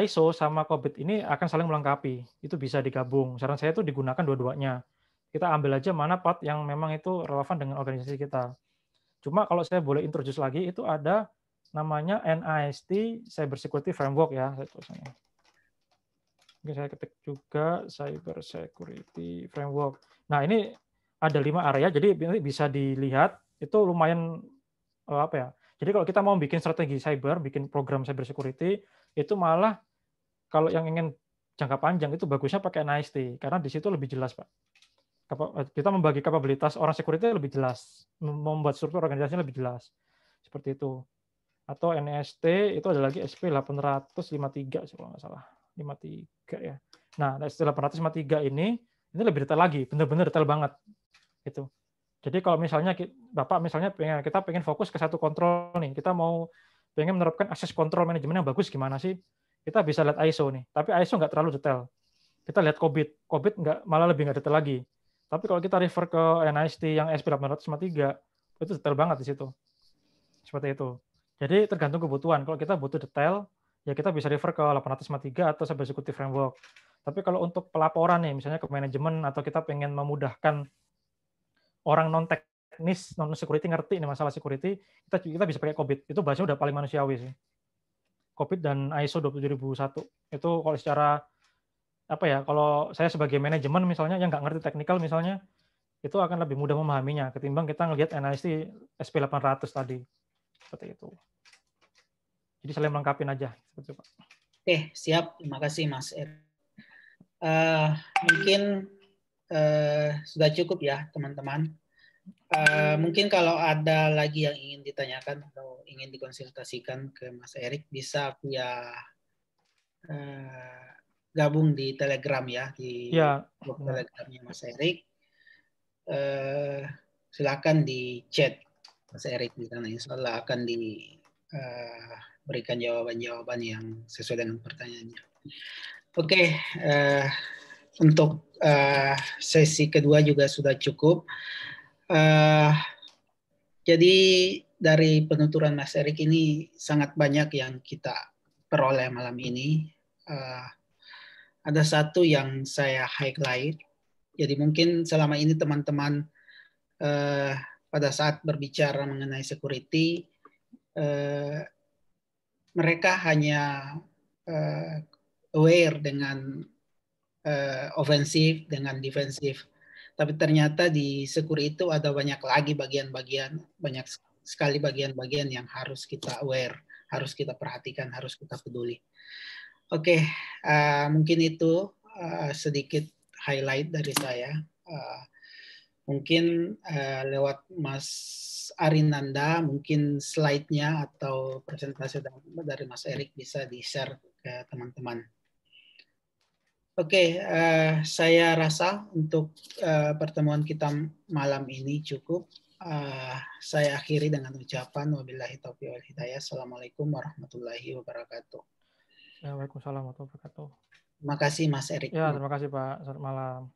ISO sama COVID ini akan saling melengkapi, itu bisa digabung. Saran saya itu digunakan dua-duanya. Kita ambil aja mana part yang memang itu relevan dengan organisasi kita. Cuma kalau saya boleh introduce lagi, itu ada namanya NIST Cyber Security Framework ya. Oke, saya ketik juga Cyber Security Framework. Nah, ini ada 5 area, jadi bisa dilihat itu lumayan apa ya. Jadi kalau kita mau bikin strategi cyber, bikin program cyber security, itu malah kalau yang ingin jangka panjang itu bagusnya pakai NIST karena di situ lebih jelas, Pak. Kita membagi kapabilitas orang security lebih jelas, membuat struktur organisasinya lebih jelas. Seperti itu. Atau NIST itu ada lagi SP 853 kalau nggak salah. 53 ya. Nah, SP 853 ini lebih detail lagi, benar-benar detail banget. Gitu. Jadi kalau misalnya Bapak misalnya kita pengen fokus ke satu kontrol nih, kita mau pengen menerapkan akses kontrol manajemen yang bagus gimana sih? Kita bisa lihat ISO nih, tapi ISO nggak terlalu detail. Kita lihat COVID nggak, malah lebih nggak detail lagi. Tapi kalau kita refer ke NIST yang SP 853, itu detail banget di situ. Seperti itu. Jadi tergantung kebutuhan. Kalau kita butuh detail, ya kita bisa refer ke 853 atau Cyber Security Framework. Tapi kalau untuk pelaporan nih, misalnya ke manajemen atau kita pengen memudahkan orang non-teknis, non-security ngerti nih masalah security, kita bisa pakai COVID. Itu bahasanya udah paling manusiawi sih. COVID dan ISO 27001. Itu kalau secara apa ya, kalau saya sebagai manajemen misalnya yang nggak ngerti teknikal misalnya, itu akan lebih mudah memahaminya ketimbang kita ngelihat NIST SP 800 tadi. Seperti itu. Jadi saling melengkapi aja. Seperti itu, Pak. Oke, siap. Terima kasih, Mas Erik. Mungkin sudah cukup ya, teman-teman. Mungkin kalau ada lagi yang ingin ditanyakan atau ingin dikonsultasikan ke Mas Erik, bisa via gabung di Telegram ya, di grup Telegramnya Mas Erik. Silakan di chat Mas Erik di sana. Insyaallah akan diberikan jawaban-jawaban yang sesuai dengan pertanyaannya. Oke, untuk sesi kedua juga sudah cukup. Jadi dari penuturan Mas Erik ini sangat banyak yang kita peroleh malam ini. Ada satu yang saya highlight. Jadi mungkin selama ini teman-teman pada saat berbicara mengenai security, mereka hanya aware dengan ofensif, dengan defensif. Tapi ternyata di security itu ada banyak lagi bagian-bagian, banyak sekali bagian-bagian yang harus kita aware, harus kita perhatikan, harus kita peduli. Oke, mungkin itu sedikit highlight dari saya. Mungkin lewat Mas Arinanda, mungkin slide-nya atau presentasi dari Mas Erik bisa di-share ke teman-teman. Oke, saya rasa untuk pertemuan kita malam ini cukup. Saya akhiri dengan ucapan wabillahi taufiq wal hidayah. Assalamualaikum warahmatullahi wabarakatuh. Waalaikumsalam warahmatullahi wabarakatuh. Terima kasih Mas Erik. Ya, terima kasih Pak. Selamat malam.